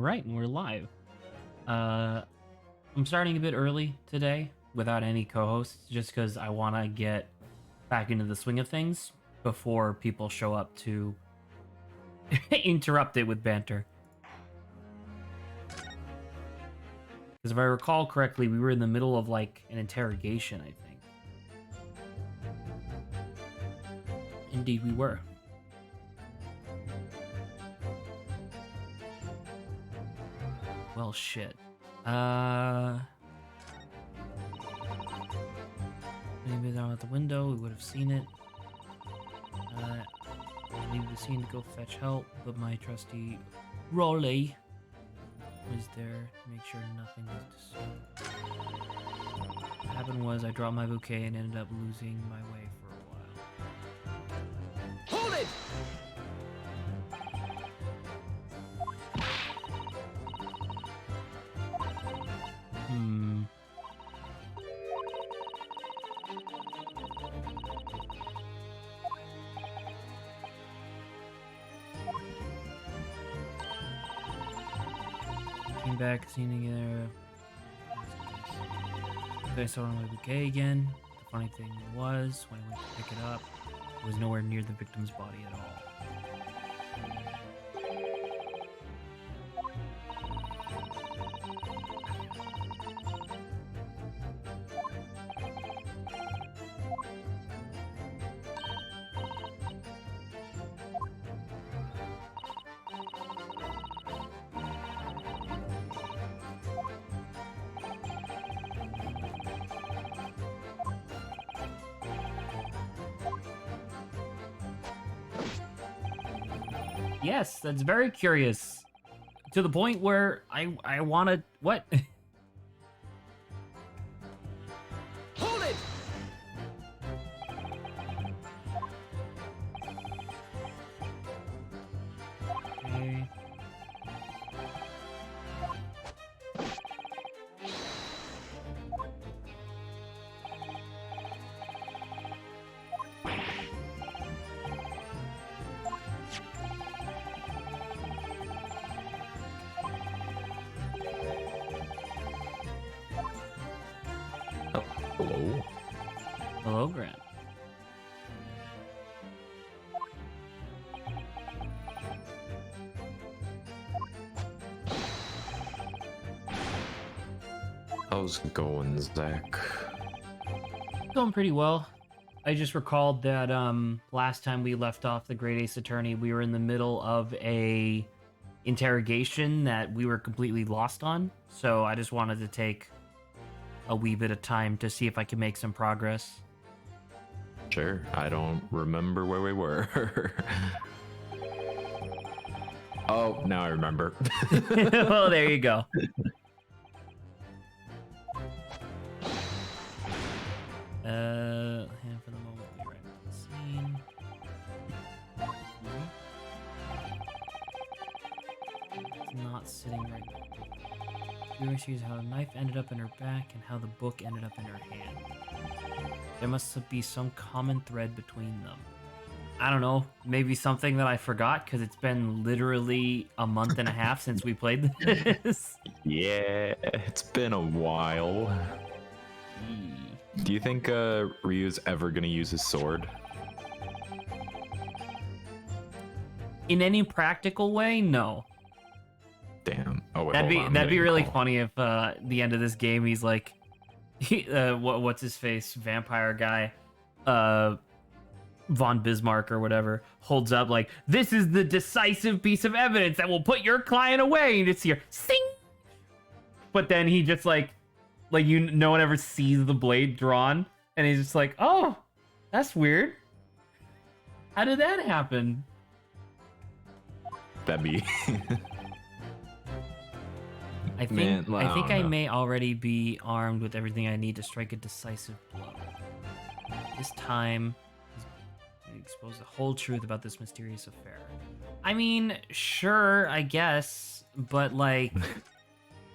Alright, and we're live. I'm starting a bit early today without any co-hosts just because I want to get back into the swing of things before people show up to interrupt it with banter. Because if I recall correctly, we were in the middle of like an interrogation, I think. Indeed, we were. Well, shit. Maybe down at the window, we would have seen it. Leave the scene to go fetch help, but my trusty Rolly was there to make sure nothing was disturbed. What happened was I dropped my bouquet and ended up losing my way for a while. Hold it! Came back, seen together. I saw my bouquet again. The funny thing was, when I went to pick it up, it was nowhere near the victim's body at all. Yes, that's very curious. To the point where I want to... What? Hold it! Okay. Hello. Hello, Grant. How's it going, Zach? Going pretty well. I just recalled that last time we left off the Great Ace Attorney, we were in the middle of a interrogation that we were completely lost on. So I just wanted to take a wee bit of time to see if I could make some progress. Sure, I don't remember where we were. Oh, now I remember. Well, there you go. And for the moment, we right at the scene. It's not sitting right now. Viewer sees how the knife ended up in her back and how the book ended up in her hand. There must be some common thread between them. I don't know, maybe something that I forgot because it's been literally a month and a half since we played this. Yeah, it's been a while. Do you think Ryu's ever gonna use his sword? In any practical way, no. Damn. Oh, wait, That'd hold on, I'm be getting a really call. funny if the end of this game he's like, what's his face, vampire guy, von Bismarck or whatever, holds up like, this is the decisive piece of evidence that will put your client away, and it's here, sing. But then he just like no one ever sees the blade drawn, and he's just like, oh, that's weird. How did that happen? That'd be. I think Man, well, I think don't I know. may already be armed with everything I need to strike a decisive blow. This time, expose the whole truth about this mysterious affair. I mean, sure, I guess, but like,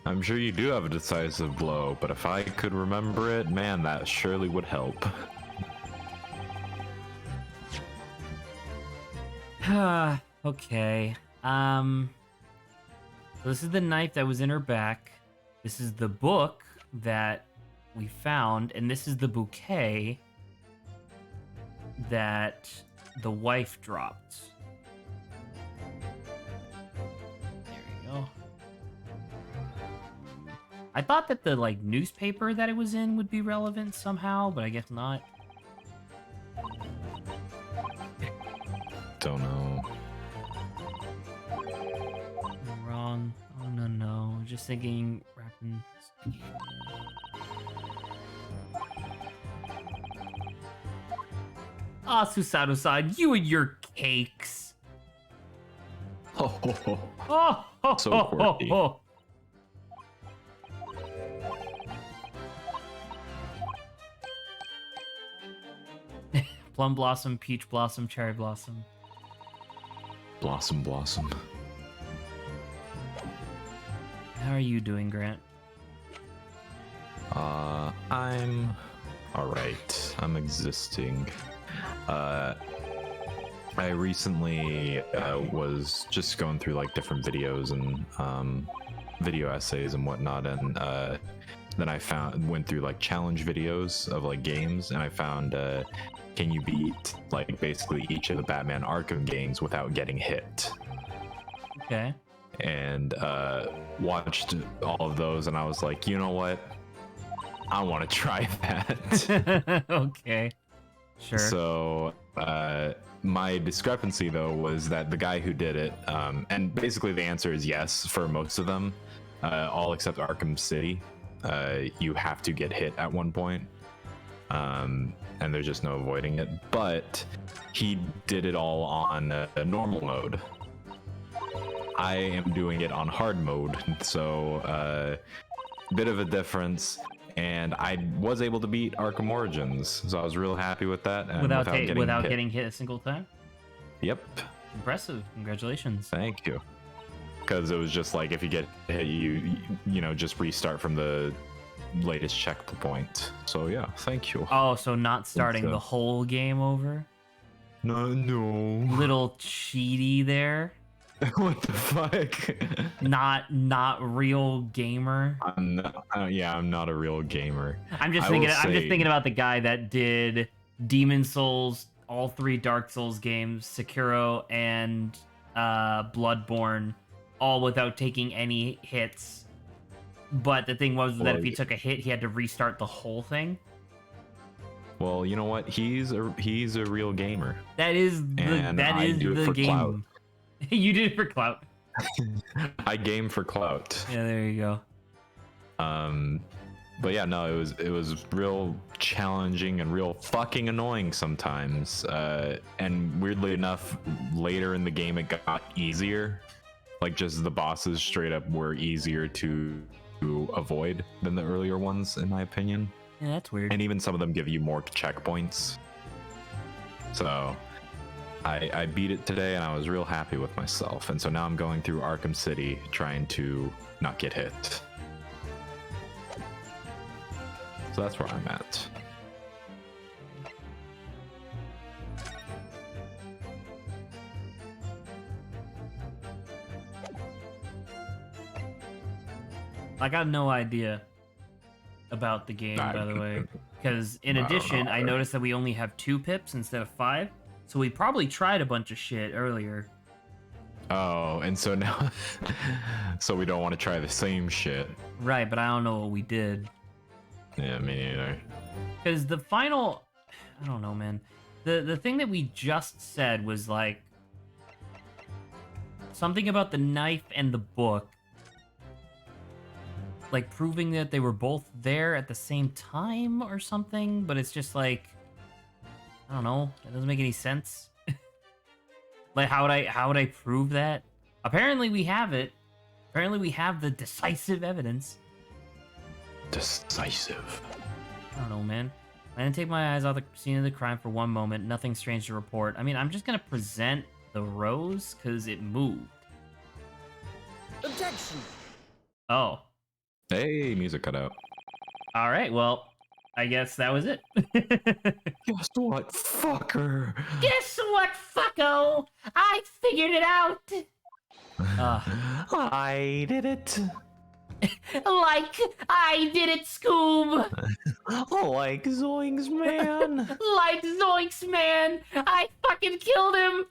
I'm sure you do have a decisive blow, but if I could remember it, man, that surely would help. okay. So this is the knife that was in her back. This is the book that we found, and this is the bouquet that the wife dropped. There we go. I thought that the like newspaper that it was in would be relevant somehow, but I guess not. Don't know. I'm wrong. Oh no. Just thinking wrapping. Ah, Susato-san, you and your cakes. Oh, So quirky. Plum blossom, peach blossom, cherry blossom. Blossom. How are you doing, Grant? I'm alright. I'm existing. I recently was just going through like different videos and video essays and whatnot, and then I went through like challenge videos of like games, and I found can you beat like basically each of the Batman Arkham games without getting hit? Okay. And watched all of those, and I was like, you know what? I want to try that. Okay. Sure. So my discrepancy though was that the guy who did it, and basically the answer is yes for most of them, all except Arkham City. You have to get hit at one point, and there's just no avoiding it. But he did it all on a normal mode. I am doing it on hard mode, so bit of a difference. And I was able to beat Arkham Origins, so I was real happy with that. And without getting getting hit a single time. Yep. Impressive. Congratulations. Thank you. Because it was just like if you get hit, you know, just restart from the latest checkpoint. So yeah, thank you. Oh, so not starting so. the whole game over? No. Little cheaty there. What the fuck? Not real gamer. I'm not a real gamer. I'm just thinking about the guy that did Demon Souls, all 3 Dark Souls games, Sekiro, and Bloodborne, all without taking any hits. But the thing was that if he took a hit, he had to restart the whole thing. Well, you know what? He's a real gamer. That is the game. Clout. You did it for clout. I game for clout. Yeah, there you go. But yeah, no, it was real challenging and real fucking annoying sometimes. And weirdly enough, later in the game it got easier. Like just the bosses straight up were easier to avoid than the earlier ones, in my opinion. Yeah, that's weird. And even some of them give you more checkpoints. So I beat it today, and I was real happy with myself. And so now I'm going through Arkham City trying to not get hit. So that's where I'm at. I got no idea about the game, by the way. Because in addition, I noticed that we only have 2 pips instead of 5. So we probably tried a bunch of shit earlier. Oh, and so now... so we don't want to try the same shit. Right, but I don't know what we did. Yeah, me neither. Because the final... I don't know, man. The thing that we just said was like... something about the knife and the book. Like proving that they were both there at the same time or something. But it's just like... I don't know. It doesn't make any sense. Like, how would I prove that? Apparently we have it. Apparently we have the decisive evidence. Decisive. I don't know, man. I didn't take my eyes off the scene of the crime for one moment. Nothing strange to report. I mean, I'm just gonna present the rose because it moved. Objection! Oh. Hey, music cut out. All right, well, I guess that was it. Guess what, fucker? Guess what, fucko? I figured it out! I did it. Like I did it, Scoob. Like Zoinks, man. Like Zoinks, man. I fucking killed him.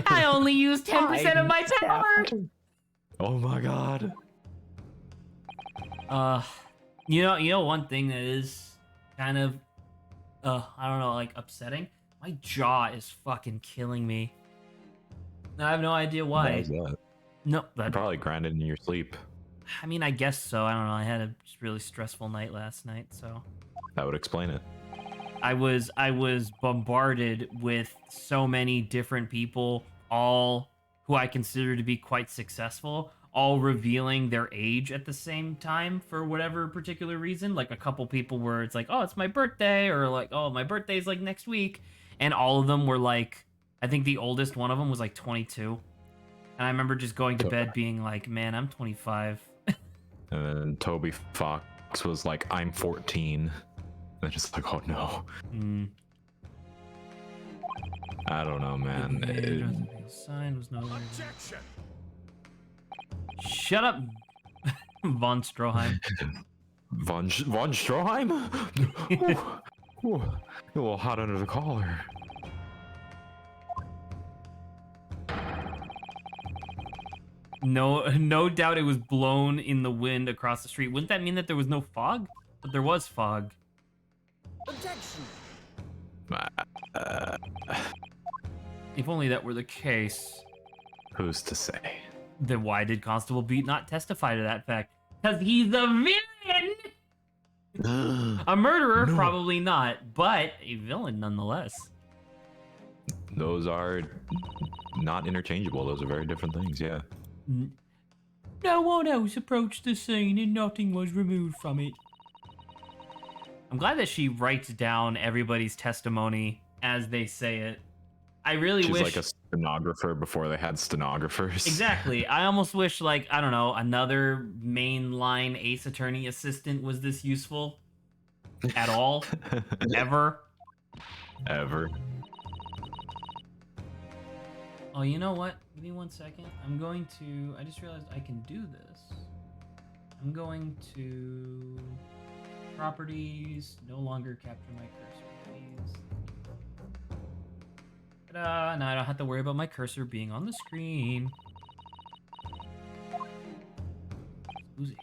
I only used 10% of my power. Oh my god. You know one thing that is kind of I don't know, like upsetting. My jaw is fucking killing me. I have no idea Why why. is that? No, that, Probably grinded in your sleep. I mean, I guess so. I don't know. I had a really stressful night last night, so That would explain it. I was bombarded with so many different people, all who I consider to be quite successful, all revealing their age at the same time for whatever particular reason. Like a couple people where it's like, "Oh, it's my birthday," or like, "Oh, my birthday's like next week." And all of them were like, I think the oldest one of them was like 22. And I remember just going to bed being like, "Man, I'm 25." And then Toby Fox was like, I'm 14. And just like, oh no. I don't know, man. Sign was no. Objection. Shut up, Von Stroheim. Von Stroheim? Ooh, a little hot under the collar. No doubt it was blown in the wind across the street. Wouldn't that mean that there was no fog? But there was fog. Objection. If only that were the case. Who's to say? Then why did Constable Beat not testify to that fact? Because he's a villain! A murderer, No. probably not, but a villain nonetheless. Those are not interchangeable. Those are very different things, yeah. No one else approached the scene and nothing was removed from it. I'm glad that she writes down everybody's testimony as they say it. I really She's wish... like a stenographer before they had stenographers. Exactly. I almost wish, like, I don't know, another mainline Ace Attorney assistant was this useful. At all. Ever. Ever. Oh, you know what? Give me 1 second. I'm going to... I just realized I can do this. I'm going to... Properties. No longer capture my cursor, please. Ta-da! Now I don't have to worry about my cursor being on the screen. Uzi.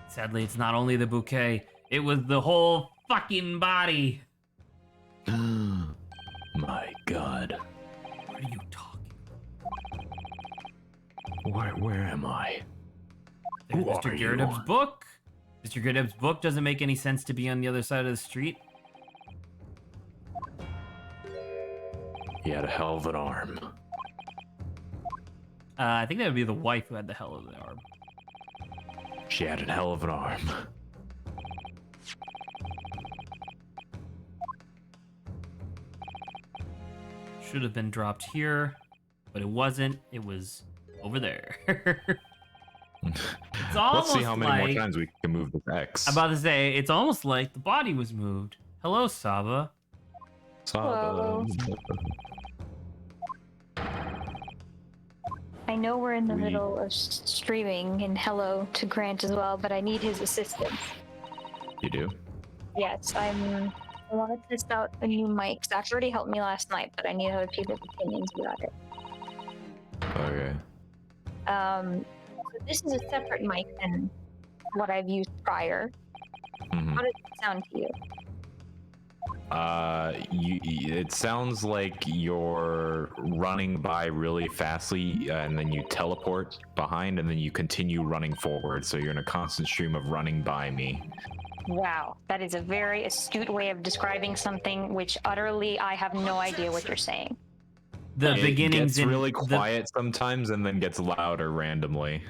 Sadly, it's not only the bouquet. It was the whole fucking body. My god. What are you talking Where am I? about? Who Mr. are you? Girdub's book? Mr. Girdub's book doesn't make any sense to be on the other side of the street. He had a hell of an arm. I think that would be the wife who had the hell of the arm. She had a hell of an arm. Should have been dropped here, but it wasn't. It was over there. It's almost Let's see how many like, more times we can move this X. I'm about to say, it's almost like the body was moved. Hello, Saba. Hello. I know we're in the middle of streaming, and hello to Grant as well, but I need his assistance. You do? Yes, I want to test out a new mic. Zach already helped me last night, but I need other people's opinions about it. Okay. So this is a separate mic than what I've used prior. Mhm. How does it sound to you? It sounds like you're running by really fastly, and then you teleport behind, and then you continue running forward. So you're in a constant stream of running by me. Wow, that is a very astute way of describing something which utterly I have no idea what you're saying. The It beginnings gets and really quiet sometimes, and then gets louder randomly.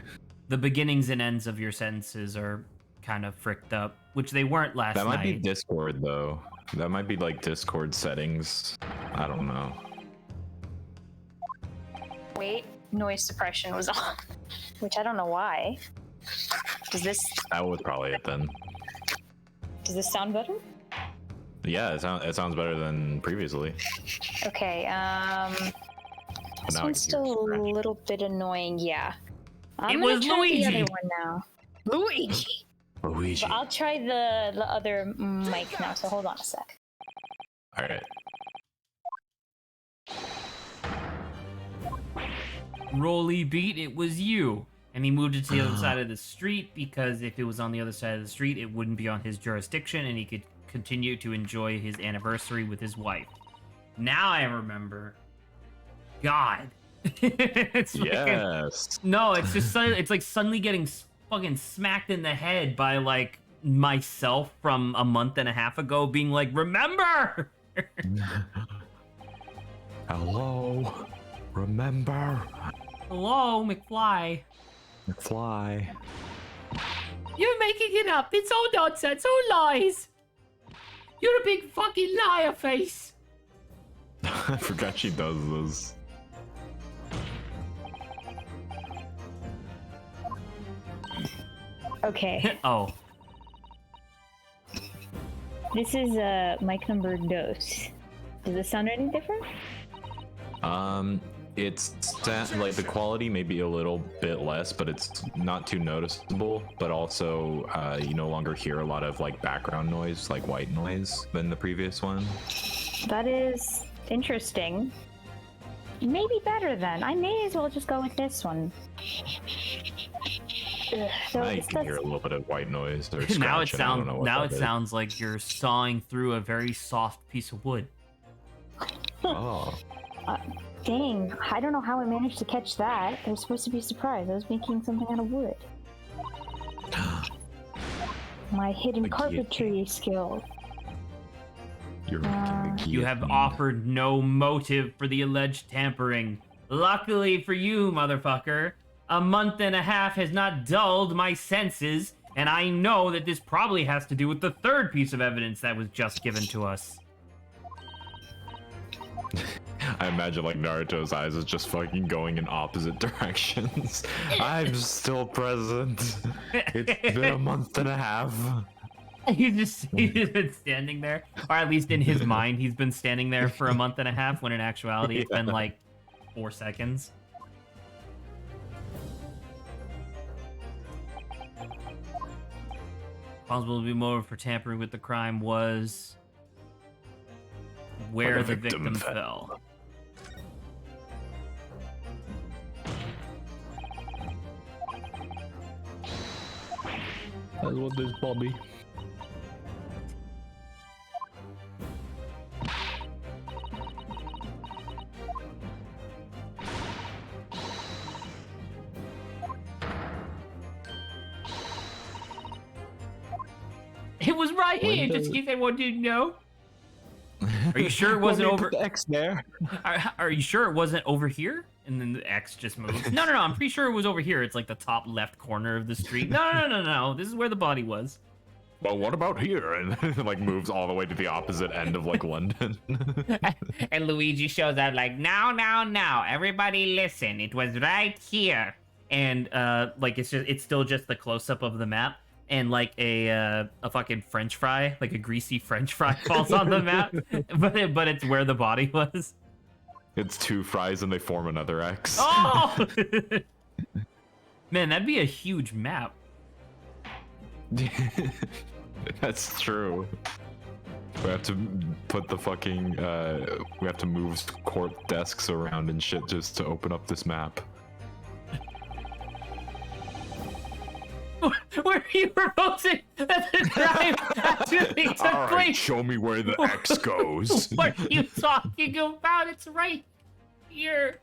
the beginnings and ends of your sentences are kind of fricked up, which they weren't last That might be night. Discord, though. That might be like Discord settings. I don't know. Wait, noise suppression was on, which I don't know why. Does this That was probably it then. sound better? Yeah, it sounds better than previously. Okay, But This now I one's can hear still a scratching. little bit annoying, yeah. I'm It gonna was try the Luigi. other one now. Luigi! Luigi. But I'll try the other mic now, so hold on a sec. Alright. Rolly beat, it was you. And he moved it to the other side of the street because if it was on the other side of the street, it wouldn't be on his jurisdiction and he could continue to enjoy his anniversary with his wife. Now I remember. God. It's Yes. no, it's just it's like suddenly getting fucking smacked in the head by like myself from a month and a half ago being like, remember? Hello. Remember. Hello, McFly. McFly. You're making it up. It's all nonsense, all lies. You're a big fucking liar face. I forgot she does this. Okay, Oh. this is mic number dos. Does this sound any different? It's like the quality may be a little bit less, but it's not too noticeable. But also, you no longer hear a lot of like background noise, like white noise, than the previous one. That is interesting. Maybe better then. I may as well just go with this one. Ugh, so Now you it's can hear a little bit of white noise or scratching. Now I don't know what that is. sounds like you're sawing through a very soft piece of wood. Oh. Dang, I don't know how I managed to catch that. I was supposed to be surprised. I was making something out of wood. My hidden The guillotine. carpentry skill. You're making the You have guillotine. offered no motive for the alleged tampering. Luckily for you, motherfucker, a month and a half has not dulled my senses, and I know that this probably has to do with the third piece of evidence that was just given to us. I imagine like Naruto's eyes is just fucking going in opposite directions. I'm still present. It's been a month and a half. He's been standing there, or at least in his mind, he's been standing there for a month and a half, when in actuality it's been like 4 seconds. Responsible motive for tampering with the crime was where the victim fell. That's what this Bobby. It was right here, just in case anyone didn't know. Are you sure it wasn't over? The X there. Are you sure it wasn't over here? And then the X just moved. No, I'm pretty sure it was over here. It's like the top left corner of the street. No. This is where the body was. Well, what about here? And it like moves all the way to the opposite end of like London. And Luigi shows up like, now, everybody listen. It was right here. And like it's still just the close up of the map. And like a fucking French fry, like a greasy French fry, falls on the map, but it's where the body was. It's two fries and they form another X. Oh, man, that'd be a huge map. That's true. We have to put the fucking we have to move court desks around and shit just to open up this map. Where are you proposing that the crime actually took All right, place? show me where the X goes. What are you talking about? It's right here.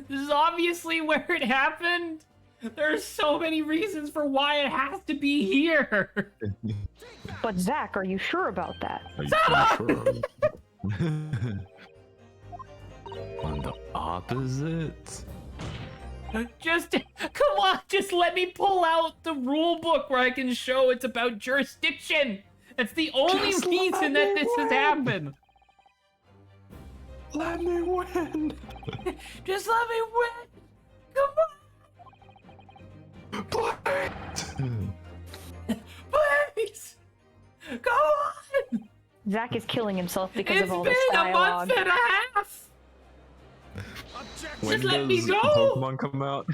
This is obviously where it happened. There's so many reasons for why it has to be here. But Zach, are you sure about that? Are you pretty sure? On the opposite? Just come on, just let me pull out the rule book where I can show it's about jurisdiction. That's the only Just reason let that me this has win. happened. Let me win. Just let me win. Come on, please. Come on. Zach is killing himself because It's of all been this a dialogue. month and a half. Objection! When let me does go! Pokemon come out?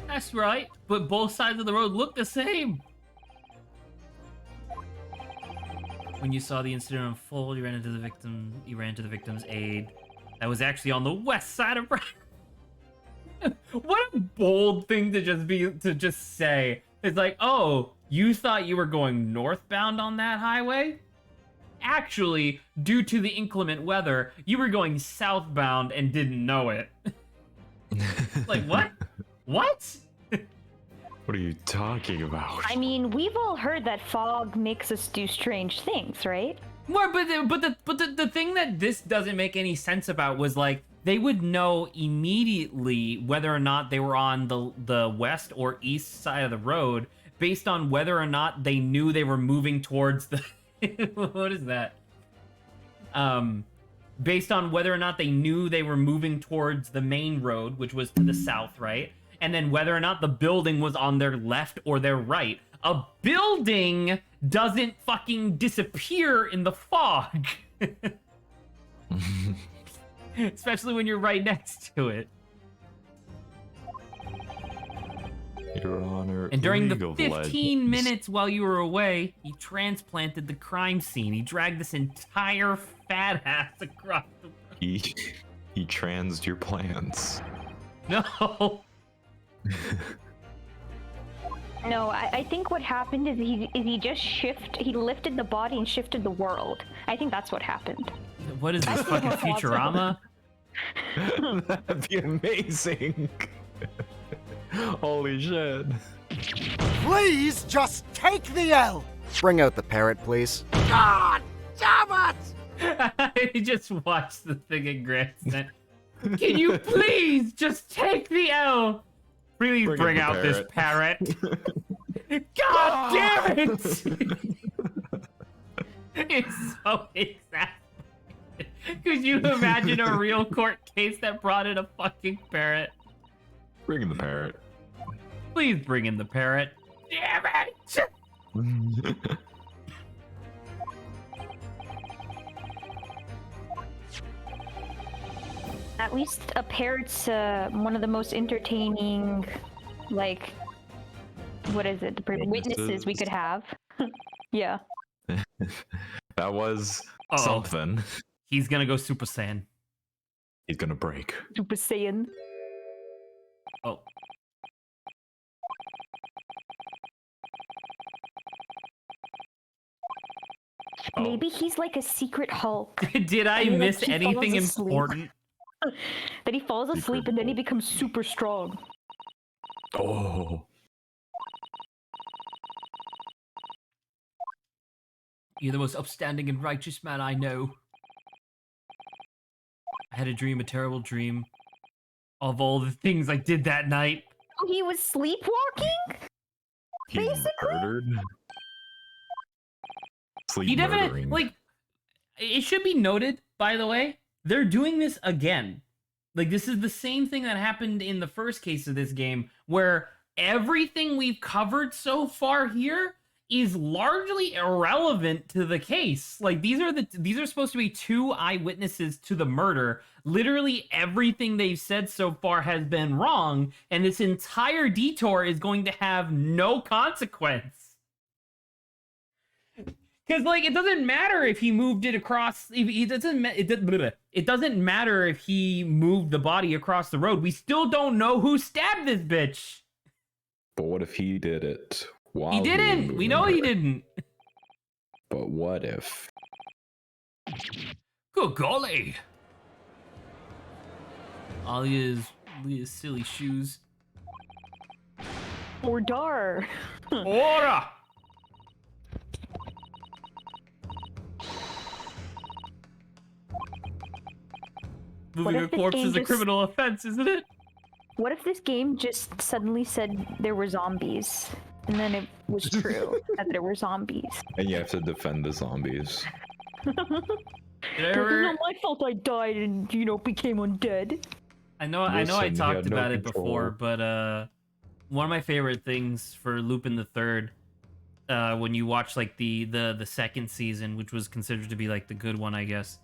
That's right, but both sides of the road look the same. When you saw the incident unfold, you ran to the victim's aid. That was actually on the west side of What a bold thing to just say. It's like, oh, you thought you were going northbound on that highway? Actually, due to the inclement weather, you were going southbound and didn't know it. Like, what? What? What are you talking about? I mean, we've all heard that fog makes us do strange things, right? More, but the thing that this doesn't make any sense about was like they would know immediately whether or not they were on the west or east side of the road based on whether or not they knew they were moving towards the what is that? Based on whether or not they knew they were moving towards the main road, which was to the south, right? And then whether or not the building was on their left or their right. A building doesn't fucking disappear in the fog. Especially when you're right next to it. Your Honor. And during the League of 15 Legends. minutes while you were away, he transplanted the crime scene. He dragged this entire fat ass across the road. He transed your plans. No. No, I think what happened is he lifted the body and shifted the world. I think that's what happened. What is this, fucking Futurama? That'd be amazing. Holy shit. Please just take the L! Bring out the parrot, please. God damn it! I just watched the thing in Grandstand. Can you please just take the L? Please bring the out this parrot. God damn it! It's so exasperating. Could you imagine a real court case that brought in a fucking parrot? Bring in the parrot. Please bring in the parrot. Damn it! At least a parrot's one of the most entertaining, like, what is it? Witnesses we could have. Yeah. That was Uh-oh. something. He's gonna go Super Saiyan. He's gonna break. Super Saiyan. Oh. Maybe he's like a secret Hulk. Did I And then, like, miss he anything falls asleep. important? That he falls asleep and then he becomes super strong. Oh. You're the most upstanding and righteous man I know. I had a dream, a terrible dream, of all the things I did that night. Oh, he was sleepwalking? He Basically? murdered? Sleep He definitely, murdering. like, it should be noted, by the way, they're doing this again. Like, this is the same thing that happened in the first case of this game, where everything we've covered so far here is largely irrelevant to the case. Like, these are supposed to be two eyewitnesses to the murder. Literally everything they've said so far has been wrong, and this entire detour is going to have no consequence. Because, like, it doesn't matter if he moved it across. It doesn't matter if he moved the body across the road. We still don't know who stabbed this bitch. But what if he did it? While He didn't. was We know he moving didn't. her? But what if? Good golly. All his silly shoes. Or Dar. Ora! Moving a if this corpse game is a just- criminal offense, isn't it? What if this game just suddenly said there were zombies? And then it was true that there were zombies. And you have to defend the zombies. Did I It's ever... not my fault I died and, became undead. I know I Listen, he talked had no about it control. before, but one of my favorite things for Lupin the Third when you watch like the second season, which was considered to be like the good one, I guess.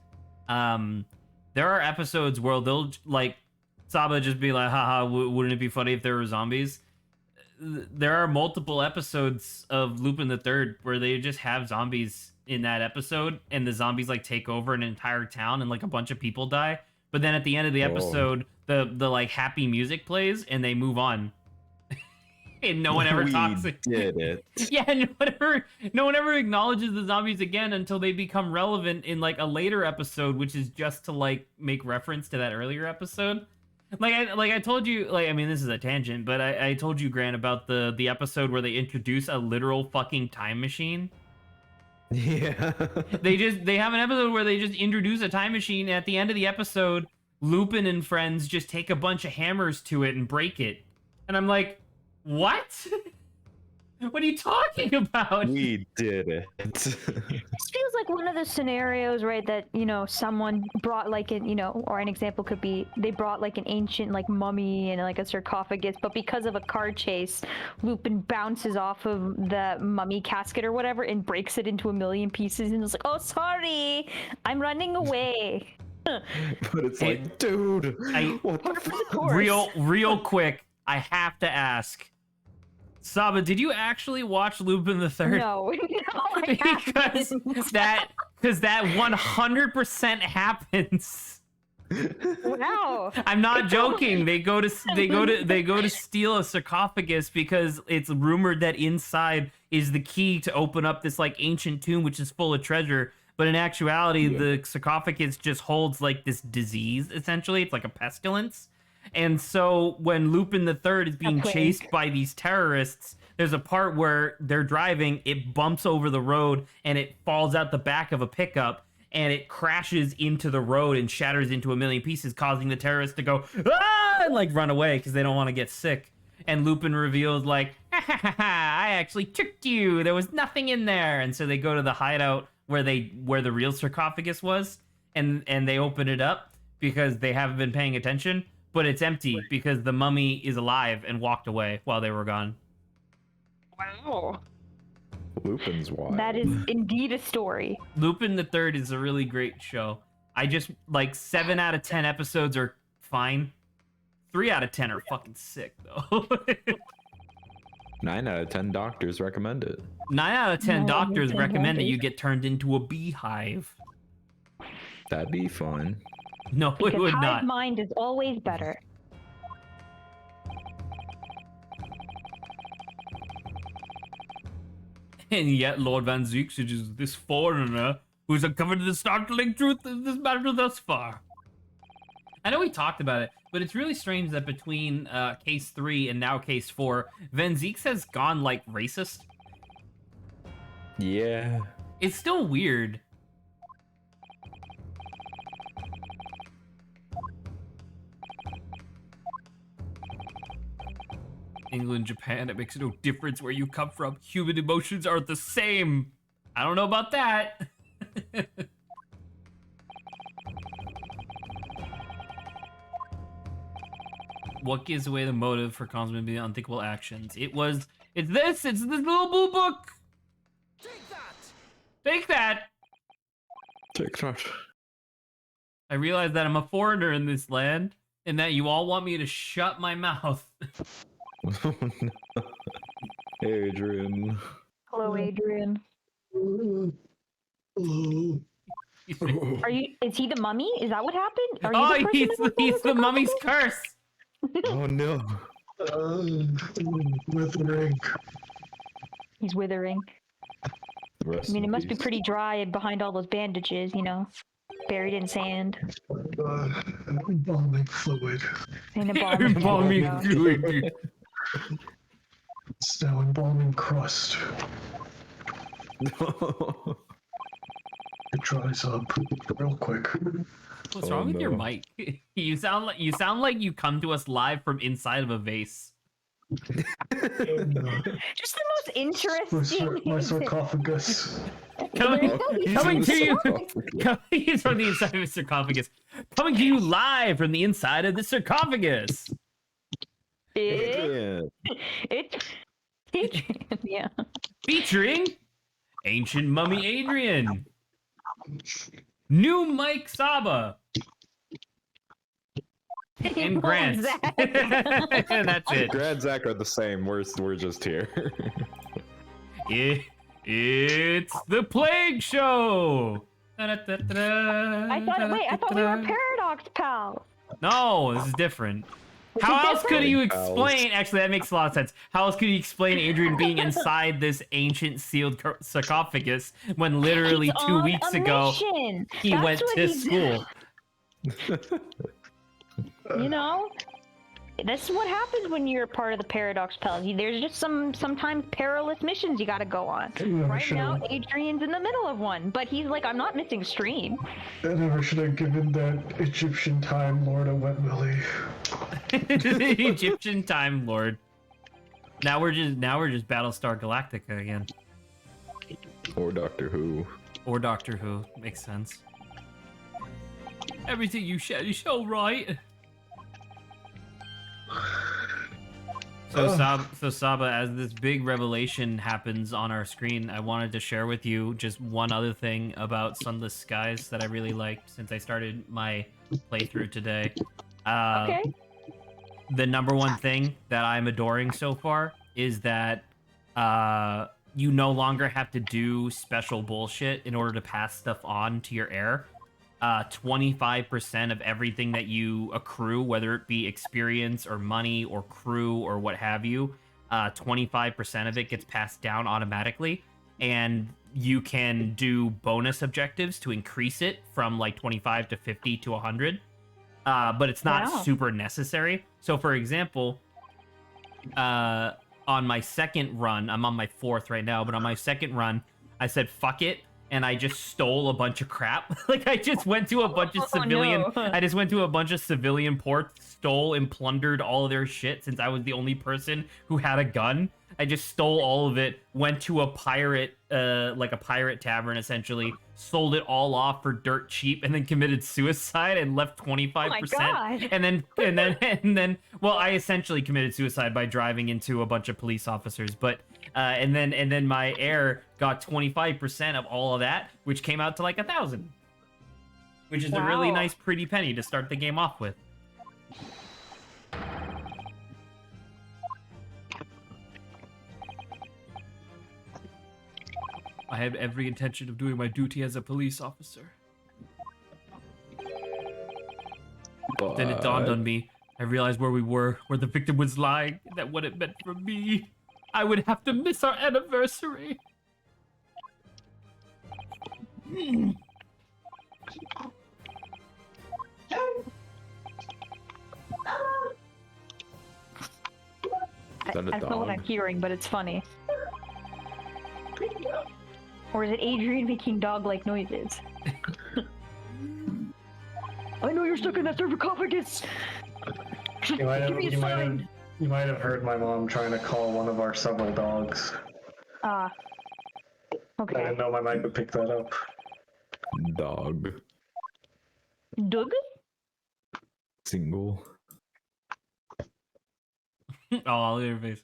There are episodes where they'll like Saba just be like, haha, wouldn't it be funny if there were zombies? There are multiple episodes of Lupin the Third where they just have zombies in that episode, and the zombies like take over an entire town, and like a bunch of people die. But then at the end of the episode, the like happy music plays, and they move on, and no one ever talks. Did it? Yeah, no one ever acknowledges the zombies again until they become relevant in like a later episode, which is just to like make reference to that earlier episode. Like I told you, like, I mean, this is a tangent, but I told you, Grant, about the episode where they introduce a literal fucking time machine. Yeah. They have an episode where they just introduce a time machine, and at the end of the episode, Lupin and friends just take a bunch of hammers to it and break it. And I'm like, what? What are you talking about? We did it. This feels like one of the scenarios, right, that, you know, someone brought like an, you know, or an example could be they brought like an ancient like mummy and like a sarcophagus, but because of a car chase, Lupin bounces off of the mummy casket or whatever and breaks it into a million pieces and is like, oh, sorry, I'm running away. But it's like, dude, what the fuck? Real quick, I have to ask. Saba, did you actually watch Lupin the Third? No, I haven't. because that 100% happens. Wow. I'm not joking. They go to steal a sarcophagus because it's rumored that inside is the key to open up this like ancient tomb which is full of treasure. But in actuality, the sarcophagus just holds like this disease. Essentially, it's like a pestilence. And so when Lupin the Third is being chased by these terrorists, there's a part where they're driving, it bumps over the road, and it falls out the back of a pickup, and it crashes into the road and shatters into a million pieces, causing the terrorists to go, ah, and like run away because they don't want to get sick. And Lupin reveals like, ha, ha, ha, ha, I actually tricked you. There was nothing in there. And so they go to the hideout where the real sarcophagus was, and they open it up because they haven't been paying attention. But it's empty because the mummy is alive and walked away while they were gone. Wow. Lupin's wild. That is indeed a story. Lupin the Third is a really great show. I just, like, 7 out of 10 episodes are fine. 3 out of 10 are fucking sick, though. 9 out of 10 doctors recommend it. 9 out of 10 No, doctors it's recommend that unhealthy. you get turned into a beehive. That'd be fun. No, it Because would hive not. mind is always better. And yet Lord Van Zieks is this foreigner who's uncovered the startling truth of this matter thus far. I know we talked about it, but it's really strange that between case 3 and now case 4, Van Zieks has gone like racist. Yeah. It's still weird. England, Japan, it makes no difference where you come from. Human emotions are the same. I don't know about that. What gives away the motive for Cosmo's unthinkable actions? It's this little blue book. Take that! Take that. Take that. I realize that I'm a foreigner in this land and that you all want me to shut my mouth. Adrian. Hello, Adrian. Are you? Is he the mummy? Is that what happened? Are you the person he's that was he's the on mummy's sarcophagus? curse. Oh no. Withering. He's withering. Rest I mean, it in must be peace. pretty dry behind all those bandages, you know, buried in sand. Embalming fluid. And Embalming yeah. fluid. It's now embalming crust. It dries up real quick. What's Oh, wrong with your no. mic? You sound like you come to us live from inside of a vase. Just the most interesting. My sarcophagus. Coming to you, sarcophagus. coming from the inside of a sarcophagus. Coming to you live from the inside of the sarcophagus. It, Yeah. it Adrian, yeah. Featuring Ancient Mummy Adrian, New Mike Saba, and Grant. Zach. And that's it. Grad and Zach are the same. We're just here. It's the Plague Show. I thought we were Paradox pals. No, this is different. Is How it else could different? you explain? Actually, that makes a lot of sense. How else could you explain Adrian being inside this ancient sealed sarcophagus when literally He's 2 on weeks a ago mission. he That's went what to he's- school? You know, this is what happens when you're part of the Paradox Pals. There's just sometimes perilous missions you got to go on. Right now, Adrian's in the middle of one, but he's like, I'm not missing stream. I never should have given that Egyptian Time Lord a wet willy. The Egyptian Time Lord. Now we're just Battlestar Galactica again, Or Doctor Who. or Doctor Who. Makes sense. Everything you said is so right. So Saba, as this big revelation happens on our screen, I wanted to share with you just one other thing about Sunless Skies that I really liked since I started my playthrough today. Okay. The number one thing that I'm adoring so far is that you no longer have to do special bullshit in order to pass stuff on to your heir. 25% of everything that you accrue, whether it be experience or money or crew or what have you, 25% of it gets passed down automatically, and you can do bonus objectives to increase it from like 25 to 50 to 100, but it's not Wow. super necessary. So for example, on my second run, I'm on my fourth right now, but on my second run, I said fuck it, and I just stole a bunch of crap. Like I just went to a bunch of civilian no. I just went to a bunch of civilian ports, stole and plundered all of their shit since I was the only person who had a gun. I just stole all of it, went to a pirate like a pirate tavern essentially, sold it all off for dirt cheap, and then committed suicide and left 25%. God. And then well, I essentially committed suicide by driving into a bunch of police officers, but and then my heir got 25% of all of that, which came out to like 1,000, which is a really Wow. nice pretty penny to start the game off with. I have every intention of doing my duty as a police officer. Then it dawned on me. I realized where we were, where the victim was lying, and that what it meant for me, I would have to miss our anniversary. Is that a I don't know what I'm dog? hearing, but it's funny. Or is it Adrian making dog-like noises? I know you're stuck in that sarcophagus. You might have, Give me a you might have, sign. you might have heard my mom trying to call one of our several dogs. Ah. I Okay. didn't know my mic would pick that up. Dog. Doug? Single. Oh, look at your face.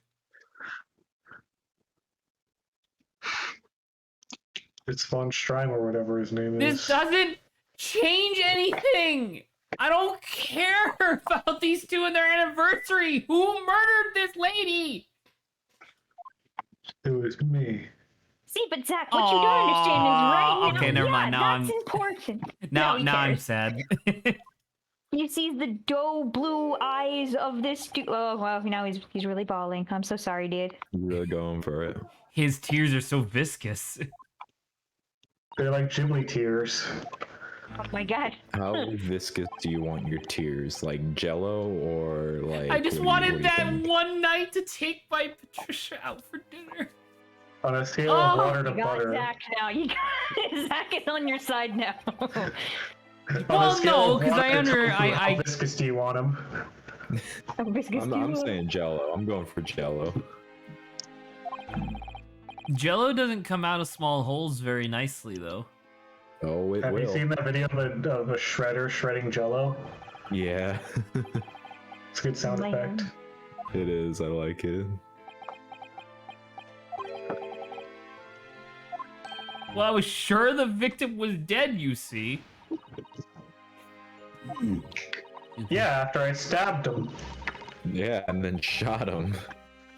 It's Von Strime or whatever his name This is. doesn't change anything. I don't care about these two and their anniversary. Who murdered this lady? It was me. See, but Zach, what you don't understand is right Aw, now. okay, never mind. Now that's I'm- important. Now he I'm cares. sad. You see the doe blue eyes of this dude. Oh, well, now he's really bawling. I'm so sorry, dude. You really going for it? His tears are so viscous. They're like Ghibli tears. Oh my god. How viscous do you want your tears? Like Jello or like? I just what do you wanted that think? one night to take my Patricia out for dinner. On a scale of Oh, water to You got butter. Zach now. You got Zach is on your side now. On a Well, scale no, of 'cause I water to under- tofu, I- How viscous do you want them? I'm saying Jello. I'm going for Jello. Jello doesn't come out of small holes very nicely, though. Oh, it Have will. you seen that video of a shredder shredding Jello? Yeah, It's a good sound Man. effect. it is. I like it. Well, I was sure the victim was dead, you see. Yeah, after I stabbed him. Yeah, and then shot him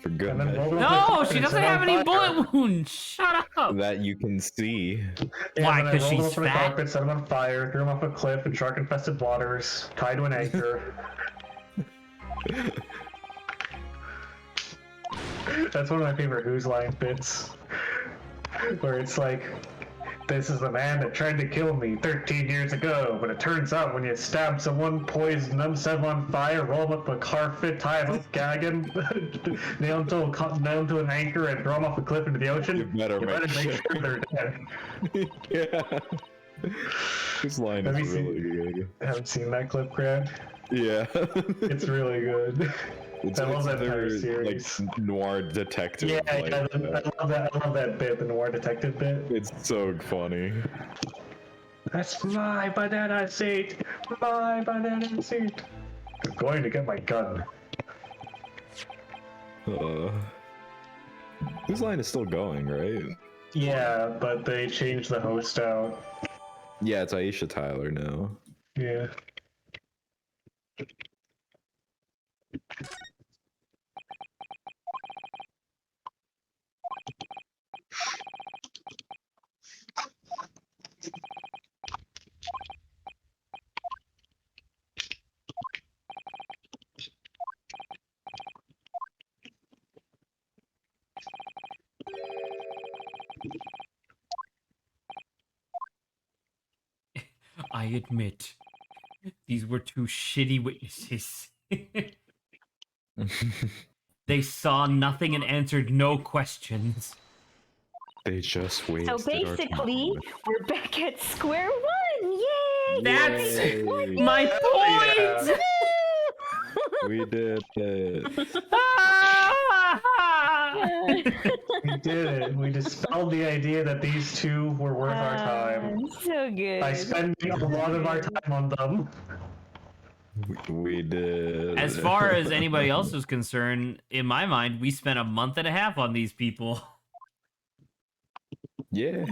for good And then measure. rolled him No, up she and doesn't set have on any fire. bullet wounds. Shut up. That you can see. Yeah, Why, and then I 'cause rolled him she's up on the fat? carpet, set him on fire, threw him off a cliff in shark-infested waters, tied to an anchor. That's one of my favorite Who's Line bits, where it's like, this is the man that tried to kill me 13 years ago, but it turns out when you stab someone, poison them, set them on fire, roll them up a carpet, tie them up, gag him, nail them to an anchor, and throw them off a cliff into the ocean, You better make sure sure. they're dead. Yeah. This line Have is you really seen- good. I haven't seen that clip, Grant. Yeah. It's really good. It's, I love that entire their, series. like noir detective. Yeah, like, I love that. I love that bit, the noir detective bit. it's so funny. That's my banana seat. My banana seat. I'm going to get my gun. This line is still going, right? Yeah, but they changed the host out. Yeah, it's Aisha Tyler now. Yeah. I admit, these were two shitty witnesses. They saw nothing and answered no questions. They just waited. So basically, we're back at square one. Yay! That's Yay. my point! Yeah. We did it. We did it. We dispelled the idea that these two were worth our time So good. by spending a lot of our time on them. We did. As far as anybody else is concerned, in my mind, we spent a month and a half on these people. Yeah.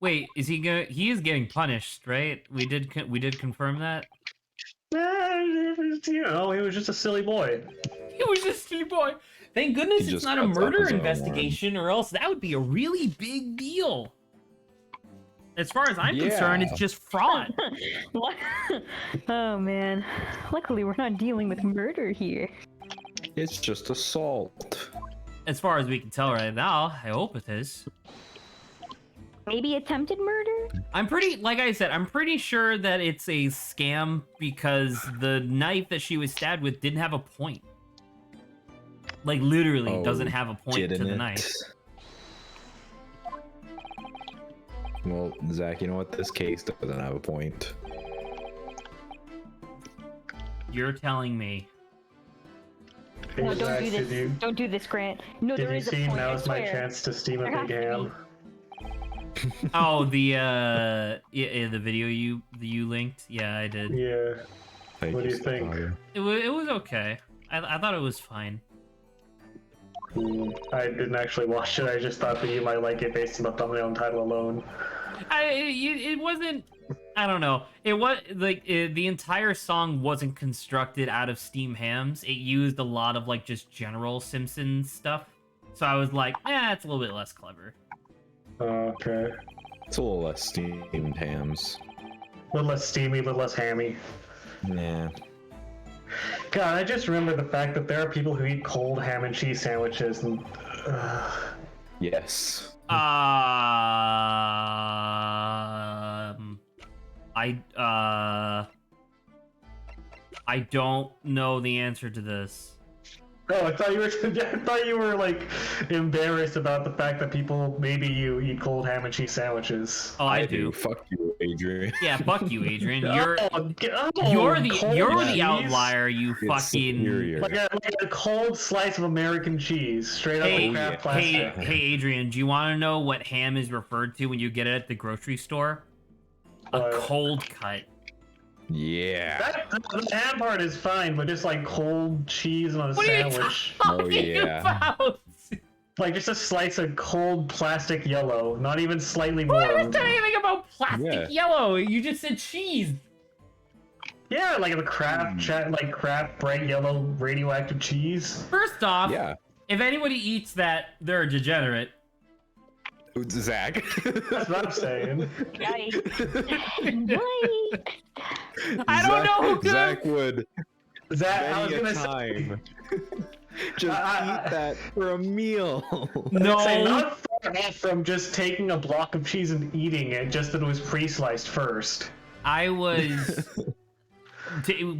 Wait, is he gonna? He is getting punished, right? We did confirm that. You know, he was just a silly boy. He was just a silly boy. Thank goodness He it's just not a cuts off murder his own investigation, or else that would be a really big deal. As far as I'm concerned, it's Yeah. just fraud. What? Oh man. Luckily, we're not dealing with murder here. It's just assault. As far as we can tell right now, I hope it is. Maybe attempted murder? I'm pretty, like I said, I'm pretty sure that it's a scam because the knife that she was stabbed with didn't have a point. Like, literally doesn't have a point to Didn't the it? knife. Well, Zach, you know what? This case doesn't have a point. You're telling me. Hey, No, don't Zach, do did this. you, Don't do this, Grant. No, did there you is a see point. I now's my swear. chance to steam a There big has to ham? Oh, the video you linked. Yeah, I did. Yeah. Thank What do you think? Tyler. It was okay. I thought it was fine. I didn't actually watch it. I just thought that you might like it based on the thumbnail and title alone. It wasn't. I don't know. It was like the entire song wasn't constructed out of steam hams. It used a lot of like just general Simpsons stuff. So I was like, it's a little bit less clever. Okay. It's a little less steamed hams. A little less steamy, a little less hammy. Nah. God, I just remember the fact that there are people who eat cold ham and cheese sandwiches, and Yes. I don't know the answer to this. oh, I thought you were like embarrassed about the fact that people maybe you eat cold ham and cheese sandwiches. Oh, I do. Fuck you, Adrian. Yeah, fuck you, Adrian. You're Oh, you're the cold you're cheese? the outlier. You It's fucking. superior. Like a cold slice of American cheese, straight out Hey, of crap hey, plastic. hey, Adrian. Do you want to know what ham is referred to when you get it at the grocery store? A cold cut. Yeah. The ham part is fine, but just like cold cheese on a What are you sandwich. talking yeah. about? Like just a slice of cold plastic yellow, not even slightly I never warmed. said anything about plastic Yeah. yellow. You just said cheese. Yeah, like the Kraft, like Kraft bright yellow radioactive cheese. First off, Yeah. if anybody eats that, they're a degenerate. Zach. That's what I'm saying. Yikes. I don't know who could. Zach would That I was many a gonna say. time just eat that for a meal. No. Say not far off from just taking a block of cheese and eating it, just that it was pre-sliced first. I was,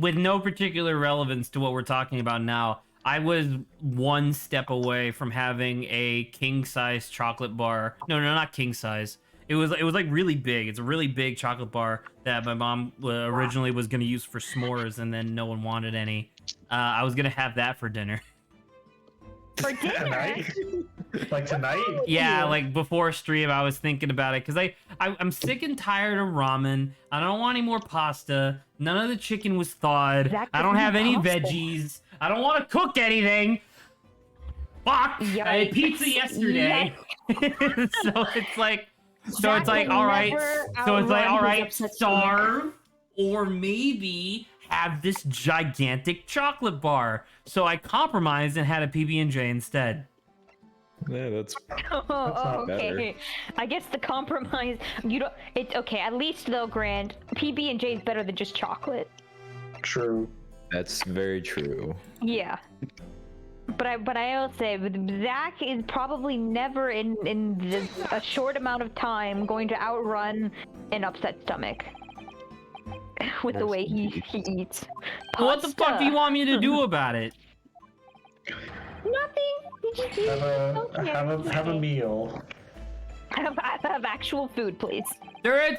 with no particular relevance to what we're talking about now, I was one step away from having a king-size chocolate bar. No, not king-size. It was like really big. It's a really big chocolate bar that my mom originally was going to use for s'mores, and then no one wanted any. I was going to have that for dinner. For dinner? Tonight? Like tonight? Yeah, like before stream, I was thinking about it because I'm sick and tired of ramen. I don't want any more pasta. None of the chicken was thawed. Zach I don't doesn't have eat any pasta. veggies. I don't want to cook anything. Fuck! I had Yikes. pizza yesterday. So it's like, Zach will all right. never So it's like, outrun all his right, upset starve, or maybe have this gigantic chocolate bar. So I compromised and had a PB&J instead. Yeah, that's Oh, not okay. better. I guess the compromise. You don't. It's okay. At least though, Grant, PB&J is better than just chocolate. True. very true. Yeah. But I will say, Zach is probably never in a short amount of time going to outrun an upset stomach with the way he eats. What the fuck do you want me to do about it? Nothing. You just eat. Okay. Have a meal. Have actual food, please. There is.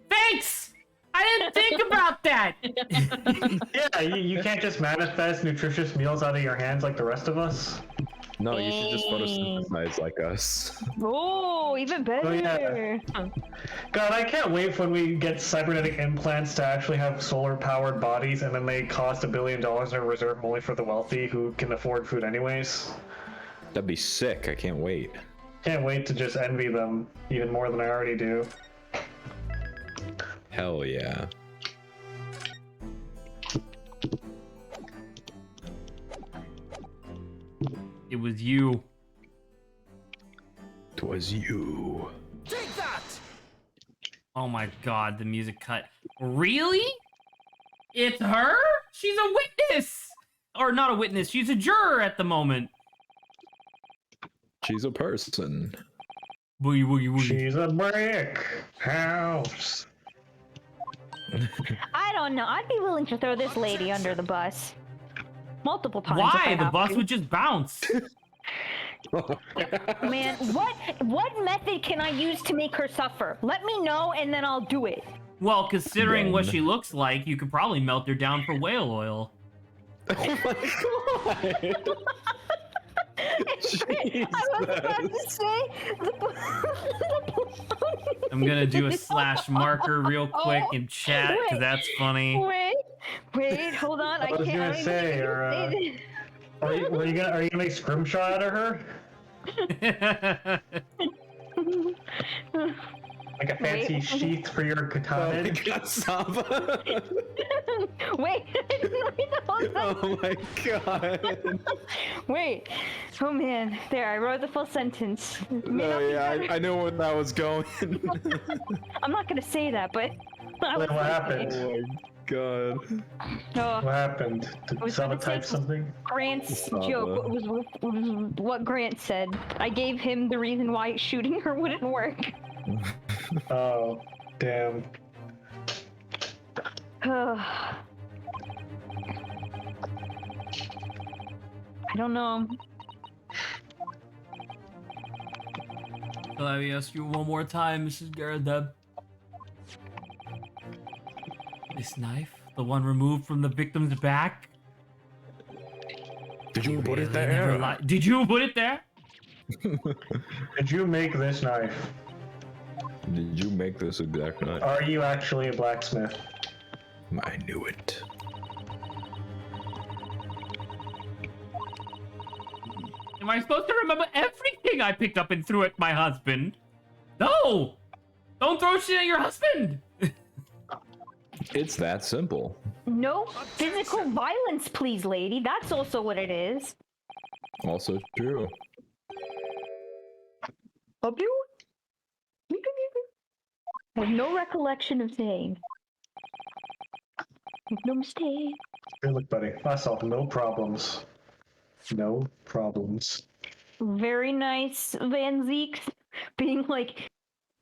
Thanks. I didn't think about that. Yeah, you can't just manifest nutritious meals out of your hands like the rest of us. No, you should just photosynthesize like us. Oh, even better. yeah. God, I can't wait when we get cybernetic implants to actually have solar-powered bodies, and then they cost $1 billion and are reserved only for the wealthy who can afford food anyways. That'd be sick. I can't wait. Can't wait to just envy them even more than I already do. Hell yeah. It was you. Twas you. Take that! Oh my god, the music cut. Really? It's her? She's a witness! Or not a witness, she's a juror at the moment. She's a person. Boogie, boogie, boogie. She's a brick house. I don't know. I'd be willing to throw this lady under the bus. Multiple times. if Why? I The have bus to. would just bounce. Man, what method can I use to make her suffer? Let me know and then I'll do it. Well, considering what Then. she looks like, you could probably melt her down for whale oil. Oh my god! I was about to say I'm gonna do a slash marker real quick in chat, because wait, that's funny. Wait, hold on. I was can't. gonna say, are you gonna make scrimshaw out of her? Like a fancy Wait. sheath for your katana? god, Saba! Wait, hold on. Oh my god! Wait. Oh man, there. I wrote the full sentence. No, yeah, I know where that was going. I'm not gonna say that, but. What happened? Oh my god. Oh, What happened? Did was Saba gonna type say- something? Grant's Saba. joke was what Grant said. I gave him the reason why shooting her wouldn't work. Oh, damn. I don't know. Let me ask you one more time, Mrs. Garadeb. This knife, the one removed from the victim's back? Did you put it Really never there? Did you put it there? Did you make this knife? Did you make this exact knife? Are you actually a blacksmith? I knew it. Am I supposed to remember everything I picked up and threw at my husband? No! Don't throw shit at your husband! It's that simple. No physical violence, please, lady. That's also what it is. Also true. I have no recollection of saying. Make no mistake. Hey, look, buddy. I solved no problems. No problems. Very nice, Van Zeek. Being like,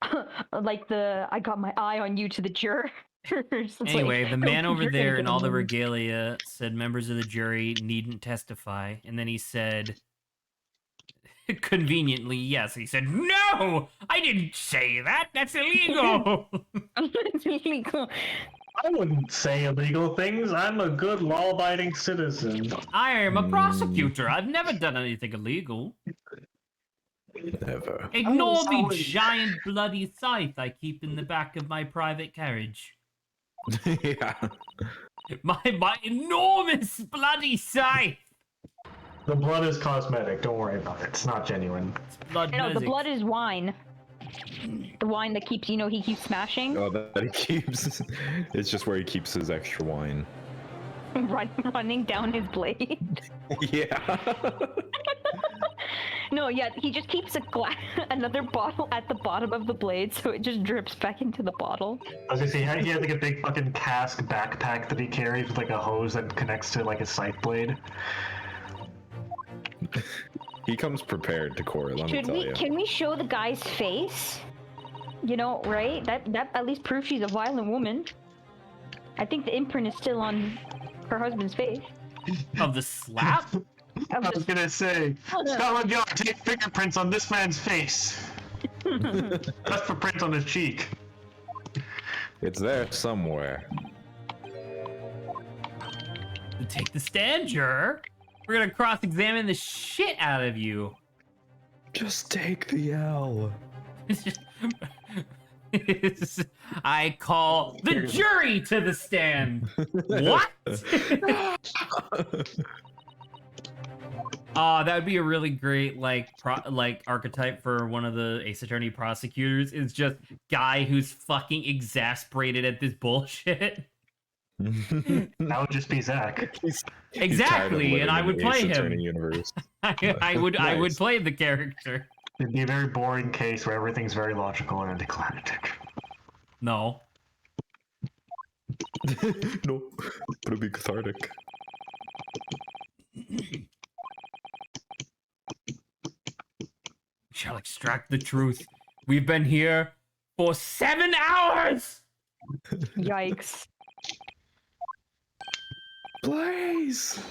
I got my eye on you to the jurors. It's Anyway, like, the man over "You're gonna there get in all the hung." regalia said members of the jury needn't testify, and then he said, conveniently, yes. He said, no! I didn't say that! That's illegal! It's illegal. I wouldn't say illegal things. I'm a good law-abiding citizen. I am a prosecutor. I've never done anything illegal. Never. Ignore the sorry. giant bloody scythe I keep in the back of my private carriage. Yeah. My enormous bloody scythe! The blood is cosmetic. Don't worry about it. It's not genuine. It's blood No, the music. blood is wine. The wine that keeps, he keeps smashing, Oh, that he keeps. It's just where he keeps his extra wine. running down his blade. Yeah. No, yeah, he just keeps another bottle at the bottom of the blade, so it just drips back into the bottle. I was gonna say, he had like a big fucking cask backpack that he carries with like a hose that connects to like a scythe blade. He comes prepared to court, let me tell you. Can we show the guy's face? You know, right? That at least proves she's a violent woman. I think the imprint is still on her husband's face. Of the slap? I was gonna say, Scotland Yard, take fingerprints on this man's face. That's for print on his cheek. It's there somewhere. Take the stand, juror. We're gonna cross-examine the shit out of you. Just take the L. I call the jury to the stand. What? That would be a really great archetype for one of the Ace Attorney prosecutors. Is just guy who's fucking exasperated at this bullshit. That would just be Zach. Exactly, and I would play him. Universe. I would Nice. play the character. It'd be a very boring case where everything's very logical and anticlimactic. No. No, but it'd be cathartic. Shall extract the truth. We've been here for 7 hours. Yikes. Blaze!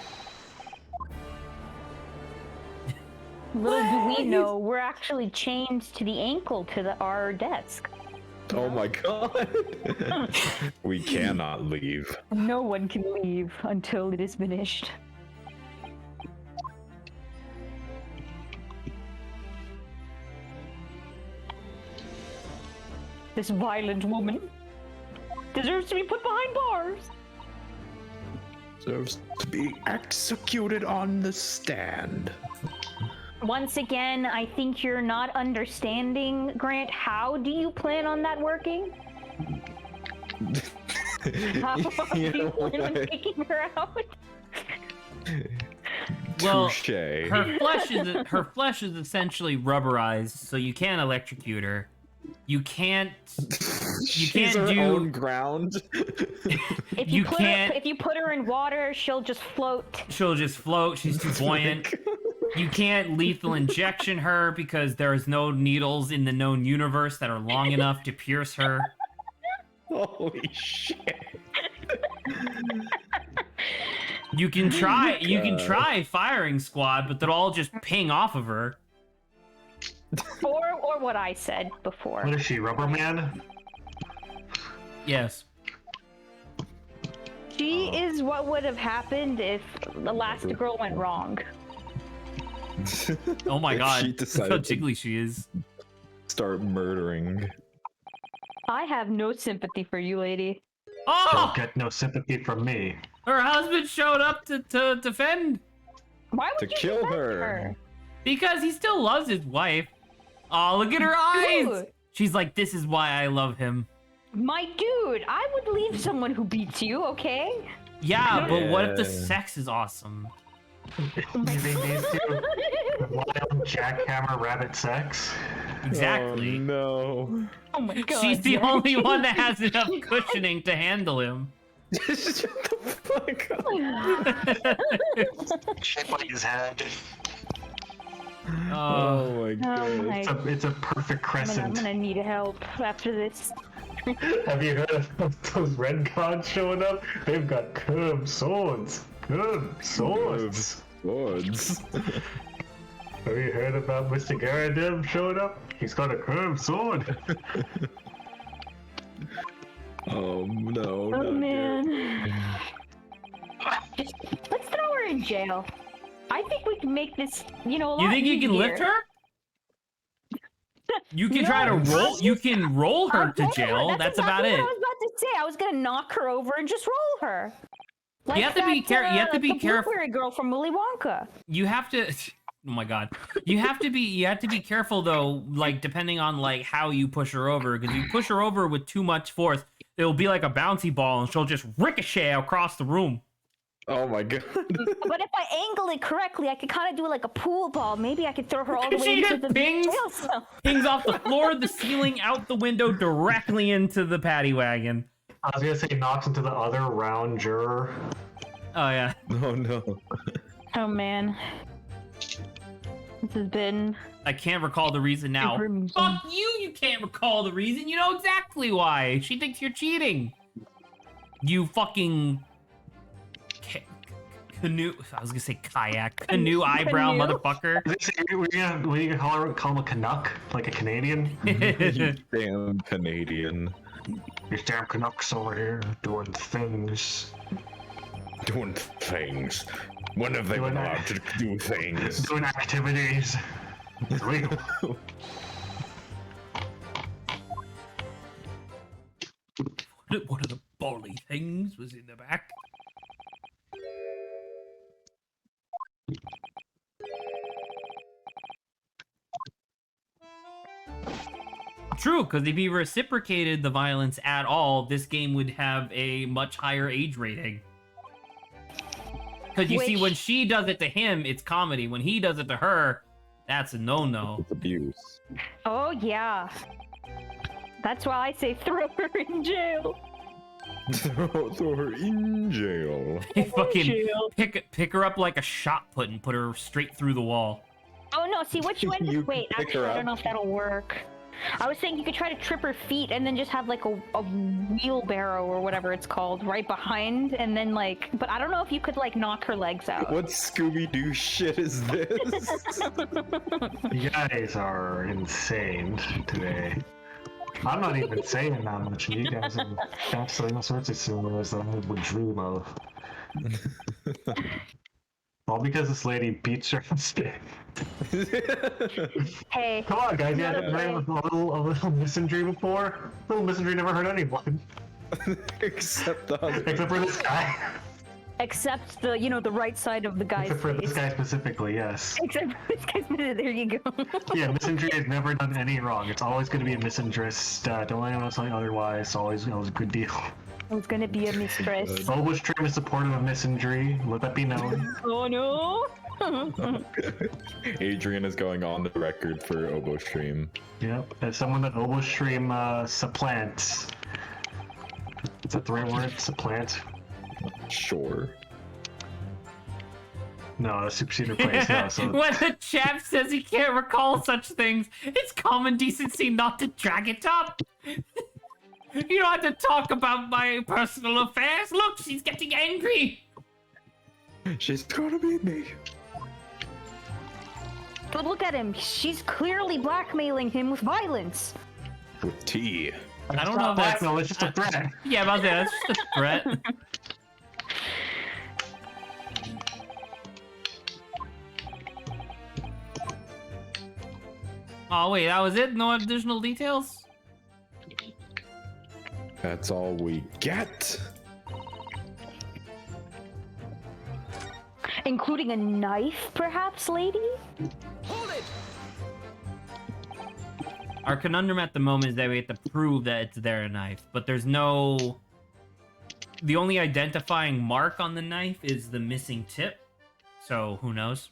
Little do we know, we're actually chained to the ankle to our desk. Oh my god! We cannot leave. No one can leave until it is finished. This violent woman deserves to be put behind bars. Deserves to be executed on the stand. Once again, I think you're not understanding, Grant. How do you plan on that working? How do you plan on taking her out? Well, Touche. her flesh is essentially rubberized, so you can't electrocute her. You can't. She's can't her do- own ground. If You you, can't- if you put her in water, she'll just float. She'll just float. She's too buoyant. You can't lethal injection her because there's no needles in the known universe that are long enough to pierce her. Holy shit. You can try. You can try firing squad, but they'll all just ping off of her. Or what I said before. What is she, Rubber Man? Yes. She is what would have happened if Elastigirl went wrong. Oh my If god. she That's how decided to jiggly she is. start murdering. I have no sympathy for you, lady. Oh, Don't get no sympathy from me. her husband showed up to defend Why would To you kill defend her. because he still loves his wife. Oh, look at her eyes. Dude, She's like, this is why I love him. my dude, I would leave someone who beats you, okay? Yeah, but what if the Yeah. sex is awesome? You think these two wild jackhammer rabbit sex? Exactly. Oh, no. Oh my god. She's the Jack. only one that has enough cushioning to handle him. Shut the fuck up. Shape like his head. Oh, Oh my Oh god. my It's a perfect I'm crescent. gonna need help after this. Have you heard of those red gods showing up? They've got curved swords. Curved swords. Swords. Have you heard about Mr. Garadim showing up? He's got a curved sword. Oh no. Oh not man. Just, let's throw her in jail. I think we can make this, a lot you think you can lift easier. her? You can No, try to roll. You can roll her to Okay, jail. That's about exactly it. what I was about to say. I was gonna knock her over and just roll her. Like have to be that, you have to like be the careful. Blueberry girl from Willy Wonka. You have to. Oh my god. You have to be careful though. Like depending on like how you push her over, because you push her over with too much force, it'll be like a bouncy ball, and she'll just ricochet across the room. Oh my god. But if I angle it correctly, I could kind of do it like a pool ball. Maybe I could throw her all the way She into just the pings. jail cell. Pings off the floor, the ceiling, out the window, directly into the paddy wagon. I was gonna say knocks into the other round juror. Oh yeah. Oh no. Oh man. This has been I can't recall the reason now. super amusing. Fuck you! You can't recall the reason. You know exactly why. She thinks you're cheating. You fucking canoe. I was gonna say kayak. Canoe eyebrow Canoe? motherfucker. We're gonna call him a Canuck, like a Canadian. You damn Canadian. These damn Canucks over here doing things. Doing things. When have they Doing been that. allowed to do things? Doing activities. It's legal. One of the bally things was in the back. True, because if he reciprocated the violence at all, this game would have a much higher age rating. Because you see, Which- when she does it to him, it's comedy. When he does it to her, that's a no-no. It's abuse. Oh yeah. That's why I say throw her in jail. Throw her in jail. Fucking jail. pick her up like a shot put and put her straight through the wall. Oh no, see what you end You wait, pick her actually I don't up. know if that'll work. I was saying you could try to trip her feet and then just have like a wheelbarrow or whatever it's called right behind and then like but I don't know if you could like knock her legs out. What Scooby-Doo shit is this? You guys are insane today. I'm not even saying that much, and you guys are absolutely all sorts of scenarios that I would dream of. All because this lady beats her in stick. Hey. Come on, guys, you Not haven't okay. heard of a little misandry before? Little misandry never hurt anyone. Except the husband. Except for this guy. Except the the right side of the guy's Except for this face. guy specifically, yes. Except for this guy's there you go. Yeah, misandry has never done any wrong. It's always going to be a misandrist. Don't let anyone else tell you otherwise. It's always a good deal. It's gonna be a mistress. Obo's Trim is supportive of misandry. Let that be known. Oh no! Adrian is going on the record for Obo Stream. Yep, as someone that Obo Stream supplants. Is that the right word? Supplant? Sure. No, that's supersede replace. No, so When the chap says he can't recall such things, it's common decency not to drag it up. You don't have to talk about my personal affairs. Look, she's getting angry. She's gonna beat me. But look at him. She's clearly blackmailing him with violence. With tea. I don't know if that's... No, it's just a threat. Yeah, about that. That's just a threat. Oh, wait, that was it? No additional details? That's all we get. Including a knife, perhaps, lady? Our conundrum at the moment is that we have to prove that it's their knife, but there's no... The only identifying mark on the knife is the missing tip, so who knows?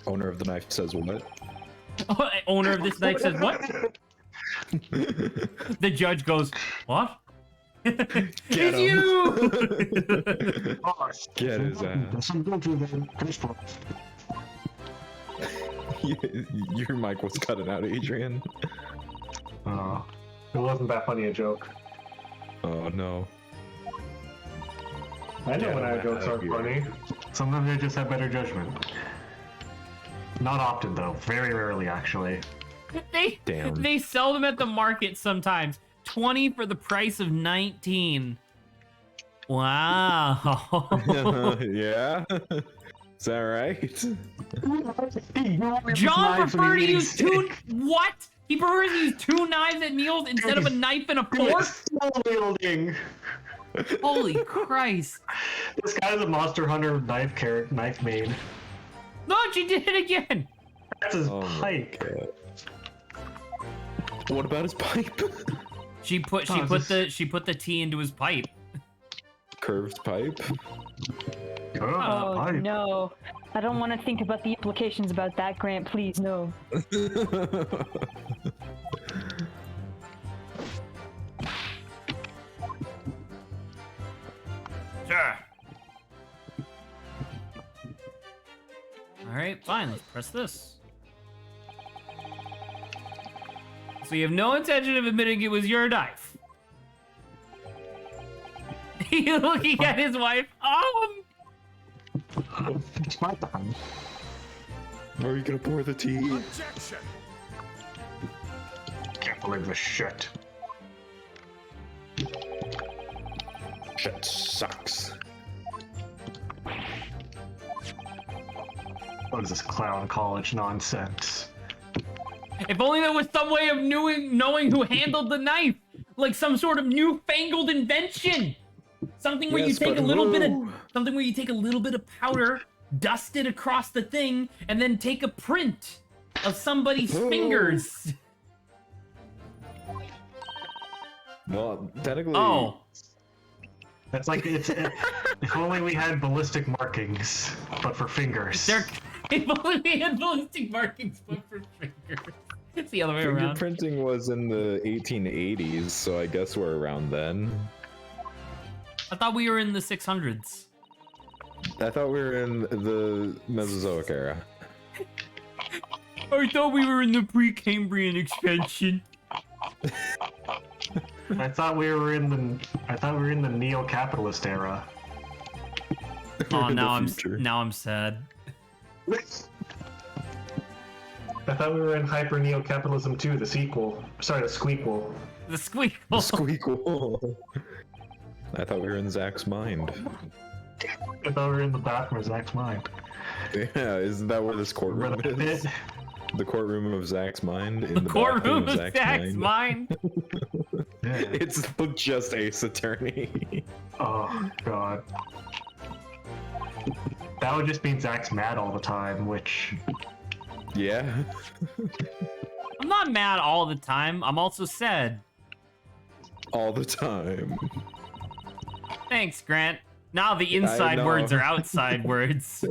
Owner of the knife says what? Owner of this knife says what? The judge goes, what? Get It's him. you! Get his ass. Your mic was cutting out, Adrian. Oh, it wasn't that funny a joke. Oh no. I know Get when him our jokes out aren't of funny. Sometimes I just have better judgment. Not often, though. Very rarely, actually. Damn. They sell them at the market sometimes. 20 for the price of 19. Wow. Yeah? Is that right? John preferred to use two... What? He prefers to use two knives at meals instead of a knife and a fork? Wielding. Holy Christ. This guy's a Monster Hunter knife main. Look, she did it again. That's his Oh my pipe. God. What about his pipe? She put the tea into his pipe. Curved pipe? Oh, Pipe. no. I don't want to think about the implications about that, Grant. Please, no. Sure. Alright, fine, let's press this. So you have no intention of admitting it was your knife. He's looking at his wife. It's my time. Are you gonna pour the tea? Objection! Can't believe this shit. Shit sucks. What is this clown college nonsense? If only there was some way of knowing who handled the knife. Like some sort of newfangled invention. Something where Yes, you take a but little bit of who? something where you take a little bit of powder, dust it across the thing, and then take a print of somebody's Who? fingers. Well, technically. Oh. It's like if only we had ballistic markings, but for fingers. If only we had ballistic markings but for fingers. It's the other way around. Fingerprinting was in the 1880s, so I guess we're around then. I thought we were in the 600s. I thought we were in the Mesozoic era. I thought we were in the Precambrian expansion. I thought we were in the neo-capitalist era. Oh, In the now future. I'm sad. I thought we were in Hyper Neo-Capitalism 2, the sequel. Sorry, the squeakquel. The squeakle. Squeakle. I thought we were in Zach's mind. I thought we were in the bathroom of Zach's mind. Yeah, isn't that where this courtroom Remember that is? bit? The courtroom of Zach's mind? In The the courtroom bathroom of Zach's mind. Yeah. It's just Ace Attorney. Oh, God. That would just mean Zach's mad all the time, which... Yeah. I'm not mad all the time. I'm also sad. All the time. Thanks, Grant. Now the inside know. words are outside words.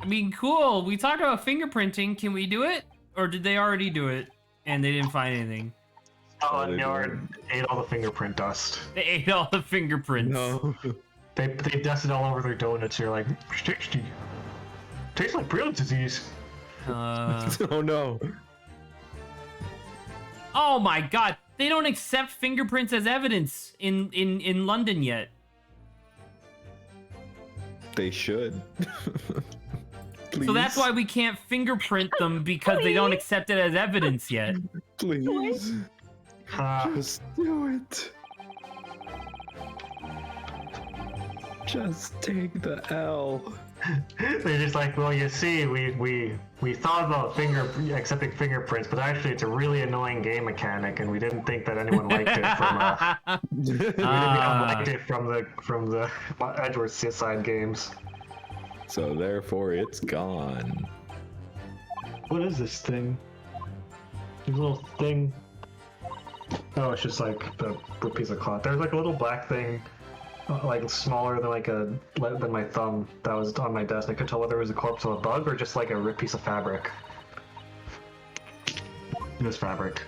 I mean, cool. We talked about fingerprinting. Can we do it? Or did they already do it and they didn't find anything? Oh, they Nard ate all the fingerprint dust. They ate all the fingerprints. No. They dusted all over their donuts. You're like, tasty. Tastes like Brilliant disease. Oh no. Oh my god. They don't accept fingerprints as evidence in London yet. They should. Please. So that's why we can't fingerprint them because they don't accept it as evidence yet. Please. Just do it. Just take the L. They're just like, well, you see, we thought about accepting fingerprints, but actually it's a really annoying game mechanic, and we didn't think that anyone liked it from from the Edward side games. So therefore, it's gone. What is this thing? This little thing. Oh, it's just like a piece of cloth. There's like a little black thing, like smaller than my thumb, that was on my desk. I could tell whether it was a corpse of a bug or just like a ripped piece of fabric. It was fabric.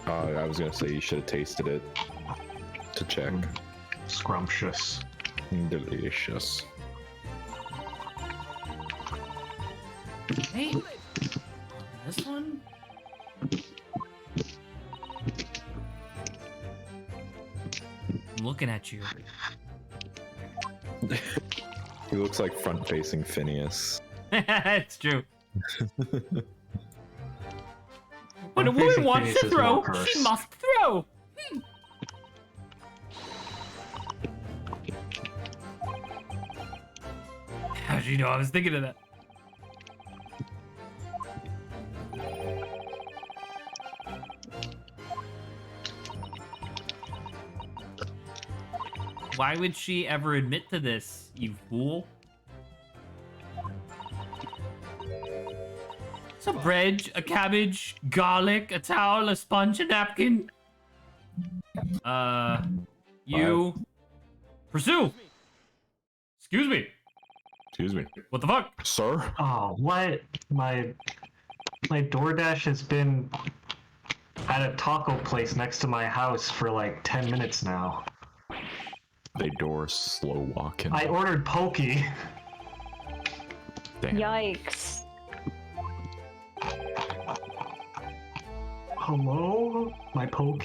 I was gonna say you should have tasted it to check. Scrumptious. Delicious. Hey, this one. I'm looking at you. He looks like front-facing Phineas. It's true. When a woman Front-facing wants Phineas to is throw, more cursed. she must throw. How'd you know I was thinking of that? Why would she ever admit to this, you fool? Some bread, a cabbage, garlic, a towel, a sponge, a napkin. You... Pursue! Excuse me. Excuse me. What the fuck? Sir? Oh, what? My DoorDash has been at a taco place next to my house for like 10 minutes now. They door slow walking. I ordered poke. Damn. Yikes. Hello? My poke?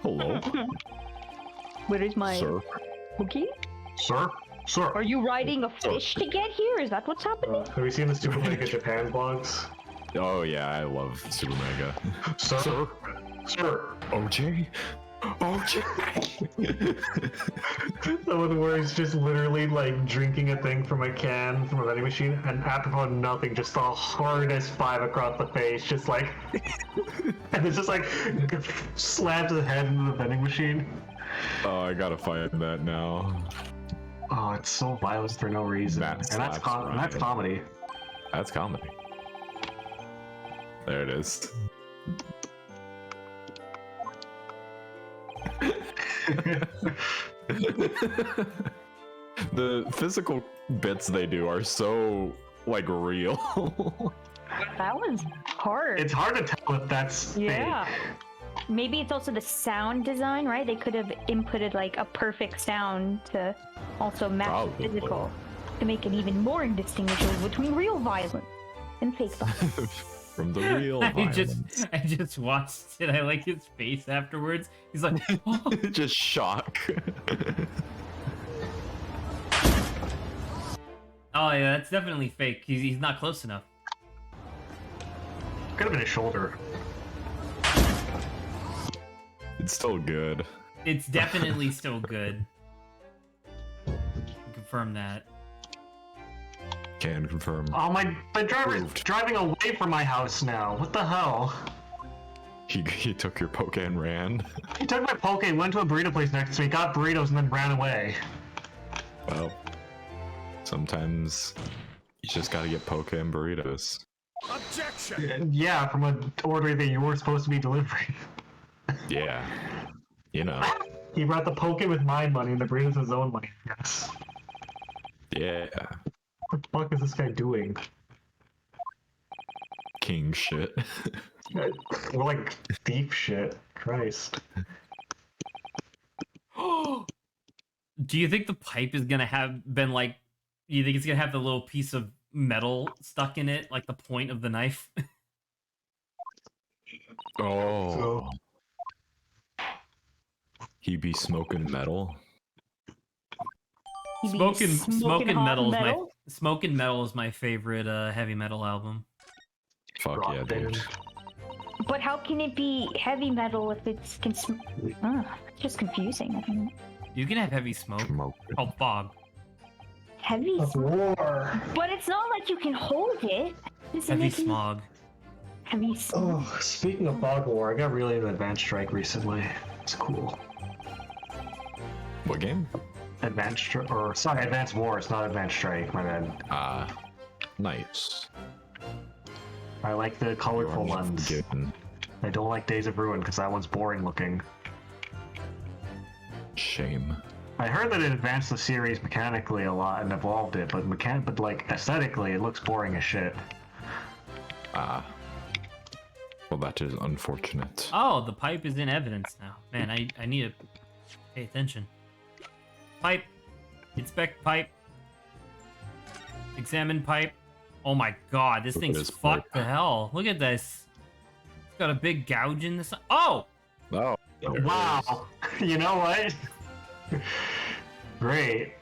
Hello? Where is my Sir? cookie? Sir? Sir? Are you riding a fish to get here? Is that what's happening? Have you seen the Super Mega Japan vlogs? Oh yeah, I love Super Mega. Sir? Sir? OJ? OJ? Some of the words just literally like drinking a thing from a can from a vending machine, and apropos of nothing, just the hardest 5 across the face, just like, and it's just like slams his head into the vending machine. Oh, I gotta find that now. Oh, it's so violent for no reason, That and slaps that's Ryan. comedy. That's comedy. There it is. The physical bits they do are so like real. That was hard. It's hard to tell if that's Yeah. fake. Maybe it's also the sound design, right? They could have inputted like a perfect sound to also match Probably. the physical to make it even more indistinguishable between real violence and fake violence. From the real I violence. just watched it. I like his face afterwards. He's like, oh. Just shock. Oh yeah, that's definitely fake. He's not close enough. Could have been his shoulder. It's still good. It's definitely still good. Confirm that. Can confirm. Oh, my driver's Proved. driving away from my house now. What the hell? He took your poke and ran. He took my poke, went to a burrito place next to me, got burritos, and then ran away. Well, sometimes you just gotta get poke and burritos. Objection! Yeah, from an order that you were supposed to be delivering. Yeah. You know. He brought the poke with my money and the burritos with his own money, I guess. Yeah. What the fuck is this guy doing? King shit. We're like thief shit. Christ. Do you think the pipe is gonna have been like? You think it's gonna have the little piece of metal stuck in it, like the point of the knife? Oh. So, He be smoking metal. He'd be Smoking hot metal is my Smoking Metal is my favorite heavy metal album. Fuck rock yeah, band. dude. But how can it be heavy metal if it's it's just confusing. I mean, You can have heavy smoke Smoke. called fog. Heavy Of smog. war. But it's not like you can hold it. Heavy smog. Heavy smog. Oh, speaking of fog war, I got really into Advanced Strike recently. It's cool. What game? Advanced War. It's not Advanced Strike. My bad. Nice. I like the colorful You are ones. forgiven. I don't like Days of Ruin because that one's boring looking. Shame. I heard that it advanced the series mechanically a lot and evolved it, but like aesthetically, it looks boring as shit. Well, that is unfortunate. Oh, the pipe is in evidence now. Man, I need to pay attention. Pipe. Inspect pipe. Examine pipe. Oh my god, this Look at thing's this fucked pipe. to hell. Look at this. It's got a big gouge in the side. Oh! Oh, there it is. Wow! You know what? Great.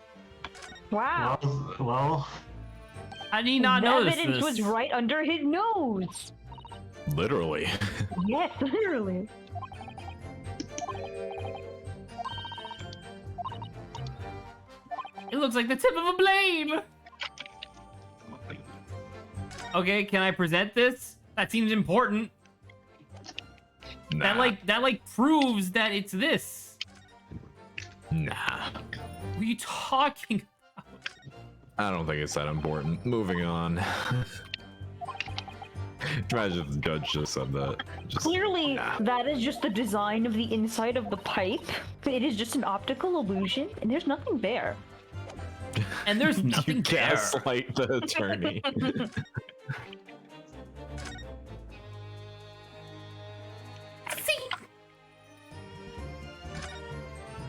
Wow. Well, I did not the notice evidence this. was right under his nose. Literally. Yes, literally. It looks like the tip of a blade! Okay, can I present this? That seems important. Nah. That like proves that it's this. Nah. What are you talking about? I don't think it's that important. Moving on. Imagine if the judge just said that. Just, Clearly, nah. that is just the design of the inside of the pipe. It is just an optical illusion, and there's nothing there. And there's nothing You there. gaslight the attorney.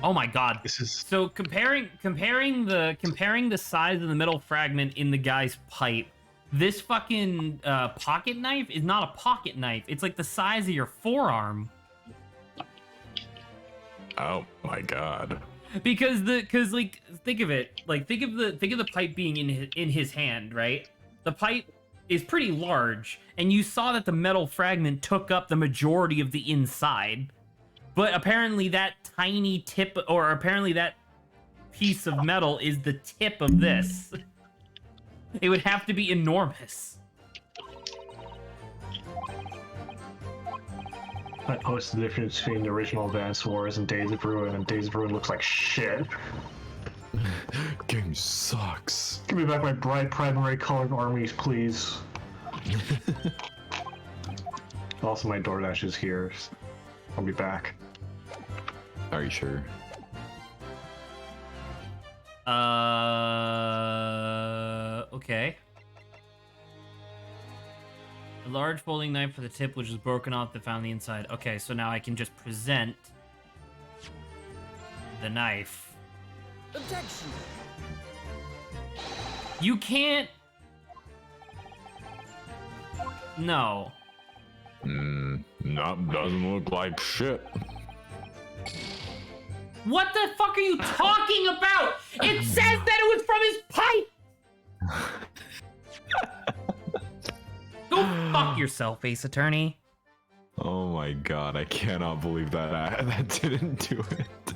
Oh my god. this is So comparing the size of the metal fragment in the guy's pipe, this fucking pocket knife is not a pocket knife. It's like the size of your forearm. Oh my god. Because like think of it, like think of the pipe being in his hand, right? The pipe is pretty large, and you saw that the metal fragment took up the majority of the inside. But apparently that tiny tip, or apparently that piece of metal is the tip of this. It would have to be enormous. I posted the difference between the original Advanced Wars and Days of Ruin, and Days of Ruin looks like shit. Game sucks. Give me back my bright primary colored armies, please. Also, my DoorDash is here. I'll be back. Are you sure? Okay. A large folding knife for the tip, which was broken off that found the inside. Okay, so now I can just present the knife. Objection. You can't. No. Nope, doesn't look like shit. What the fuck are you talking about? It says that it was from his pipe. Go fuck yourself, Ace Attorney. Oh my god, I cannot believe that that didn't do it.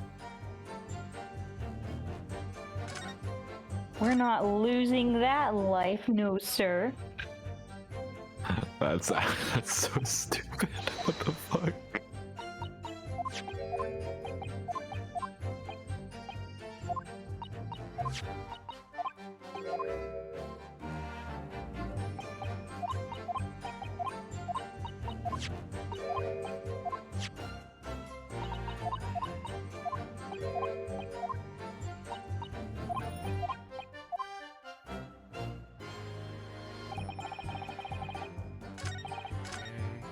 We're not losing that life, no sir. That's so stupid. What the fuck?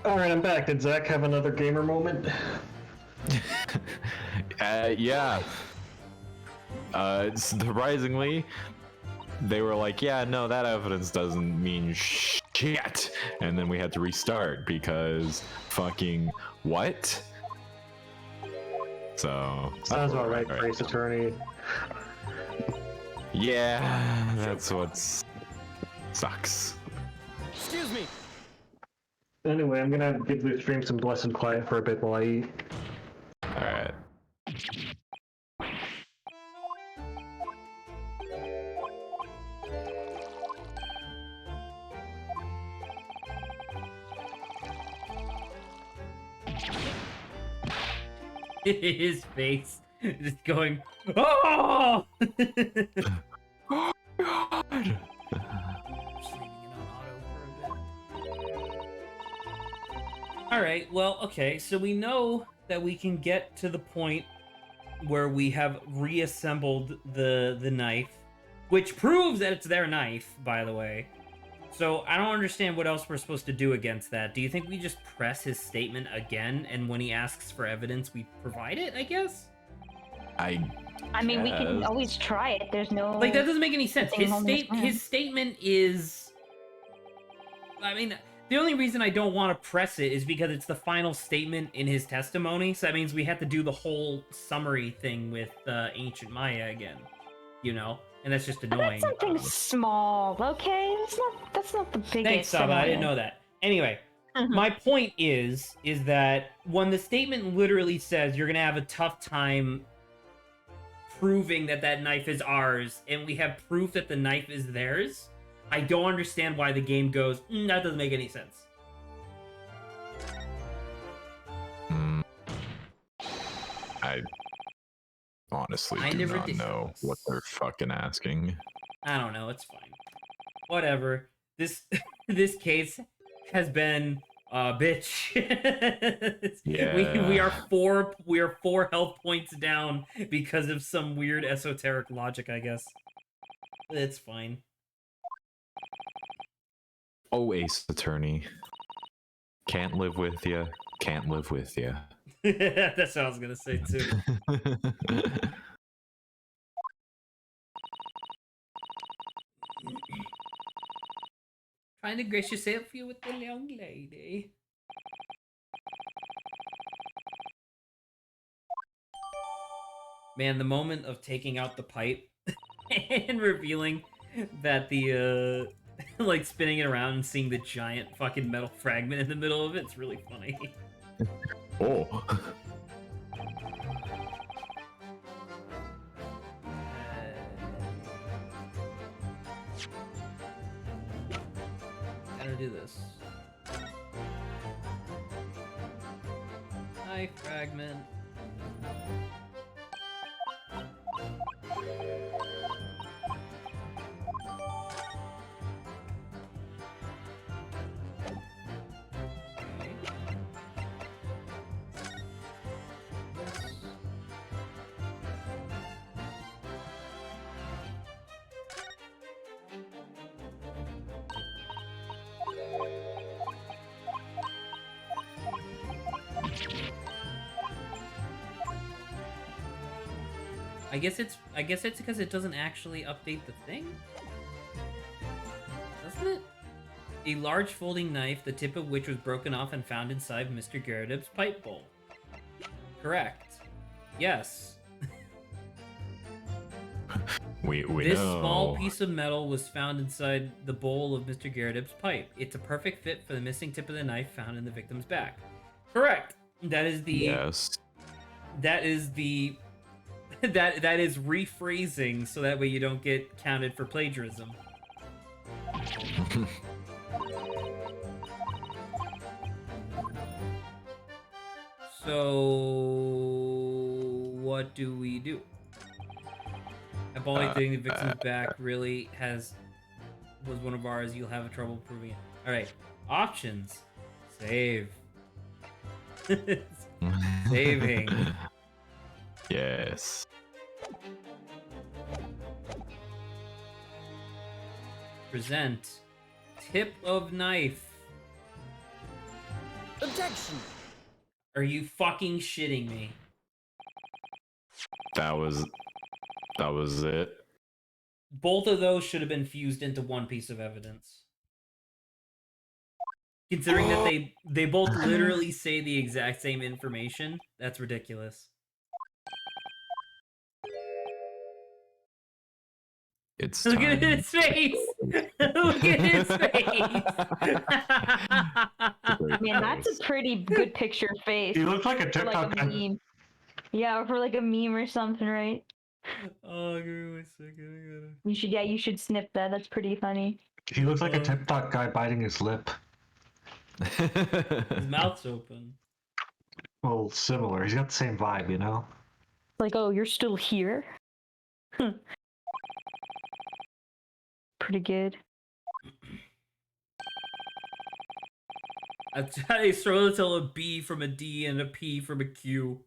Alright, I'm back. Did Zach have another gamer moment? Yeah. Surprisingly, they were like, yeah, no, that evidence doesn't mean shit. And then we had to restart because fucking what? So. Sounds about right, Alright. Grace Attorney. Yeah, that's what's sucks. Excuse me. Anyway, I'm gonna give the stream some blessed quiet for a bit while I eat. Alright. His face just going, oh! God. Just leaving it on auto for a bit. All right, well, okay, so we know that we can get to the point where we have reassembled the knife, which proves that it's their knife, by the way. So I don't understand what else we're supposed to do against that. Do you think we just press his statement again, and when he asks for evidence, we provide it, I guess? I mean, we can guess. always try it. There's no Like, that doesn't make any sense. Nothing holding us back. His statement is... I mean, the only reason I don't want to press it is because it's the final statement in his testimony, so that means we have to do the whole summary thing with Ancient Maya again, you know? And that's just annoying. That's something small, okay? That's not the biggest. Thanks, Saba. I didn't know that. Anyway, my point is that when the statement literally says you're gonna have a tough time proving that that knife is ours, and we have proof that the knife is theirs, I don't understand why the game goes, that doesn't make any sense. I honestly I do never not did know this. what they're fucking asking. I don't know, it's fine. Whatever. This this case has been bitch. We are four health points down because of some weird esoteric logic, I guess. It's fine. Oh, Ace Attorney. Can't live with ya. Can't live with ya. That's what I was gonna say too. Trying to grace yourself here with the young lady. Man, the moment of taking out the pipe and revealing that the like spinning it around and seeing the giant fucking metal fragment in the middle of it's really funny. Oh. How to do this? Knife fragment. I guess it's because it doesn't actually update the thing. Doesn't it? A large folding knife, the tip of which was broken off and found inside Mr. Garridib's pipe bowl. Correct. Yes. We This know. small piece of metal was found inside the bowl of Mr. Garridib's pipe. It's a perfect fit for the missing tip of the knife found in the victim's back. Correct. That is the Yes. that is the that is rephrasing so that way you don't get counted for plagiarism. So what do we do? A ball hitting the victim's back really was one of ours. You'll have trouble proving it. All right, options. Save. Saving. Yes. Present. Tip of knife. Objection! Are you fucking shitting me? That was it. Both of those should have been fused into one piece of evidence. Considering that they both literally say the exact same information, that's ridiculous. It's Look at time. his face! Look at his face! Man, that's a pretty good picture face. He looks like a For like TikTok a guy. meme. Yeah, or for like a meme or something, right? Oh, give me a second. You should snip that. That's pretty funny. He looks like a TikTok guy biting his lip. His mouth's open. Well, similar. He's got the same vibe, you know? Like, oh, you're still here? Pretty good. That's how they struggle to tell a B from a D and a P from a Q.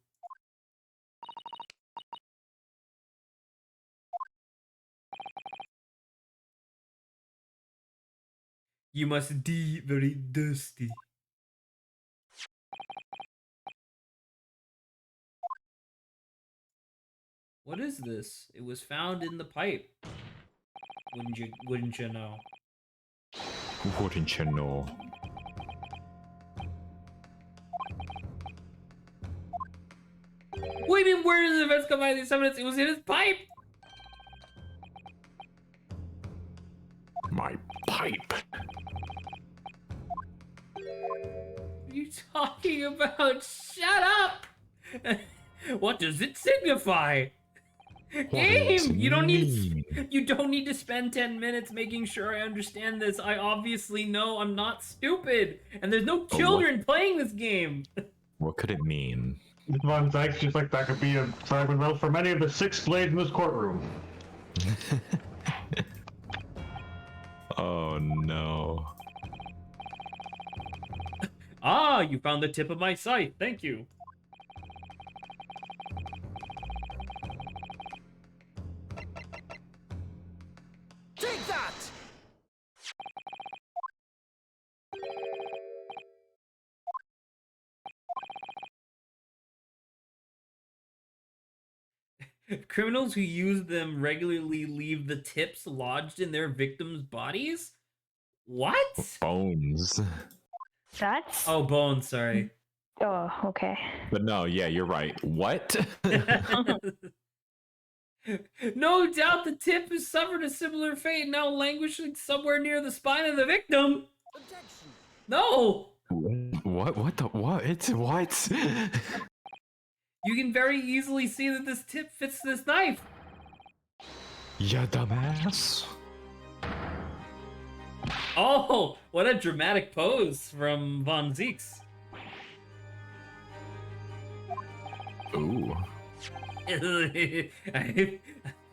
You must be very thirsty. What is this? It was found in the pipe. Wouldn't you know? Wouldn't you know? What do you mean, where did the events come by these evidence? It was in his pipe! My pipe. What are you talking about? Shut up! What does it signify? Game! You don't need to spend 10 minutes making sure I understand this. I obviously know I'm not stupid. And there's no children playing this game. What could it mean? Von Zyke's just like, that could be a Simon Bell from any of the 6 blades in this courtroom. Oh no. Ah, you found the tip of my scythe. Thank you. Take that! Criminals who use them regularly leave the tips lodged in their victims' bodies? What? Bones. That's. Oh, bones, sorry. Oh, okay. But no, yeah, you're right. What? No doubt the tip has suffered a similar fate, now languishing somewhere near the spine of the victim. Objection. No! What? What the? What? It's what? You can very easily see that this tip fits this knife. Ya dumbass. Oh, what a dramatic pose from Von Zeeks. Ooh.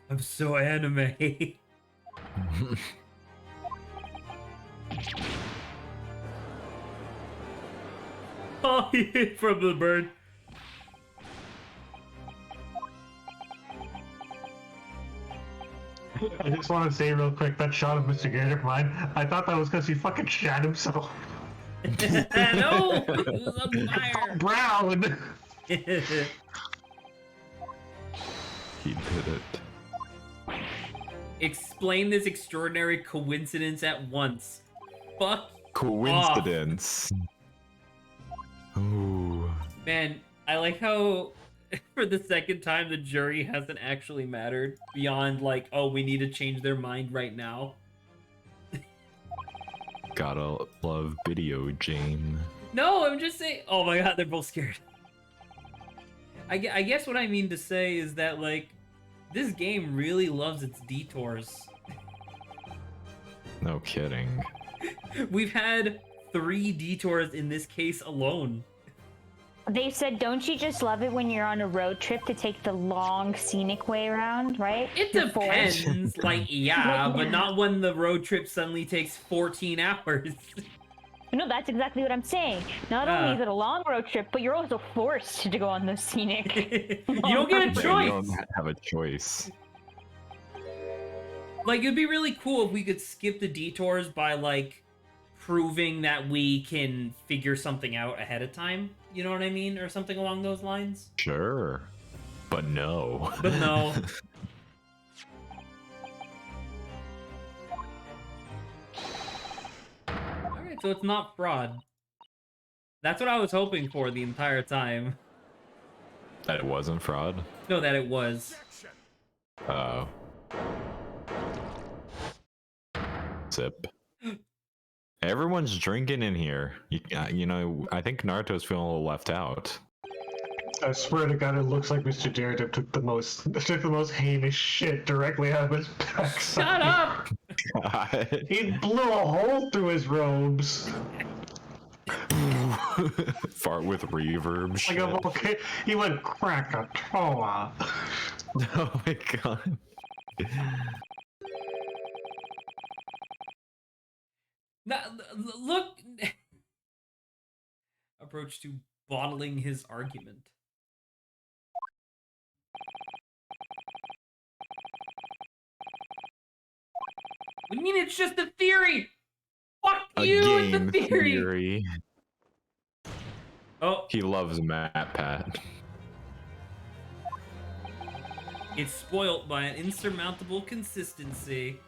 I'm so anime. Oh, he hit from the bird. I just want to say real quick, that shot of Mr. Garrett of mine, I thought that was because he fucking shat himself. No! It was on fire! Brown! He did it. Explain this extraordinary coincidence at once. Fuck Coincidence. Ooh. Man, I like how for the second time the jury hasn't actually mattered beyond like, oh, we need to change their mind right now. Gotta love video game. No, I'm just saying. Oh my god, they're both scared. I guess what I mean to say is that like this game really loves its detours. No kidding. We've had 3 detours in this case alone. They said, don't you just love it when you're on a road trip to take the long scenic way around, right? It The forest. depends, like, yeah, but not when the road trip suddenly takes 14 hours. No, that's exactly what I'm saying. Not only is it a long road trip, but you're also forced to go on the scenic. You don't get a You choice. don't have a choice. Like, it'd be really cool if we could skip the detours by, like, proving that we can figure something out ahead of time. You know what I mean? Or something along those lines. Sure. But no. But no. Alright, so it's not fraud. That's what I was hoping for the entire time. That it wasn't fraud? No, that it was. Oh. Sip. Everyone's drinking in here. You know, I think Naruto's feeling a little left out. I swear to God, it looks like Mr. Jared took the most heinous shit directly out of his backside. Shut up! God. He blew a hole through his robes. Fart with reverb. Like Shit. a he went Krakatoa. Oh my god. Now, look. Approach to bottling his argument. What do you mean it's just a theory? Fuck A you, it's a game theory. theory. Oh, He loves Matt Pat. it's spoilt by an insurmountable consistency.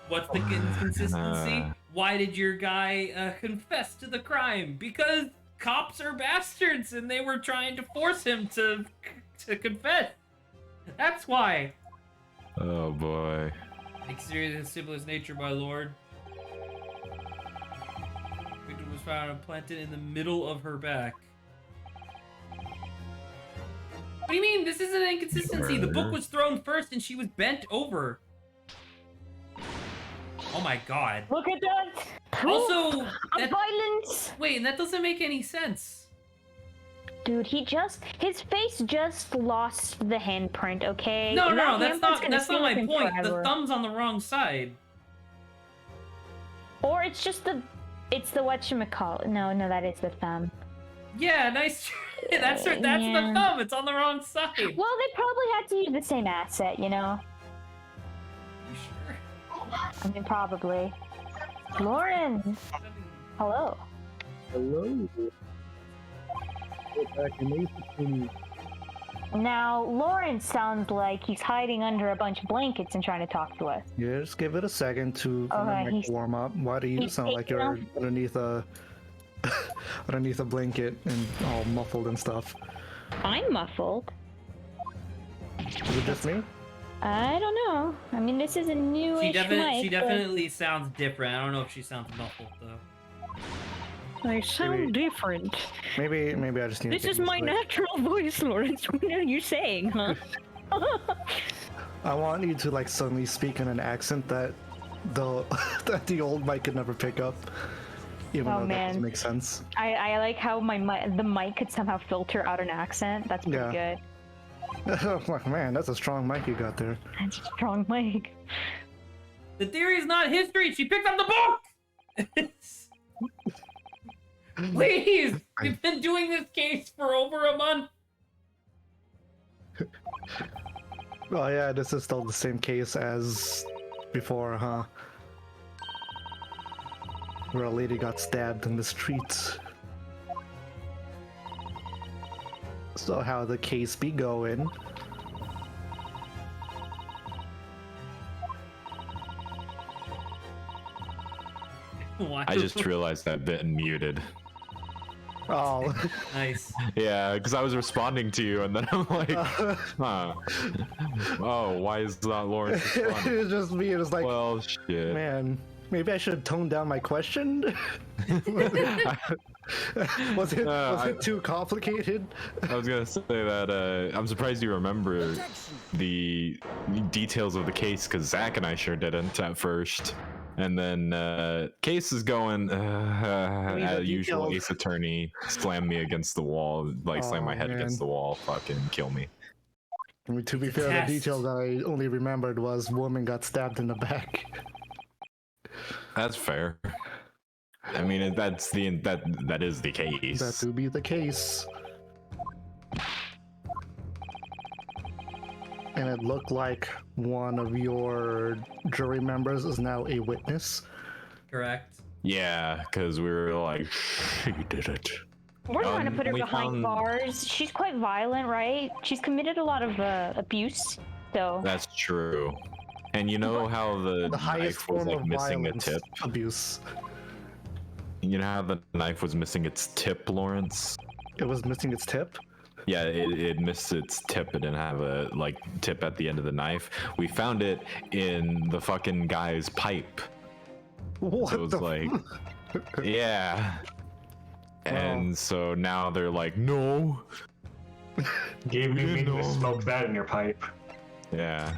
What's the inconsistency? Why did your guy confess to the crime? Because cops are bastards and they were trying to force him to confess. That's why. Oh boy. Take serious and simplest nature, my lord. Victim was found implanted in the middle of her back. What do you mean? This isn't an inconsistency. The book was thrown first and she was bent over. Oh my god. Look at that. Also, Of that, violence. wait, and that doesn't make any sense. Dude, his face just lost the handprint, okay? No, And no, that that's not handprint's gonna that's not stay my with him point. The forever. thumb's on the wrong side. Or it's just it's the whatchamacallit. No, that is the thumb. Yeah, nice. That's the Yeah. thumb. It's on the wrong side. Well, they probably had to use the same asset, you know? You sure? I mean, probably. Lauren! Hello. Hello. Get back in these. Now, Lawrence sounds like he's hiding under a bunch of blankets and trying to talk to us. Yeah, just give it a second to he's- warm up. Why do you he's sound like taking you're off- underneath a underneath a blanket and all muffled and stuff? I'm muffled. Is it just me? I don't know. I mean, this is a newish She mic, definitely sounds different. I don't know if she sounds muffled though. but I sound Maybe- different. Maybe I just need. This to get is used my to it. natural voice, Lawrence. What are you saying, huh? I want you to like suddenly speak in an accent that the that the old mic could never pick up. Even Oh, though that man. doesn't make sense. I like how the mic could somehow filter out an accent. That's pretty Yeah. good. Like, man, that's a strong mic you got there. That's a strong mic. The theory is not history. She picked up the book. Please, we've been doing this case for over a month. Oh yeah, this is still the same case as before, huh? Where a lady got stabbed in the streets. So how the case be going? Why? I just realized that bit and muted. Oh. Nice. Yeah, because I was responding to you, and then I'm like, huh. Oh, why is not Lawrence responding? It's just me, it was like, Well, shit. man, maybe I should tone down my question? was it too complicated? I was gonna say that I'm surprised you remember the details of the case, because Zach and I sure didn't at first. And then case is going as usual. details. Ace Attorney slam me against the wall, like slam my Oh, head against man. the wall, fucking kill me. I mean, to be It's a fair, test. the detail that I only remembered was woman got stabbed in the back. That's fair. I mean, that is the case. That to be the case. And it looked like one of your jury members is now a witness. Correct. Yeah, because we were like, she did it. We're trying to put her we behind found- bars. She's quite violent, right? She's committed a lot of abuse. So That's true. And you know how the The highest knife was form like of missing a violence, tip? abuse. You know how the knife was missing its tip, Lawrence? It was missing its tip. Yeah, it missed its tip. It didn't have a like tip at the end of the knife. We found it in the fucking guy's pipe. What So it was the like, yeah. And so now they're like, no. Gave you meaning No. to smoke that in your pipe. Yeah.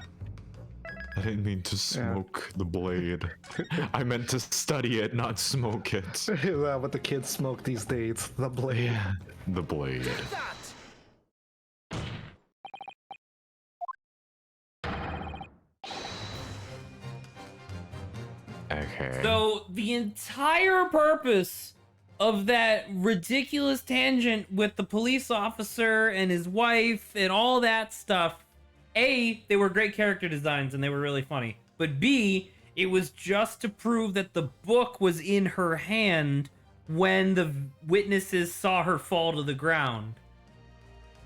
I didn't mean to smoke the blade. I meant to study it, not smoke it. What the kids smoke these days, the blade. Yeah, the blade. Okay. So the entire purpose of that ridiculous tangent with the police officer and his wife and all that stuff, A, they were great character designs and they were really funny. But B, it was just to prove that the book was in her hand when the witnesses saw her fall to the ground.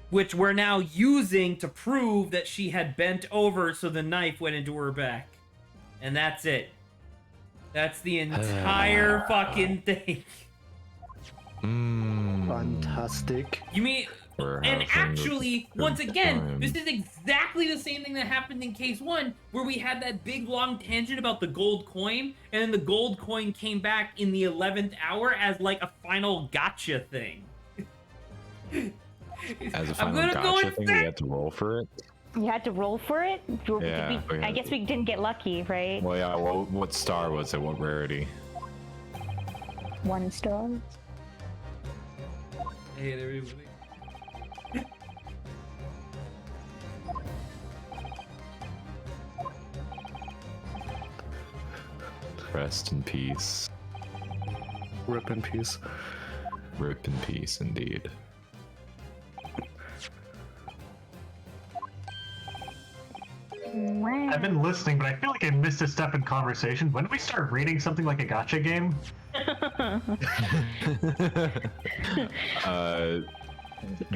Which we're now using to prove that she had bent over so the knife went into her back. And that's it. That's the entire fucking thing. Fantastic. You mean... And actually, once again, this is exactly the same thing that happened in case 1, where we had that big long tangent about the gold coin, and then the gold coin came back in the 11th hour as like a final gotcha thing. As a final gotcha thing, we had to roll for it? You had to roll for it? Yeah. I guess we didn't get lucky, right? Well, yeah, what star was it? What rarity? 1 star. Hey, there we go. Rest in peace. Rip in peace. Rip in peace, indeed. I've been listening, but I feel like I missed a step in conversation. When did we start reading something like a gotcha game?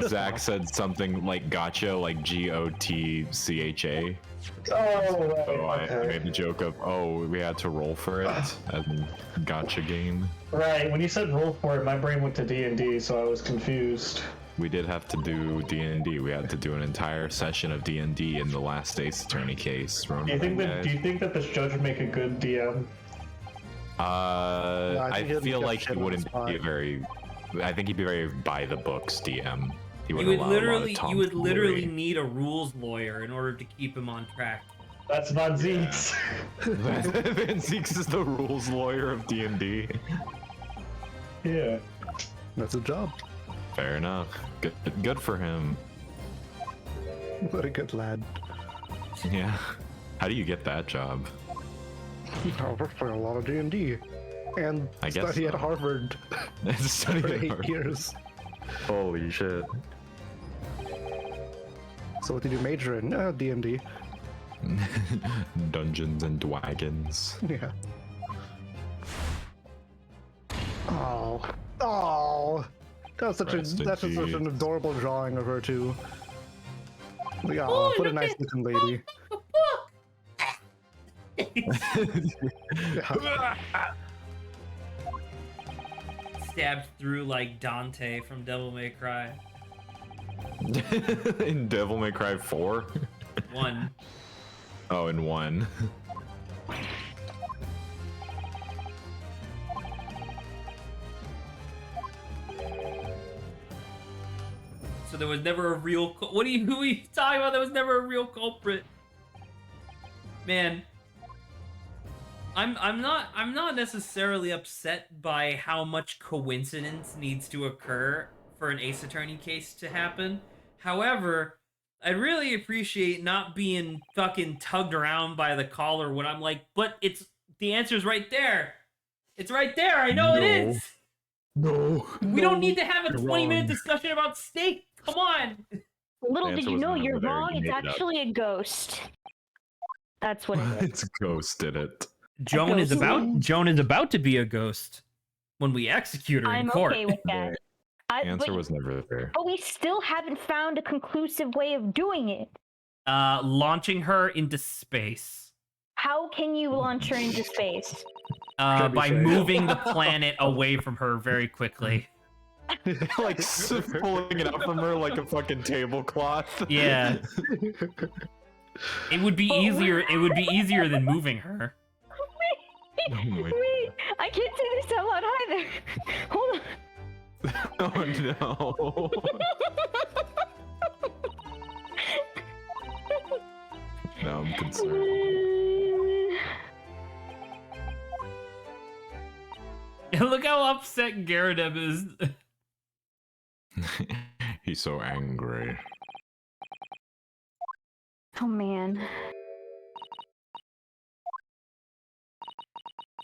Zach said something like gotcha, like Gotcha. So I made the joke of, oh, we had to roll for it as in gotcha game. Right, when you said roll for it, my brain went to D&D, so I was confused. We did have to do D&D. We had to do an entire session of D&D in the last Ace Attorney case. Do you think that this judge would make a good DM? I feel like he wouldn't be very. I think he'd be very by the books DM. He You would literally need a rules lawyer in order to keep him on track. That's Von Zeeks. Van Zeeks is the rules lawyer of D&D. Yeah. That's a job. Fair enough. Good for him. What a good lad. Yeah. How do you get that job? I worked for a lot of D&D. And I guess study at so. Harvard Study for at 8 Harvard. years. Holy shit. So what did you major in? D&D. Dungeons and Dragons. Yeah. Oh. Oh. That's such an adorable drawing of her too. Like, oh, what a nice looking lady. Stabbed through like Dante from Devil May Cry. In Devil May Cry 4? 1. Oh, in 1. So there was never a real. Who are you talking about? There was never a real culprit. Man, I'm not necessarily upset by how much coincidence needs to occur for an Ace Attorney case to happen. However, I'd really appreciate not being fucking tugged around by the collar when I'm like, but the answer's right there. It's right there. I know it is. No. We don't need to have a 20-minute discussion about steak. Come on. Little The did answer you was know, never you're there. wrong. You It's made it up. actually a ghost. That's what it is. It's ghosted it. Joan is about to be a ghost when we execute her in I'm court. okay with that. The answer was never there. But we still haven't found a conclusive way of doing it. Launching her into space. How can you launch her into space? By moving the planet away from her very quickly. Like pulling it out from her like a fucking tablecloth. Yeah. It would be easier. It would be easier than moving her. Wait, I can't say this out loud either. Hold on. Oh no. Now I'm concerned. Look how upset Garadeb is. He's so angry. Oh man.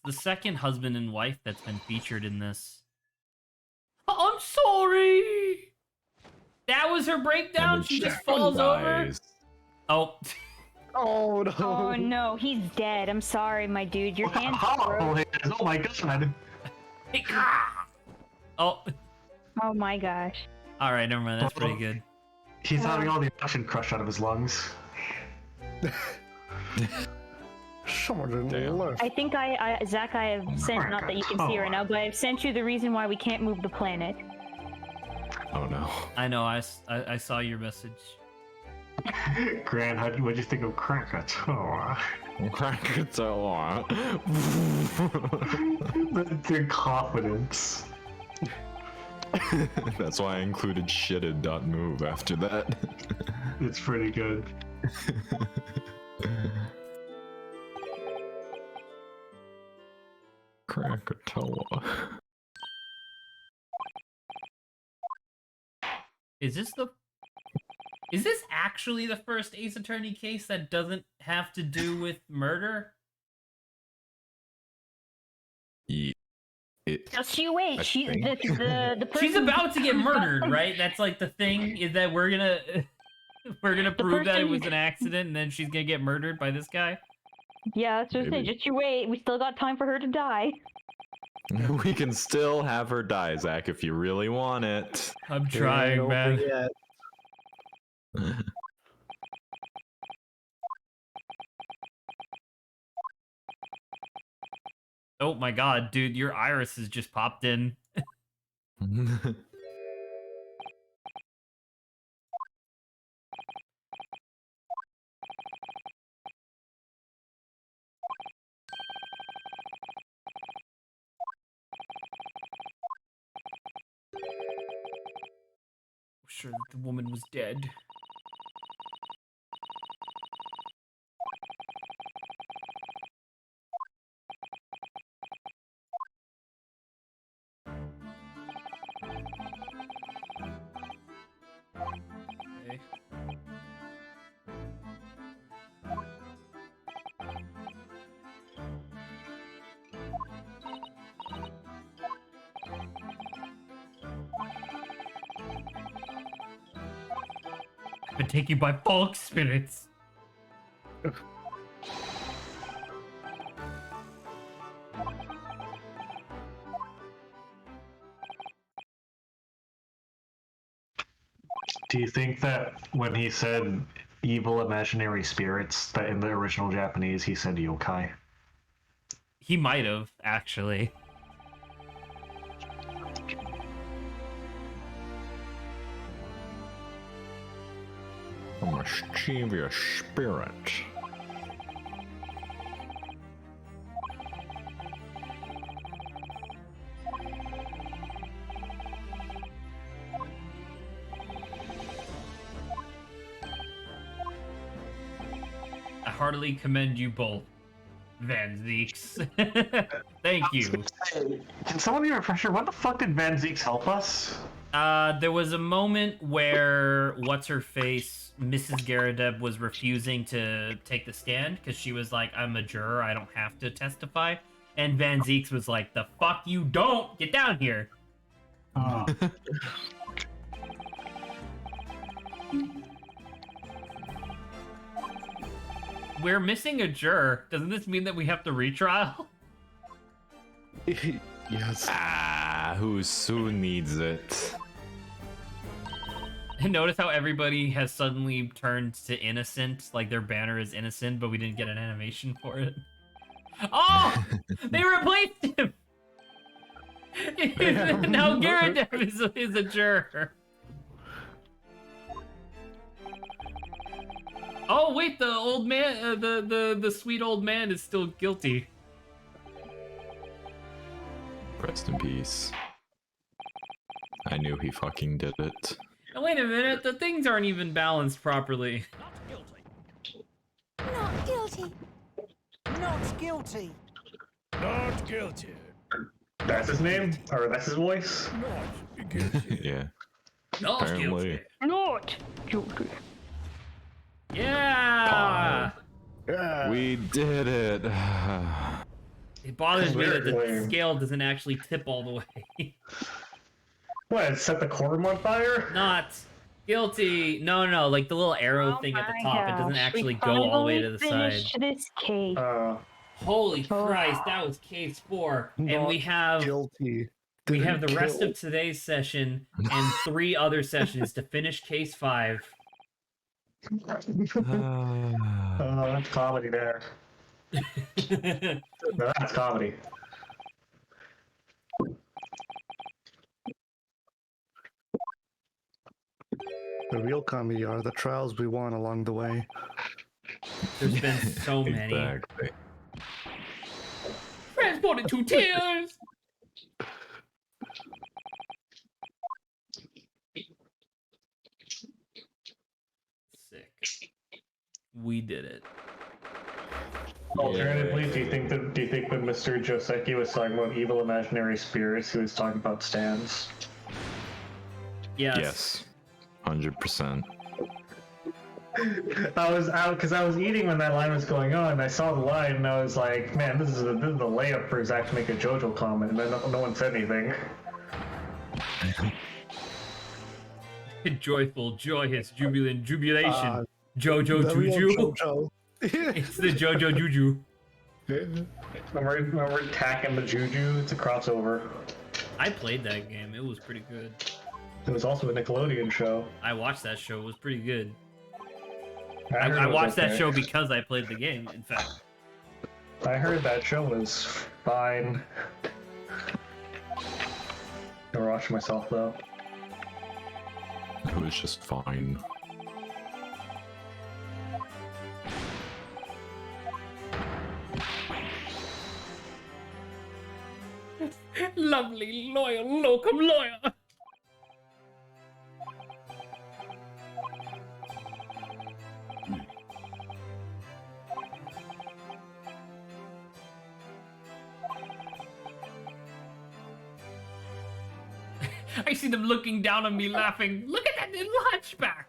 The second husband and wife that's been featured in this. I'm sorry. That was her And breakdown. then She just Sharon falls over. dies. Oh. Oh no. Oh no, he's dead. I'm sorry, my dude. Your hand's Oh, broke. oh my god. Oh. Oh my gosh. All right, never mind. That's pretty good. He's having all the oxygen crushed out of his lungs. Someone Damn. left. I think Zach, I have sent, not that you can see right now, but I've sent you the reason why we can't move the planet. Oh no. I know. I saw your message. Grant, what'd you think of Krakatoa? Krakatoa. The confidence. That's why I included shitted.move after that. It's pretty good. Krakatoa. Is this actually the first Ace Attorney case that doesn't have to do with murder? Just you wait. I She, think. the person, She's about to get murdered, right? That's like the thing, is that we're gonna prove that it person- was an accident, and then she's gonna get murdered by this guy. Yeah, that's what I say. Maybe. Just you wait. We still got time for her to die. We can still have her die, Zach, if you really want it. I'm Ain't trying, over man. yet. Oh my god, dude, your iris has just popped in. Sure that the woman was dead. Okay. Been taken by folk spirits. Do you think that when he said evil imaginary spirits, that in the original Japanese he said yokai? He might have, actually. A mischievous spirit. I heartily commend you both, Van Zeeks. Thank you. Can someone be a refresher? What the fuck did Van Zeeks help us? There was a moment where what's-her-face, Mrs. Garadeb, was refusing to take the stand because she was like, I'm a juror, I don't have to testify. And Van Zeeks was like, the fuck you don't! Get down here! We're missing a juror. Doesn't this mean that we have to retrial? Yes. Ah, who needs it? And notice how everybody has suddenly turned to innocent, like their banner is innocent, but we didn't get an animation for it. Oh! They replaced him! Now Garadeb is a juror. Oh wait, the old man, the sweet old man is still guilty. Rest in peace. I knew he fucking did it. Now, wait a minute, the things aren't even balanced properly. Not guilty. Not guilty. Not guilty. That's his name? Or that's his voice? Yeah. Not Apparently. Not guilty. Yeah. Yeah. We did it. It bothers me that the Weirdly. scale doesn't actually tip all the way. What, set the quorum on fire? Not guilty. No, like the little arrow Oh thing at the my top. It doesn't gosh, actually we go all the way to finally the side. finished this case. Holy Oh. Christ, that was case 4. And Not we have Guilty. we have Didn't the rest kill. of today's session and 3 other sessions to finish case 5. Oh, that's comedy there. No, that's comedy. The real comedy are the trials we won along the way. There's been so many. Exactly. Transported to tears. Sick. We did it. Alternatively, do you think when Mr. Joseki was talking about evil imaginary spirits, he was talking about stands? Yes. 100%. I was eating when that line was going on, and I saw the line, and I was like, man, this is the layup for Zach to make a JoJo comment, and then no one said anything. Joyful, joyous, jubilant, jubilation. The Jojo real Juju. JoJo. It's the Jojo Juju. When we're attacking the Juju, it's a crossover. I played that game. It was pretty good. It was also a Nickelodeon show. I watched that show. It was pretty good. heard it I was watched that okay. show because I played the game, in fact. I heard that show was fine. Never watched myself though. It was just fine. Lovely, loyal, locum lawyer. I see them looking down on me laughing. Look at that little hunchback.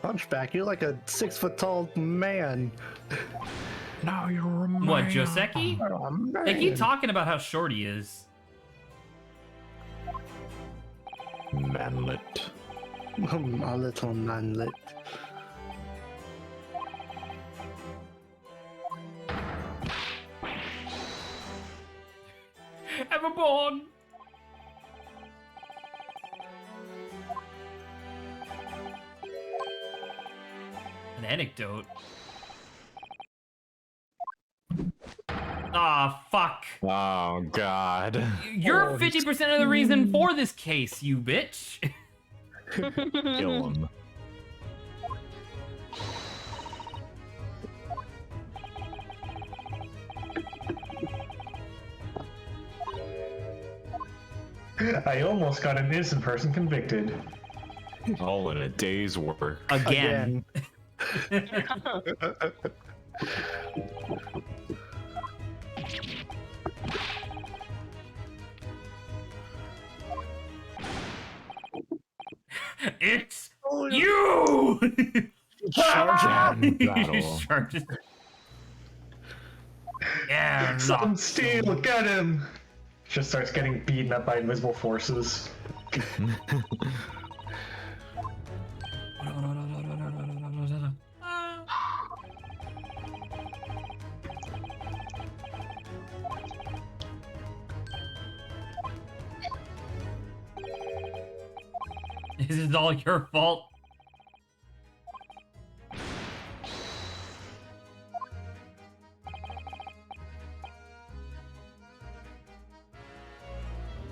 Hunchback, you're like a 6-foot-tall man. Now you're a man. What, Joseki? Oh, man. They keep talking about how short he is. Manlet. A little manlet. Everborn. An anecdote. Ah, fuck. Oh God. You're 50% of the reason for this case, you bitch. Kill him. I almost got an innocent person convicted. All in a day's work. Again. It's you! Charging battle. Charges. Yeah, Some lock. steel, get him! Just starts getting beaten up by invisible forces. This is all your fault.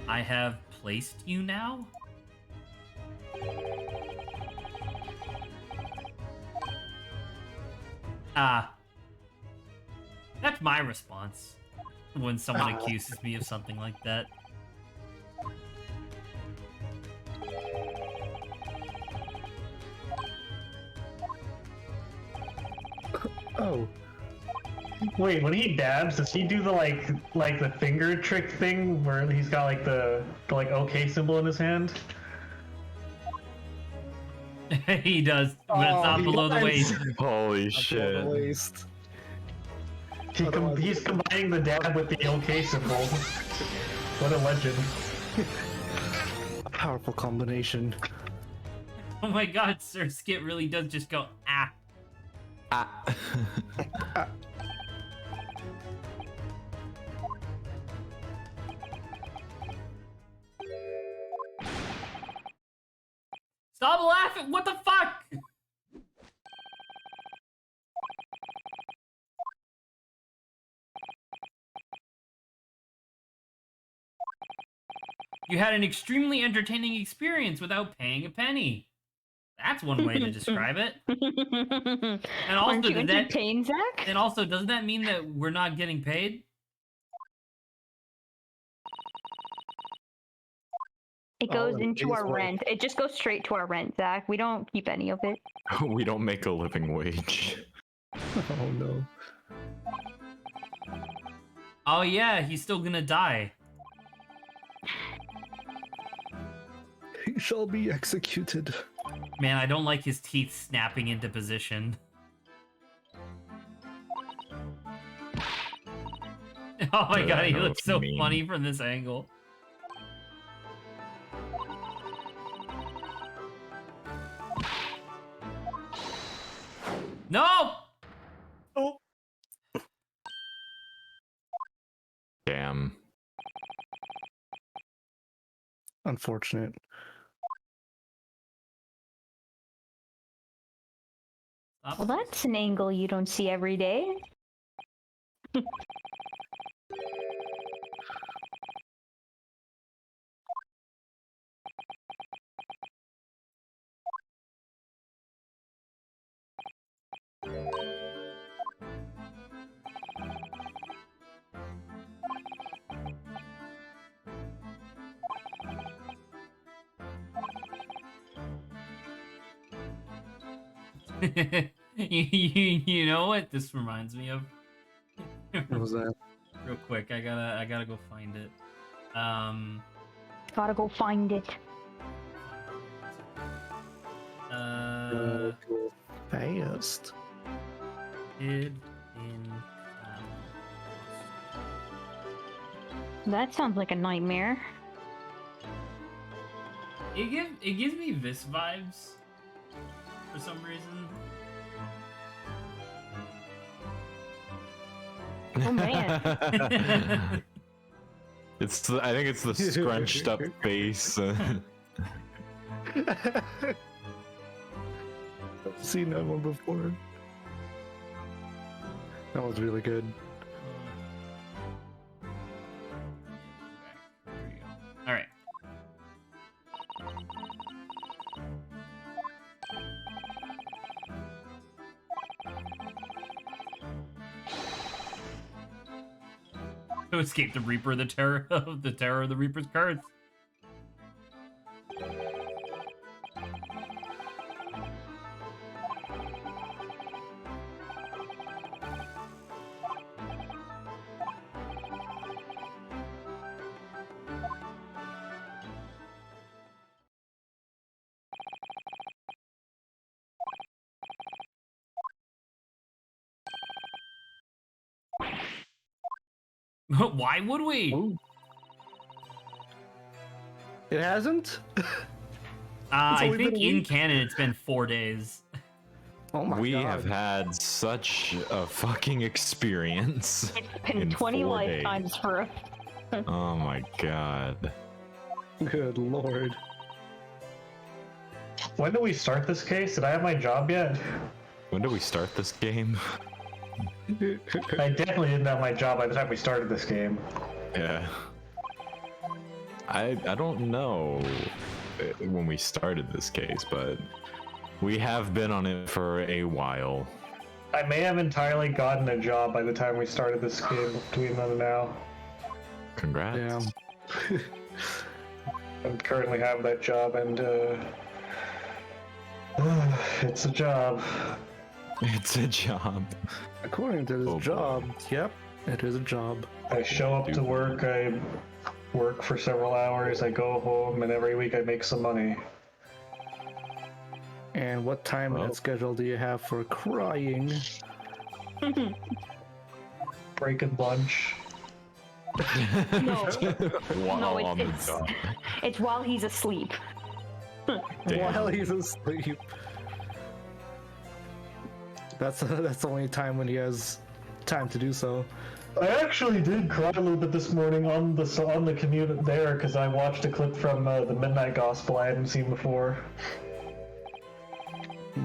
I have placed you now? That's my response when someone accuses me of something like that. Oh. Wait, when he dabs, does he do the like the finger trick thing where he's got like the like OK symbol in his hand? He does, but it's not he below the does. waist. Holy Above the shit. waist. He's combining the dab with the OK symbol. What a legend. A powerful combination. Oh my god, Sir Skit really does just go, ah. Ah. Stop laughing! What the fuck? You had an extremely entertaining experience without paying a penny. That's one way to describe it. And also, Aren't you did that, entertained, Zach? and also, doesn't that mean that we're not getting paid? It goes and into pays our well. rent. It just goes straight to our rent, Zach. We don't keep any of it. We don't make a living wage. Oh no. Oh yeah, he's still gonna die. He shall be executed. Man, I don't like his teeth snapping into position. Oh my Yeah, god, I he know looks what so you mean. funny from this angle. No! Oh. Damn. Unfortunate. Stop. Well, that's an angle you don't see every day. You know what this reminds me of? What was that? Real quick, I gotta go find it. Gotta go find it. Go fast. Hid in That sounds like a nightmare. it gives me this vibes for some reason. Oh man. I think it's the scrunched up face. I've seen that one before. That was really good. There we go. All right. To escape the Reaper, the terror of the Reaper's cards. Why would we? Ooh. It hasn't? I only think been a in week. canon it's been 4 days. Oh my We god. have had such a fucking experience. It's been in 20 4 days. lifetimes for us. Oh my god. Good lord. When do we start this case? Did I have my job yet? When do we start this game? I definitely didn't have my job by the time we started this game. Yeah. I don't know when we started this case, but we have been on it for a while. I may have entirely gotten a job by the time we started this game between then and now. Congrats. Yeah. I currently have that job, and it's a job. It's a job. According to this Oh, boy. job, yep, it is a job. I show up to work, I work for several hours, I go home, and every week I make some money. And what time in Well. that schedule do you have for crying? Breaking lunch. No. While No, on the it's job. it's while he's asleep. Damn. While he's asleep. That's the only time when he has time to do so. I actually did cry a little bit this morning on the commute there because I watched a clip from the Midnight Gospel I hadn't seen before.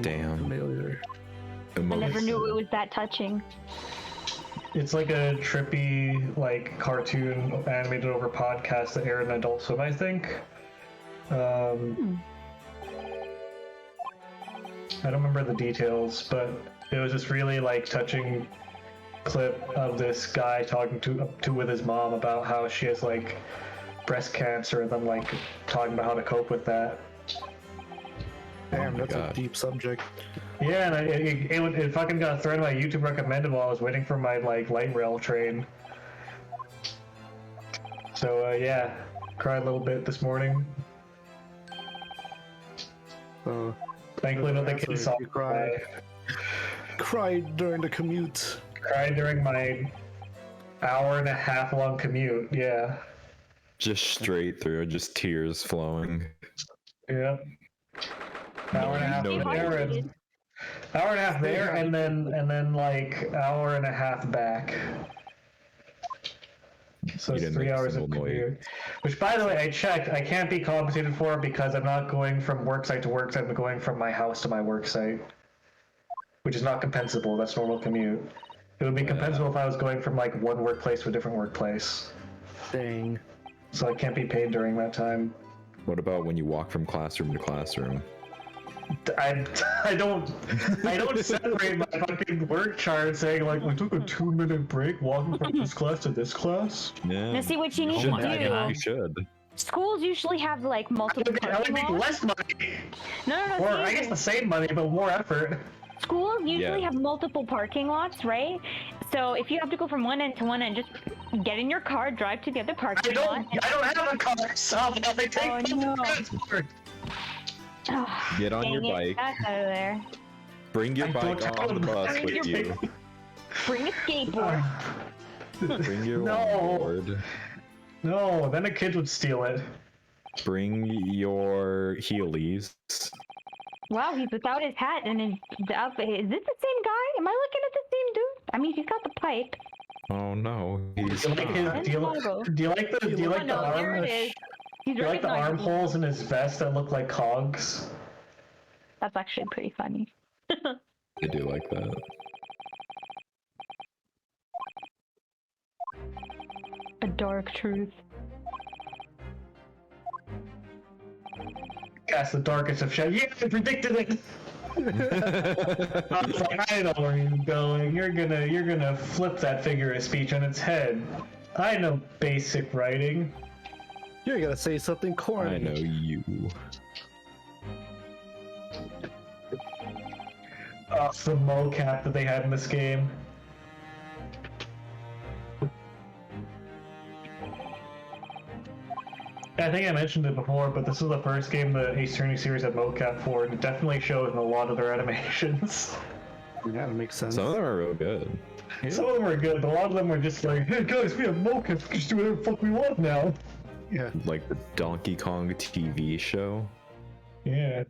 Damn. Familiar. I never knew it was that touching. It's like a trippy, like, cartoon animated over podcast that aired in Adult Swim, I think. I don't remember the details, but it was this really, like, touching clip of this guy talking to with his mom about how she has, like, breast cancer, and then, like, talking about how to cope with that. Damn, my that's God. a deep subject. Yeah, and it fucking got thrown in my YouTube recommended while I was waiting for my, like, light rail train. So, yeah, cried a little bit this morning. So, Thankfully, not the That's kids what saw you me cry. cry. cried during the commute. Cried during my hour-and-a-half long commute, yeah. Just straight through, just tears flowing. Yeah. Hour and a half No there, and hour and a half there, and then like hour and a half back. So You it's didn't 3 make a hours of single noise. commute. Which, by the way, I checked. I can't be compensated for because I'm not going from work site to work site. I'm going from my house to my work site, which is not compensable. That's normal commute. It would be compensable if I was going from like one workplace to a different workplace. Dang. So I can't be paid during that time. What about when you walk from classroom to classroom? I don't separate my fucking work chart saying like we took a 2-minute break walking from this class to this class. Yeah. Now, see what you need Oh to my do. God. You should. Schools usually have like multiple I would parking make lots. less money, No. or I see, guess the same money, but more effort. schools usually Yeah. have multiple parking lots, right? So if you have to go from one end to one end, just get in your car, drive to the other I parking don't lot. have a car, so they take Oh, public no. transport. Get on your Dang it, bike. that's out of there. Bring your I bike don't on the have bus a with you. Bring a skateboard. Bring your No. longboard. No, then the kids would steal it. Bring your Heelys. Wow, he's without his hat and his outfit. Is this the same guy? Am I looking at the same dude? I mean, he's got the pipe. Oh no, he's Do you like not. his? Do you like Oh, no, the there arm? it is. He's Do you like the recognizable. armholes in his vest that look like cogs? That's actually pretty funny. I do like that. A dark truth. That's the darkest of shadows. Yeah, I predicted it. I was like, I know where you're going. You're gonna flip that figure of speech on its head. I know basic writing. You're gonna say something corny. I know you. Oh, the mocap that they had in this game. I think I mentioned it before, but this is the first game the Ace Attorney series had mocap for, and it definitely shows in a lot of their animations. Yeah, that makes sense. Some of them are real good. Some of them were good, but a lot of them were just like, hey guys, we have mocap, we can just do whatever the fuck we want now. Yeah. Like the Donkey Kong TV show. Yeah.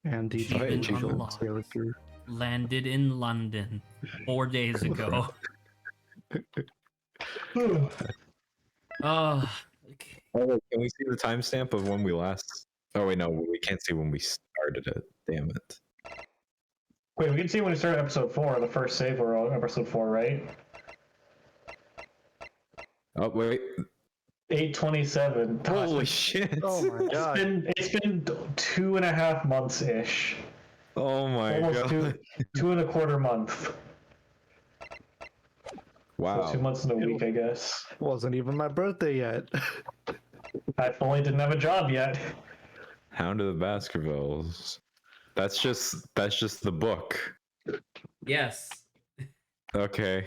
And the Achievement Donkey Kong unlocked. character. Landed in London 4 days ago. Oh, okay. Oh, can we see the timestamp of when we last? Oh wait, no, we can't see when we started it. Damn it. Wait, we can see when we started episode 4, the first save were on episode 4, right? Oh wait. 8/27. Holy shit. Oh my god. It's been 2.5 months ish. Oh my Almost god. 2.25 months. Wow. So 2 months and a week, I guess. Wasn't even my birthday yet. I fully didn't have a job yet. Hound of the Baskervilles. That's just the book. Yes. Okay.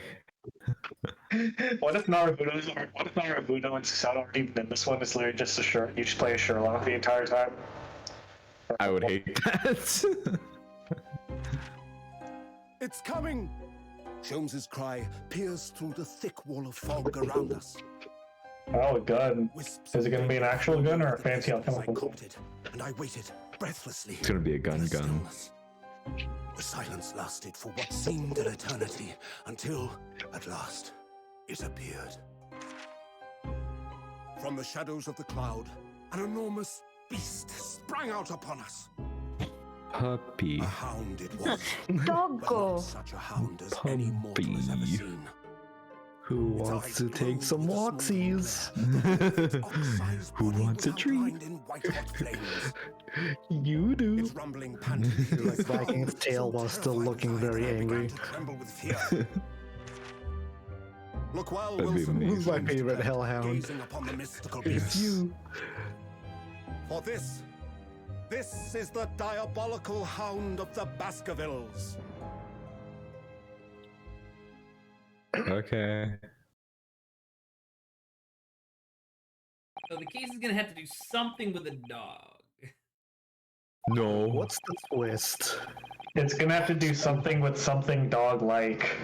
What if Naruto and Susanoo aren't even in this one? It's literally just a shirt. You just play a Sherlock the entire time. I would hate that. It's coming! Sholmes's cry pierced through the thick wall of fog around us. Oh, a gun. Wisps Is it gonna be an actual gun or a fancy I alchemical gun? copted, and I waited breathlessly. It's gonna be a in gun the gun. stillness. The silence lasted for what seemed an eternity, until, at last, it appeared. From the shadows of the cloud, an enormous beast sprang out upon us. Puppy. A hound it was. Doggo. Not such a hound as any mortal has ever Puppy. seen. Who Its wants eyes to take glowed some with a small walksies? glare. Its ox-sized Who body wants a was treat? outlined in white-hot flames. You do. Its rumbling panting filled Like the sky wagging its with tail so while still terrifying looking sight very that I began angry. to tremble with fear. Look well, That'd be Wilson. amazing. My favorite declared, hellhound. gazing upon the mystical It's beast. you. For this is the diabolical hound of the Baskervilles. Okay. So the case is gonna have to do something with a dog. No. What's the twist? It's gonna have to do something with something dog-like.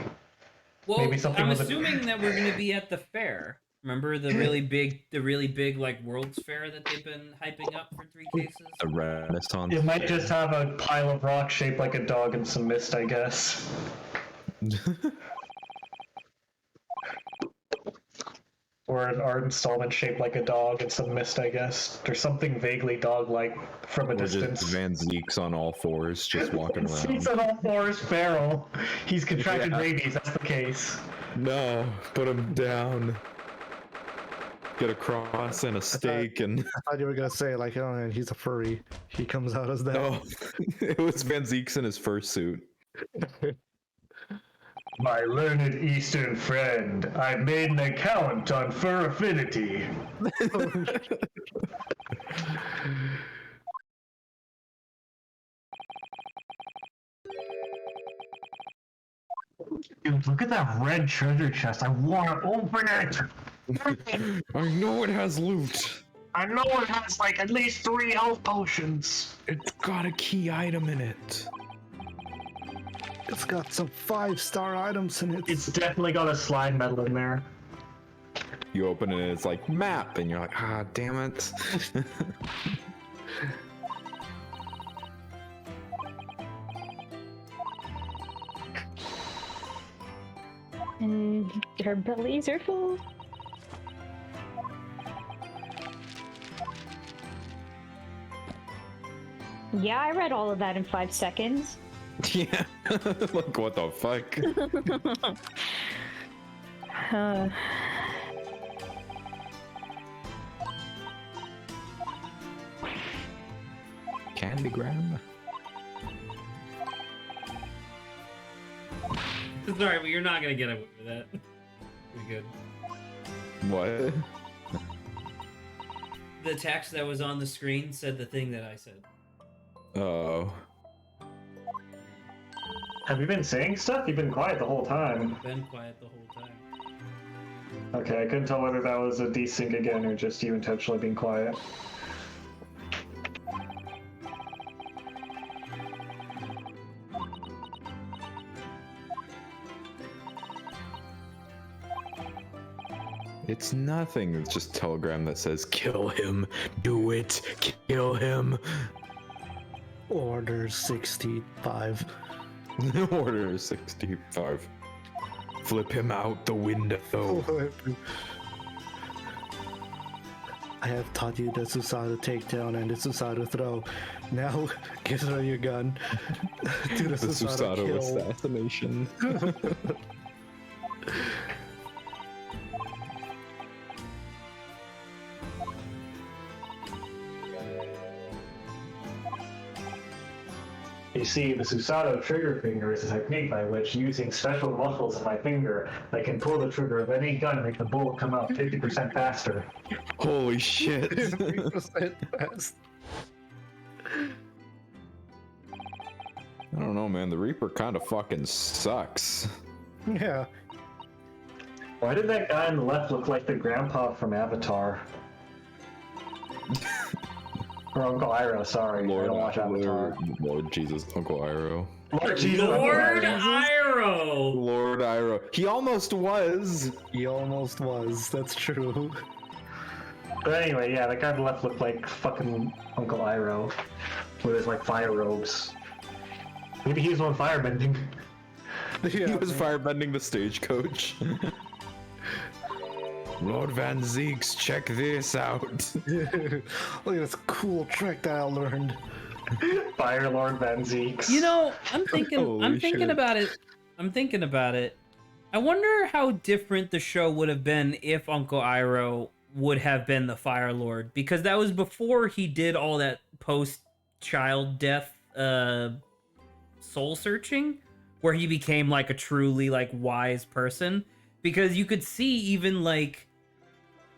Well, Maybe something I'm with a- assuming that we're gonna be at the fair. Remember the really big like World's Fair that they've been hyping up for 3 cases? A Renaissance. It might just have a pile of rocks shaped like a dog and some mist, I guess. Or an art installment shaped like a dog and some mist, I guess. Or something vaguely dog-like from a Or just distance. Van Zeek's on all fours, just walking He's around. an all fours feral. He's contracted Yeah. rabies, that's the case. No, put him down. Get a cross and a stake and I thought you were gonna say like, oh, man, he's a furry. He comes out as that. no, it was Van Zeek's in his fursuit. My learned Eastern friend, I made an account on Fur Affinity. Dude, look at that red treasure chest. I want to open it. I know it has loot. I know it has like at least 3 health potions. It's got a key item in it. It's got some 5-star items in it. It's definitely got a slime medal in there. You open it and it's like map, and you're like, ah, damn it. And our bellies are full. Yeah, I read all of that in 5 seconds. Yeah. Like, what the fuck? Uh, Candygram? Sorry, but you're not gonna get away with that. You're good. What? The text that was on the screen said the thing that I said. Oh. Have you been saying stuff? You've been quiet the whole time. Been quiet the whole time. Okay, I couldn't tell whether that was a desync again or just you intentionally being quiet. It's nothing. It's just a telegram that says, kill him. Do it. Kill him. Order 65. Order 65. Flip him out the window. I have taught you the Susanoo takedown and the Susanoo throw. Now, give her your gun. Do the The Susanoo Susanoo kill. assassination. You see, the Susanoo trigger finger is a technique by which, using special muscles in my finger, I can pull the trigger of any gun and make the bullet come out 50% faster. Holy shit. 50% fast. don't know, man. The Reaper kind of fucking sucks. Yeah. Why did that guy on the left look like the grandpa from Avatar? Or Uncle Iroh, sorry. I don't watch Avatar. Lord Jesus, Uncle Iroh. Lord Jesus. Lord Iroh! Lord Iroh. He almost was. He almost was. That's true. But anyway, yeah, that guy on the left looked like fucking Uncle Iroh with his like fire robes. Maybe he was on firebending. He was firebending the stagecoach. Lord Van Zeeks, check this out. Look at this cool trick that I learned. Fire Lord Van Zeeks. You know, I'm thinking shit. about it. I'm thinking about it. I wonder how different the show would have been if Uncle Iroh would have been the Fire Lord, because that was before he did all that post-child death soul searching, where he became like a truly like wise person. Because you could see even like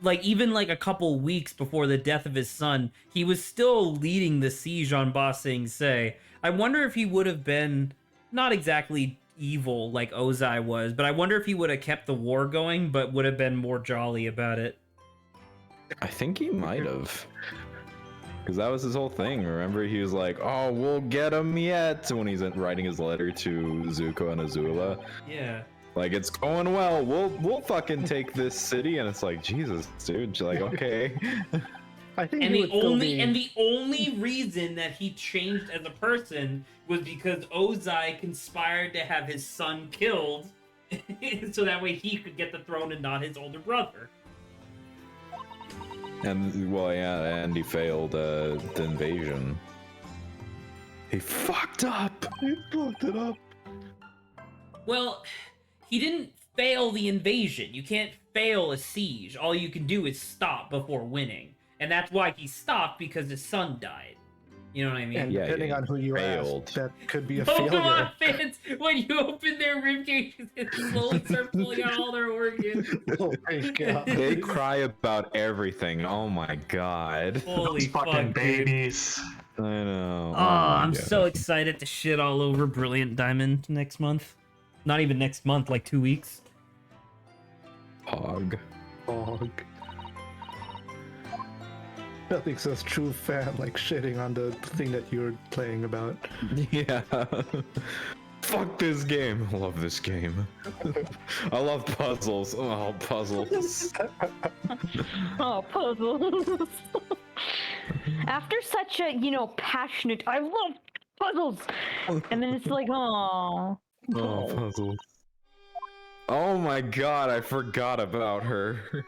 a couple weeks before the death of his son, he was still leading the siege on Ba Sing Se. I wonder if he would have been not exactly evil like Ozai was, but I wonder if he would have kept the war going, but would have been more jolly about it. I think he might have. Because that was his whole thing. Remember, he was like, "Oh, we'll get him yet," when he's writing his letter to Zuko and Azula. Yeah. Like, it's going well. We'll fucking take this city, and it's like, Jesus, dude. You're like, okay. I think And he the would still only be... and the only reason that he changed as a person was because Ozai conspired to have his son killed, so that way he could get the throne and not his older brother. And well, yeah, and he failed the invasion. He fucked up. He fucked it up. Well, he didn't fail the invasion. You can't fail a siege. All you can do is stop before winning. And that's why he stopped, because his son died. You know what I mean? And Yeah, depending yeah, on who you failed. ask, that could be a Pokemon failure. fans, when you open their rib cages and slowly start pulling out all their organs. Oh my god. They cry about everything. Oh my god. Holy fucking fuck, dude. babies. I know. Oh, I'm so excited to shit all over Brilliant Diamond next month. Not even next month, like 2 weeks. Hog. Dog. Nothing says true fan like shitting on the thing that you're playing about. Yeah. Fuck this game. I love this game. I love puzzles. Oh, puzzles. Oh, puzzles. After such a, passionate, I love puzzles. And then it's like, oh. Oh, puzzles. Oh my god, I forgot about her.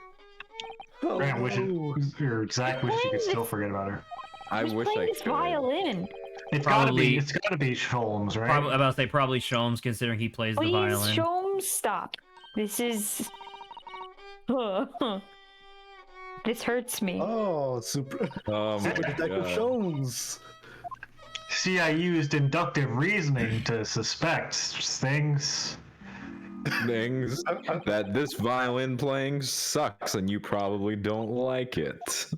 Grant or Zach wishes you could still forget about her. I Who's wish I playing this could. violin? It's Probably- gotta be Sholmes, right? Probably, about to say probably Sholmes, considering he plays the Please, violin. Sholmes, stop. This is... This hurts me. Oh, super Oh my Detective god. Jones. See, I used inductive reasoning to suspect things. Things that this violin playing sucks and you probably don't like it.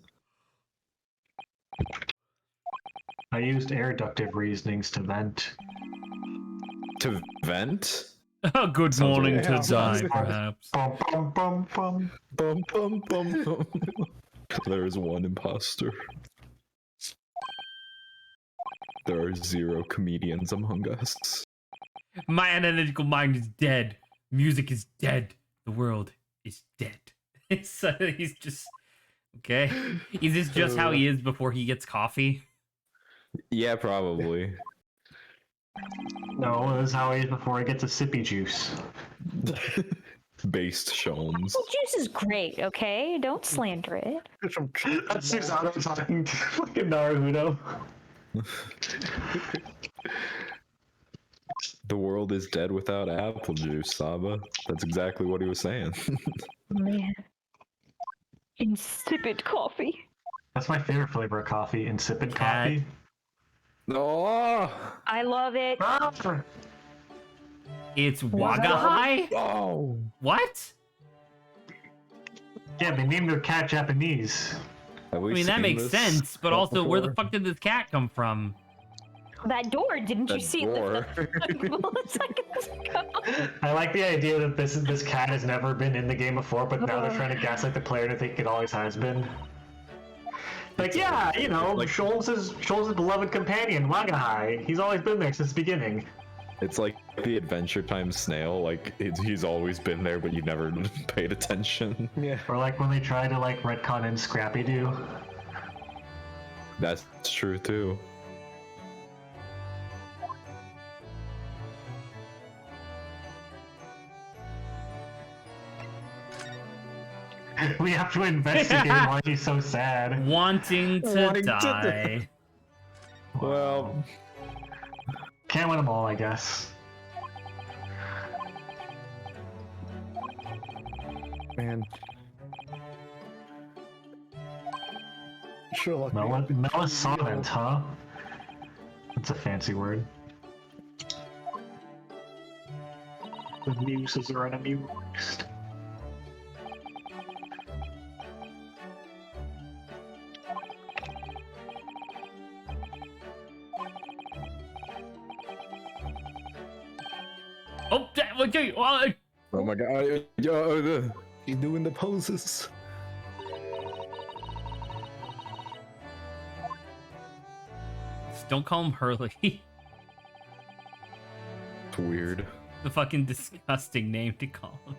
I used airductive reasonings to vent. To vent? Good Sounds morning like- to Yeah, die, sounds- perhaps. Bum, bum, bum, bum. Bum, bum, bum, bum. There is one imposter. There are 0 comedians among us. My analytical mind is dead. Music is dead. The world is dead. So he's just... Okay. Is this just how he is before he gets coffee? Yeah, probably. No, this is how he is before he gets a sippy juice. Based Sholmes. Well, juice is great, okay? Don't slander it. That's Susanoo talking to fucking Naruto. The world is dead without apple juice, Saba. That's exactly what he was saying. Man. Insipid coffee. That's my favorite flavor of coffee, insipid Cat. coffee. Oh! I love it. Ah! It's Wagahai? Oh! What? Yeah, they named their cat Japanese. Have I we mean, that seen makes this sense, but stuff also, where the before? fuck did this cat come from? That door, didn't you That see door. like milliseconds ago? I like the idea that this cat has never been in the game before, but now they're trying to gaslight the player to think it always has been. Like, yeah, you know, like- Shoals' beloved companion, Wagahai. He's always been there since the beginning. It's like the Adventure Time snail. Like he's always been there, but you never paid attention. Yeah. Or like when they try to like retcon in Scrappy Doo. That's true too. We have to investigate why he's so sad. Wanting to Wanting to die. Well, Can't win them all, I guess. Man. Sherlock. Melisonant, huh? That's a fancy word. The muses are unamused. Oh, okay. oh my god. He's doing the poses. Don't call him Hurley. It's weird. The fucking disgusting name to call him.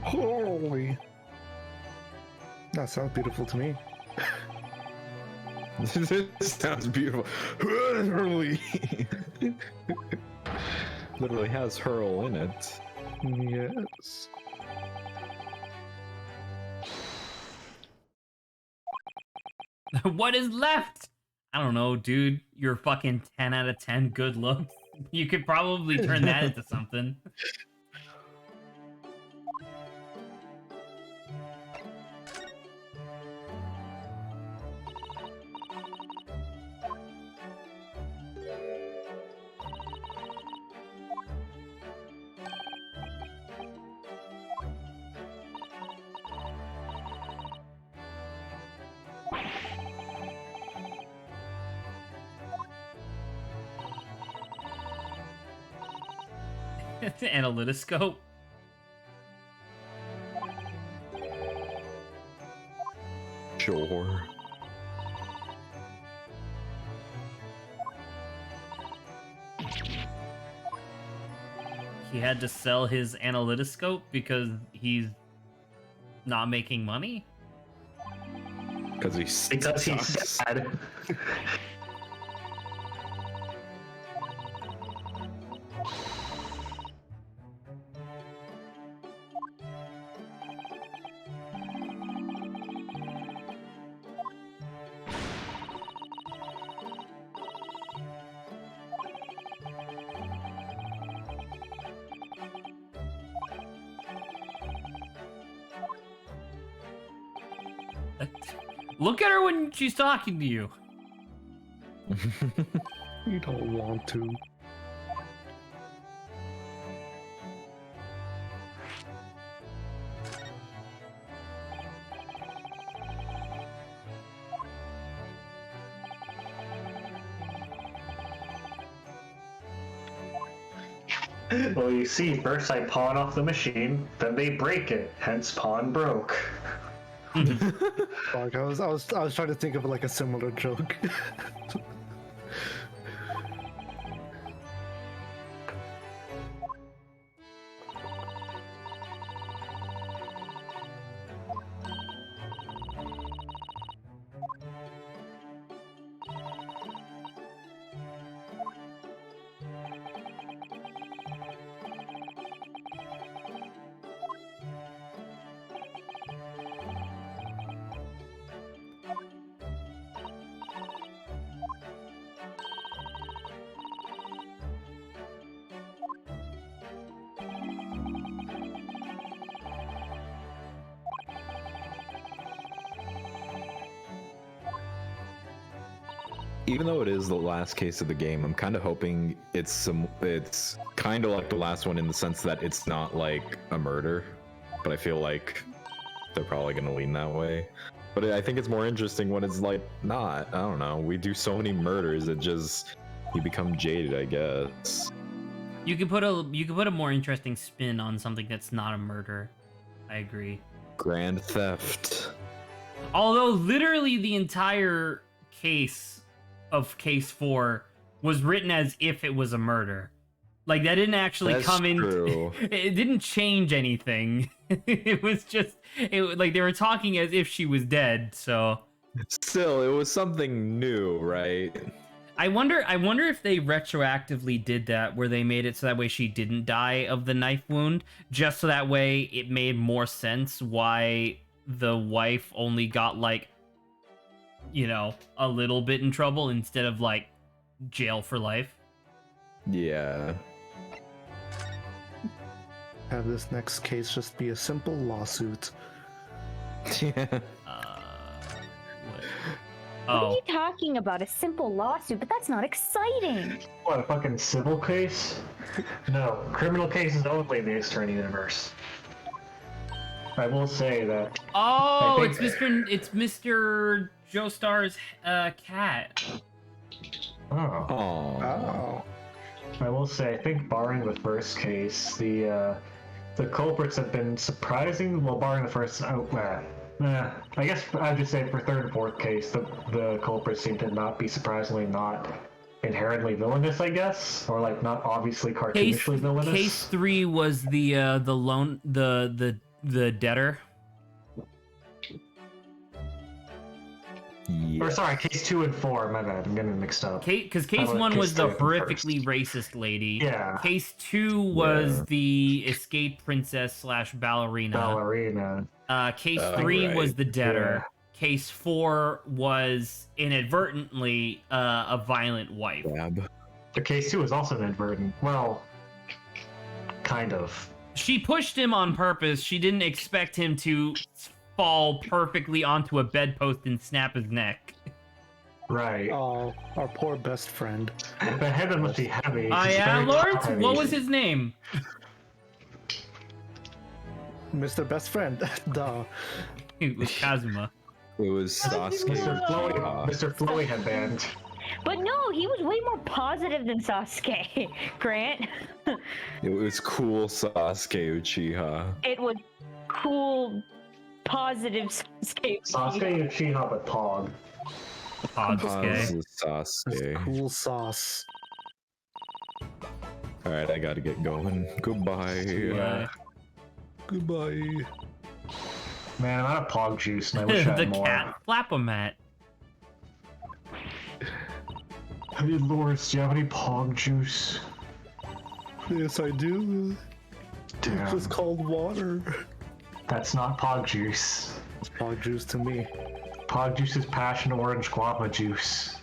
Holy. That sounds beautiful to me. This sounds beautiful. Hurley. Literally has hurl in it. Yes. What is left? I don't know, dude. You're fucking 10 out of 10 good looks. You could probably turn that into something. Analytoscope. Sure. He had to sell his analytoscope because he's not making money. Because he's sad. Look at her when she's talking to you. You don't want to. Well, you see, first I pawn off the machine, then they break it, hence pawn broke. Like I was trying to think of like a similar joke. Even though it is the last case of the game, I'm kind of hoping it's kind of like the last one in the sense that it's not like a murder, but I feel like they're probably going to lean that way. But I think it's more interesting when it's like not. I don't know. We do so many murders, you become jaded, I guess. You could put a more interesting spin on something that's not a murder. I agree. Grand theft. Although literally the entire case of case 4 was written as if it was a murder. Like that didn't actually That's come in. true. It didn't change anything. It was just like they were talking as if she was dead. So Still, it was something new, right? I wonder if they retroactively did that, where they made it so that way she didn't die of the knife wound, just so that way it made more sense why the wife only got like, you know, a little bit in trouble instead of like jail for life. Yeah. Have this next case just be a simple lawsuit. Yeah. What? What are Oh, you talking about? A simple lawsuit, but that's not exciting. What, a fucking civil case? No, criminal cases only in the Extern universe. I will say that. oh, I it's think- Mr. Joestar's cat. Oh. Oh. I will say, I think barring the first case, the culprits have been surprising. Well, barring the first, I guess I'd just say for third and fourth case, the culprits seem to not be surprisingly not inherently villainous. I guess, or like not obviously cartoonishly villainous. Case 3 was the loan the debtor. Yeah. Or sorry, case 2 and 4. My bad, I'm getting them mixed up. Because case I like 1 case was the 3 horrifically racist lady. Yeah. Case 2 was Yeah. the escaped princess / ballerina. Ballerina. Case Oh, 3 right. was the debtor. Yeah. Case 4 was inadvertently a violent wife. Grab. The case 2 is also inadvertent. Well, kind of. She pushed him on purpose. She didn't expect him to fall perfectly onto a bedpost and snap his neck. Right. Oh, our poor best friend. The head must be heavy. It's Yeah, very Lawrence? heavy. What was his name? Mr. Best Friend. Duh. It was Kazuma. It was Sasuke. Mr. Flowy Headband. But no, he was way more positive than Sasuke, Grant. It was cool Sasuke Uchiha. It was cool, positive Sasuke. Sasuke Uchiha, but Pog. Podsuke. That's Sasuke. cool sauce. Alright, I gotta get going. Goodbye. Yeah. Goodbye. Man, I'm out of Pog juice, and I wish I The had more. cat flap-o-mat. Hey, Lawrence, do you have any Pog juice? Yes, I do. Damn. It's just called water. That's not Pog juice. It's pog juice to me. Pog juice is passion orange guava juice.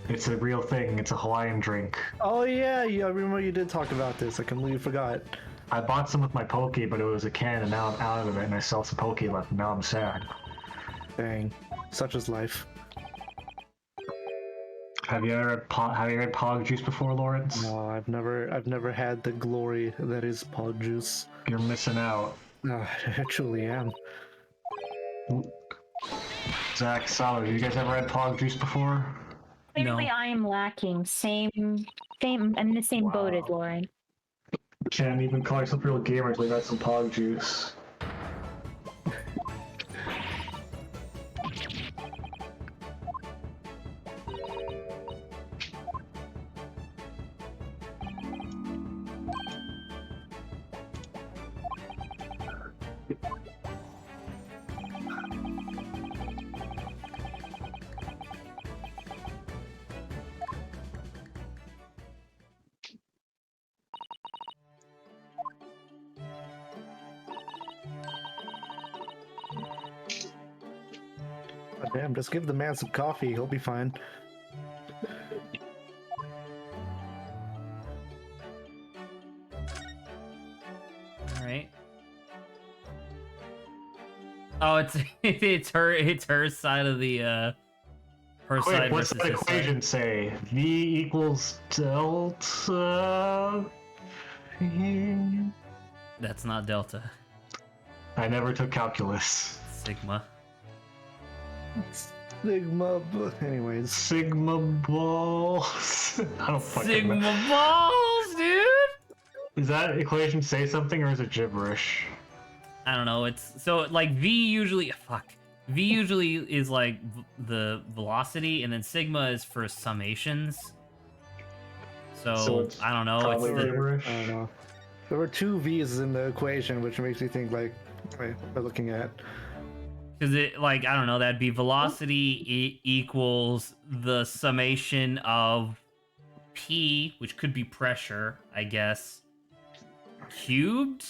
It's a real thing. It's a Hawaiian drink. Oh yeah, I remember you did talk about this. I completely forgot. I bought some with my Poke, but it was a can, and now I'm out of it, and I still have some Poke left, and now I'm sad. Dang, such is life. Have you ever had Pog juice before, Lawrence? No, I've never had the glory that is pog juice. You're missing out. I truly am. Zach, Solid, have you guys ever had Pog juice before? Clearly, I am lacking. Same. I'm in the same boat as Wow. Lauren. Can't even call yourself real gamers. We got some Pog juice. Oh, damn, just give the man some coffee. He'll be fine. All right. Oh, it's her side of the her Quick, side what's versus that his equation side. say? V equals delta. That's not delta. I never took calculus. Sigma. Anyways. Sigma balls. I don't fucking know. Sigma balls, dude. Does that equation say something or is it gibberish? I don't know. It's so like V usually is like the velocity, and then sigma is for summations. So it's I don't know. It's probably the, gibberish. I don't know. There were two V's in the equation, which makes me think like, wait, what we're looking at. because it like I don't know. That'd be velocity equals the summation of P, which could be pressure, I guess, cubed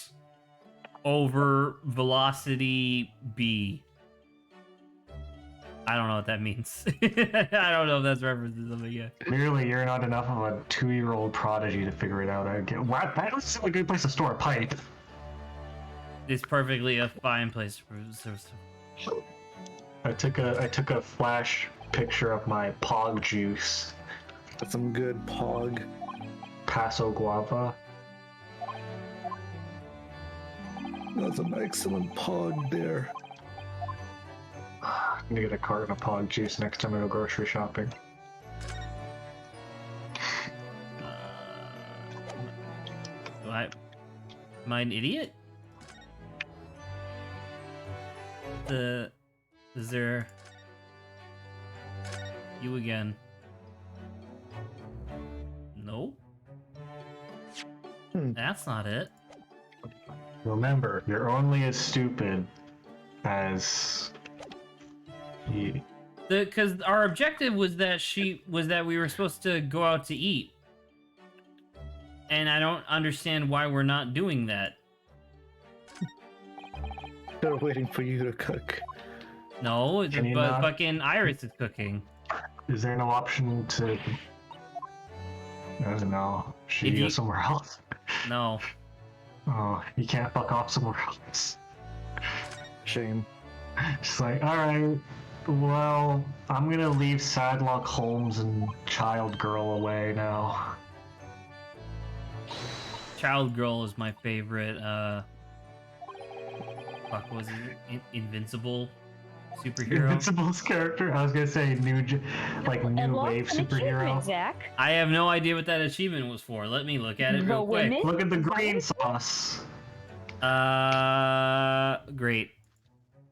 over velocity B. I don't know what that means. I don't know if that's references something yet. Clearly, you're not enough of a 2-year-old prodigy to figure it out. What? That was a good place to store a pipe. It's perfectly a fine place for. I took a flash picture of my Pog juice. That's some good Pog. Paso Guava. That's an excellent Pog there. I'm gonna get a carton of Pog juice next time I go grocery shopping. Am I an idiot? Is there you again? No, that's not it. Remember, you're only as stupid as you. Because our objective was that we were supposed to go out to eat, and I don't understand why we're not doing that. They're waiting for you to cook. No, Can you but not? fucking Iris is cooking. Is there no option to? I don't know. Should If you go you- somewhere else? No. Oh, you can't fuck off somewhere else. Shame. Just like, all right. Well, I'm gonna leave Sadlock Holmes and Child Girl away now. Child Girl is my favorite. Fuck, was it Invincible superhero? Invincible's character. I was gonna say new wave superhero. Zach. I have no idea what that achievement was for. Let me look at it real quick. women? Look at the green sauce. Great.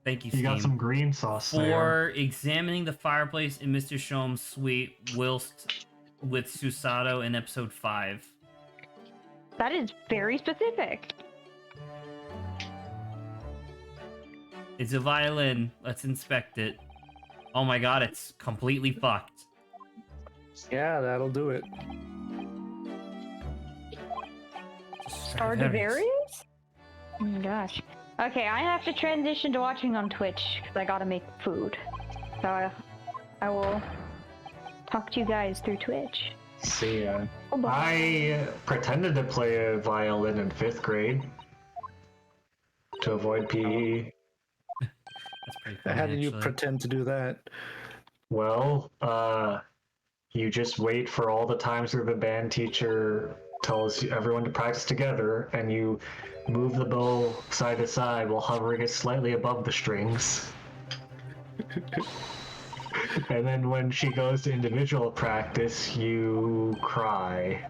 Thank you, You Steam. got some green sauce there. For examining the fireplace in Mr. Shom's suite whilst with Susato in episode 5. That is very specific. It's a violin. Let's inspect it. Oh my god, it's completely fucked. Yeah, that'll do it. Stradivarius? Oh my gosh. Okay, I have to transition to watching on Twitch because I gotta make food. So I will talk to you guys through Twitch. See ya. Bye-bye. I pretended to play a violin in 5th grade to avoid PE. That's pretty funny, How did you actually. pretend to do that? Well, you just wait for all the times where the band teacher tells everyone to practice together, and you move the bow side to side while hovering it slightly above the strings. And then when she goes to individual practice, you cry.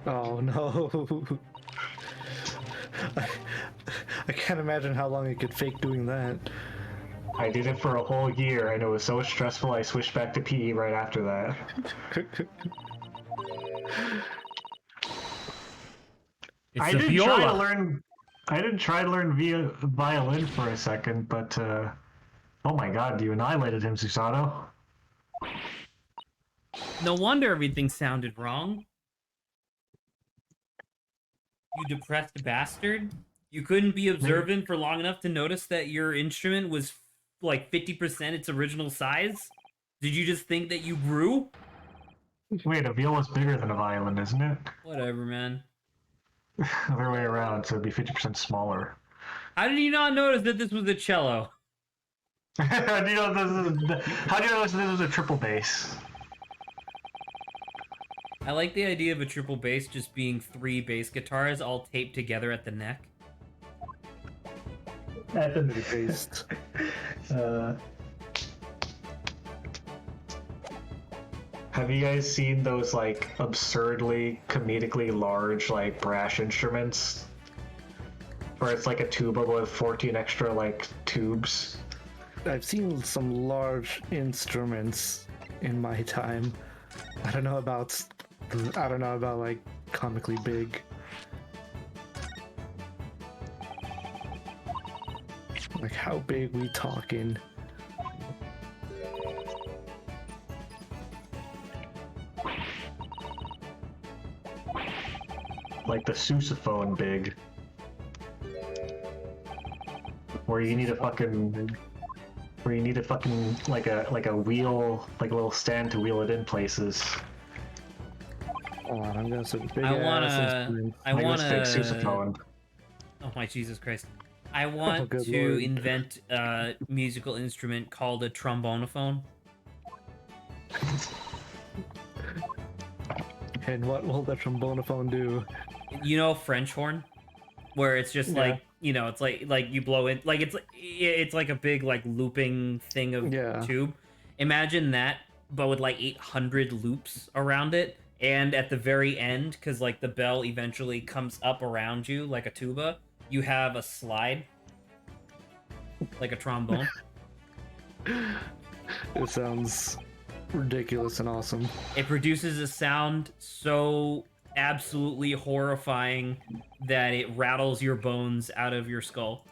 Oh no. I can't imagine how long it could fake doing that. I did it for a whole year, and it was so stressful I switched back to PE right after that. It's I a did viola. try to learn. I did try to learn violin for a second, but oh my god, you annihilated him, Susato. No wonder everything sounded wrong. You depressed bastard. You couldn't be observant for long enough to notice that your instrument was like 50% its original size? Did you just think that you grew? Wait, a viola's bigger than a violin, isn't it? Whatever, man. Other way around, so it'd be 50% smaller. How did you not notice that this was a cello? How do you know this is a triple bass? I like the idea of a triple bass just being 3 bass guitars all taped together at the neck. At the Based. Have you guys seen those like absurdly comedically large like brass instruments? Where it's like a tuba with 14 extra like tubes. I've seen some large instruments in my time. I don't know about like comically big. Like how big we talking? Like the sousaphone big. Where you need a fucking like a wheel, like a little stand to wheel it in places. Hold on, I'm gonna say big I ass Like wanna. this big sousaphone. Oh my Jesus Christ! I want good to lord. invent a musical instrument called a trombonophone. And what will the trombonophone do? You know, French horn, where it's just Yeah. like it's like you blow it, like it's like a big like looping thing of Yeah. tube. Imagine that, but with like 800 loops around it, and at the very end, because like the bell eventually comes up around you like a tuba, you have a slide, like a trombone. It sounds ridiculous and awesome. It produces a sound so absolutely horrifying that it rattles your bones out of your skull.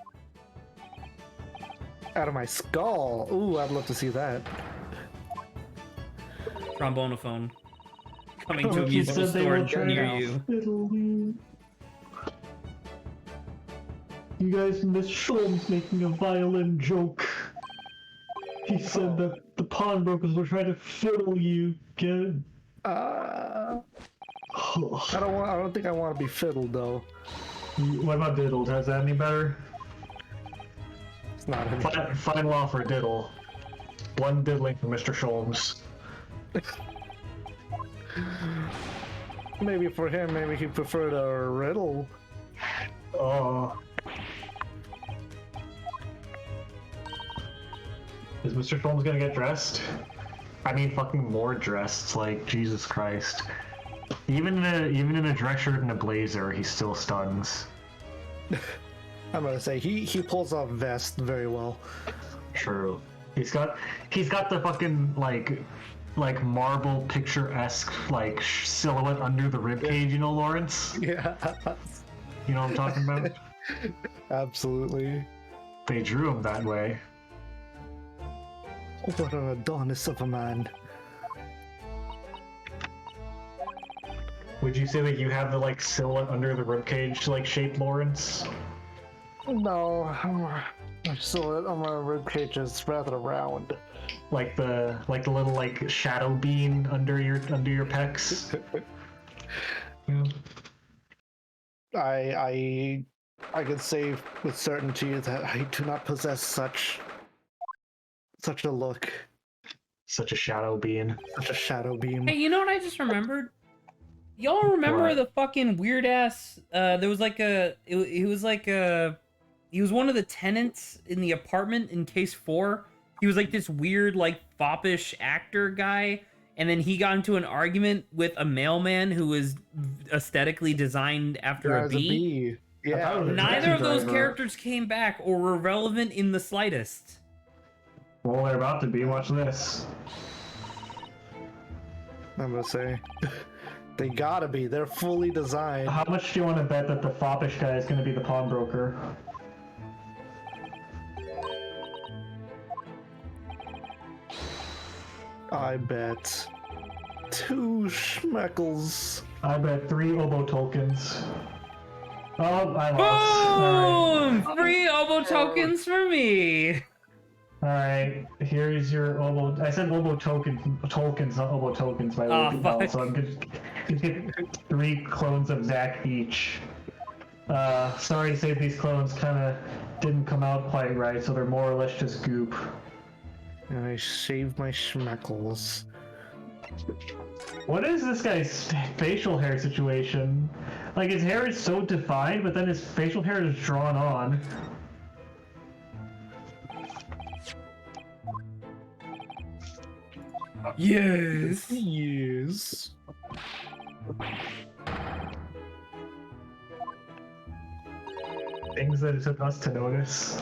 Out of my skull. Ooh, I'd love to see that. Trombonophone coming to a Look, he musical said they store will try near to you. fiddle you. You guys missed Sholmes making a violin joke. He said that the pawnbrokers will try to fiddle you. Get I don't think I want to be fiddled though. What about diddled? Is that any better? It's not any. Final offer, diddle. One diddling for Mr. Sholmes. Maybe for him, maybe he preferred a riddle. Oh. Is Mr. Sholmes gonna get dressed? I mean, fucking more dressed. Like Jesus Christ. Even in a dress shirt and a blazer, he still stuns. I'm gonna say he pulls off vest very well. True. He's got the fucking like marble picturesque like silhouette under the ribcage. You know, Lawrence. Yeah, You know what I'm talking about? absolutely. They drew him that way. What an Adonis of a man. Would you say that you have the like silhouette under the ribcage like shape, Lawrence? No, I'm still on my ribcage is rather round. Like the little like shadow bean under your pecs. Yeah. I can say with certainty that I do not possess such a look, Such a shadow bean. such a shadow beam. Hey, you know what I just remembered? Y'all remember What? the fucking weird ass? There was like he was one of the tenants in the apartment in Case 4. He was like this weird, like foppish actor guy, and then he got into an argument with a mailman who was aesthetically designed after a As a bee. bee. Yeah. Neither of those Driver. characters came back or were relevant in the slightest. Well, they're about to be. Watch this. I'm gonna say they gotta be. They're fully designed. How much do you want to bet that the foppish guy is going to be the pawnbroker? I bet 2 schmeckles. I bet 3 oboe tokens. Oh, I lost. Boom! Free oboe tokens for me. All right, here's your oboe. I said oboe tokens, not oboe tokens, by the Oh, way. fuck. So I'm gonna get 3 clones of Zach each. Sorry to say these clones kind of didn't come out quite right, so they're more or less just goop. And I shaved my schmeckles. What is this guy's facial hair situation? Like, his hair is so defined, but then his facial hair is drawn on. Yes. Yes. Things that it took us to notice.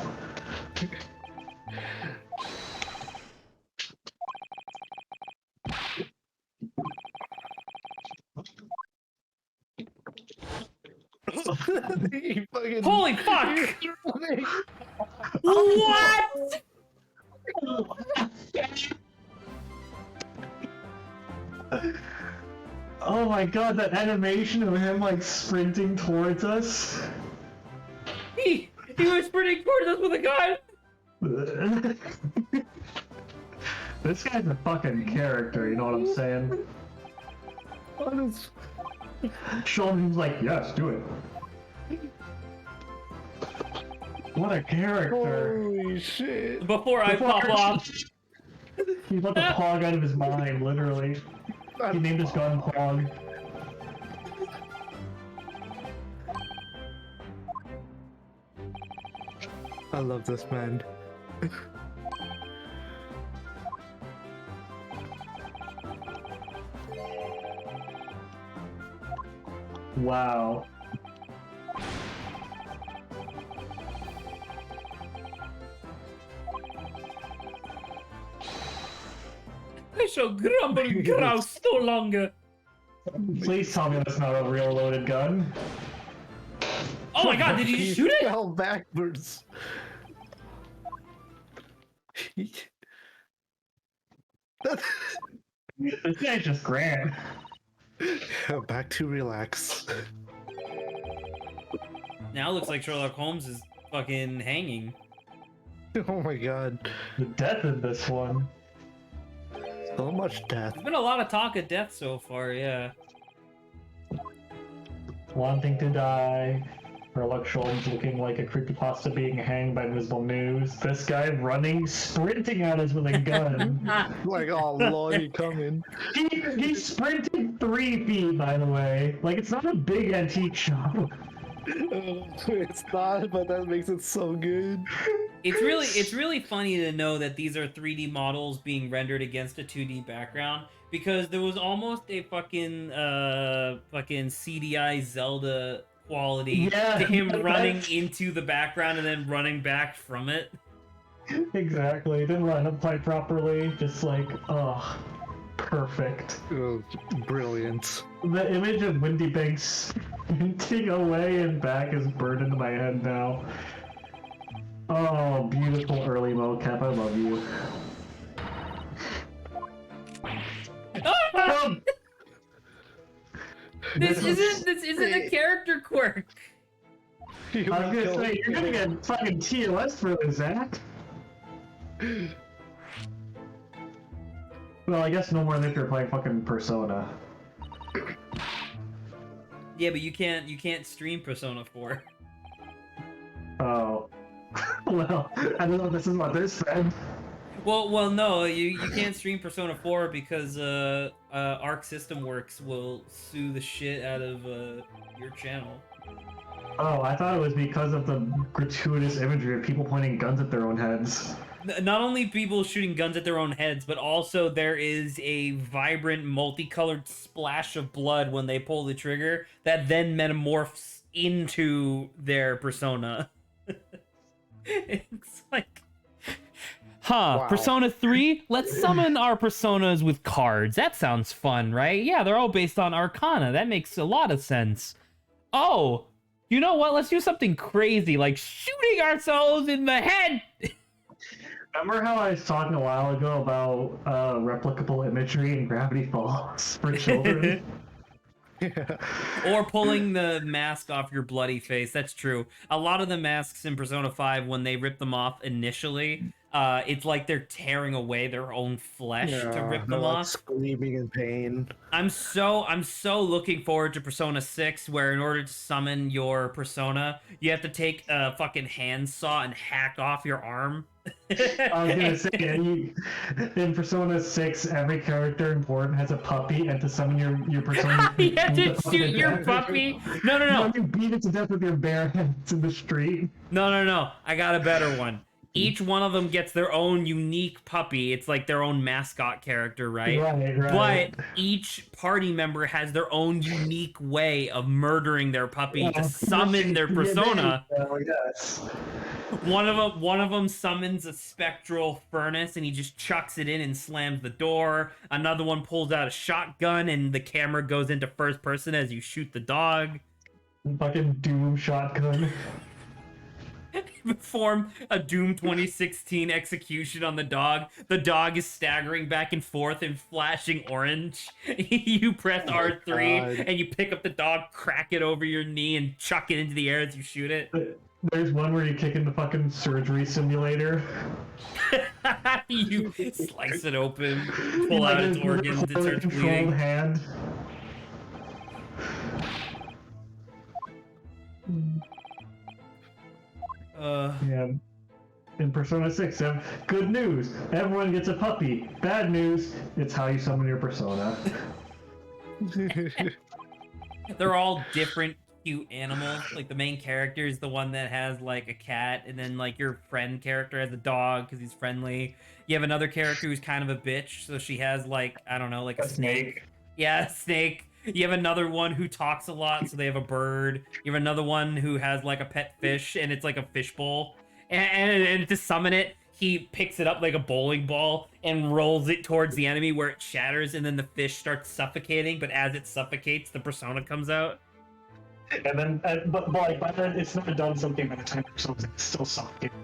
He fucking- Holy fuck! What? Oh my god, that animation of him like sprinting towards us. He was sprinting towards us with a gun. This guy's a fucking character, you know what I'm saying? What is... Sheldon's like, yes, do it. What a character. Holy shit. Before I pop off. He let the Pog out of his mind, literally. He named his gun Pog. I love this man. Wow. I shall grumble and grouse no longer. Please tell me that's not a real loaded gun. Oh my god, did he just shoot it? Fell backwards. This guy's just Grant. Back to relax. Now it looks like Sherlock Holmes is fucking hanging. Oh my god. The death in this one. So much death. There's been a lot of talk of death so far, yeah. Wanting to die. Sherlock Holmes looking like a creepypasta being hanged by invisible news. This guy running, sprinting at us with a gun. Like, oh lord, he coming. He sprinted 3 feet, by the way. Like, it's not a big antique shop. It's not, but that makes it so good. It's really funny to know that these are 3D models being rendered against a 2D background, because there was almost a fucking CDI Zelda quality to him running into the background and then running back from it. Exactly. Didn't line up quite properly. Just like, oh, perfect. Oh, brilliant. The image of Windy Banks sprinting away and back is burned into my head now. Oh, beautiful early mocap. I love you. This isn't a character quirk. I was gonna say, you're gonna get fucking TOS for this, Zach. Well, I guess no more than if you're playing fucking Persona. Yeah, but you can't stream Persona 4. Oh. Well, I don't know if this is what this said. Well, no, you can't stream Persona 4 because Arc System Works will sue the shit out of your channel. Oh, I thought it was because of the gratuitous imagery of people pointing guns at their own heads. Not only people shooting guns at their own heads, but also there is a vibrant, multicolored splash of blood when they pull the trigger that then metamorphs into their persona. It's like... Wow. Persona 3? Let's summon our personas with cards. That sounds fun, right? Yeah, they're all based on Arcana. That makes a lot of sense. Oh, you know what? Let's do something crazy, like shooting ourselves in the head! Remember how I was talking a while ago about replicable imagery in Gravity Falls for children? Yeah. Or pulling the mask off your bloody face. That's true. A lot of the masks in Persona 5, when they rip them off initially, it's like they're tearing away their own flesh to rip them off. Screaming in pain. I'm so looking forward to Persona 6, where in order to summon your persona, you have to take a fucking handsaw and hack off your arm. I was gonna say, in Persona 6, every character important has a puppy, and to summon your persona, you have to shoot your puppy. No. You beat it to death with your bare hands in the street. No. I got a better one. each one of them gets their own unique puppy. It's like their own mascot character, right? Right. But each party member has their own unique way of murdering their puppy to summon their persona. Yes. One of them summons a spectral furnace and he just chucks it in and slams the door. Another one pulls out a shotgun and the camera goes into first person as you shoot the dog. Fucking Doom shotgun. Perform a Doom 2016 execution on the dog. The dog is staggering back and forth and flashing orange. You press R3 and you pick up the dog, crack it over your knee, and chuck it into the air as you shoot it. There's one where you kick in the fucking surgery simulator. You slice it open, pull out its organs, it starts bleeding. Hand. Yeah. In Persona 6, good news, everyone gets a puppy. Bad news, it's how you summon your persona. They're all different cute animals. Like the main character is the one that has like a cat, and then like your friend character has a dog because he's friendly. You have another character who's kind of a bitch, so she has like, I don't know, like a snake. Yeah, a snake. You have another one who talks a lot, so they have a bird. You have another one who has like a pet fish, and it's like a fishbowl. And to summon it, he picks it up like a bowling ball and rolls it towards the enemy where it shatters, and then the fish starts suffocating. But as it suffocates, the persona comes out. And then, but like by then, it's not done something by the time Persona's still suffocating.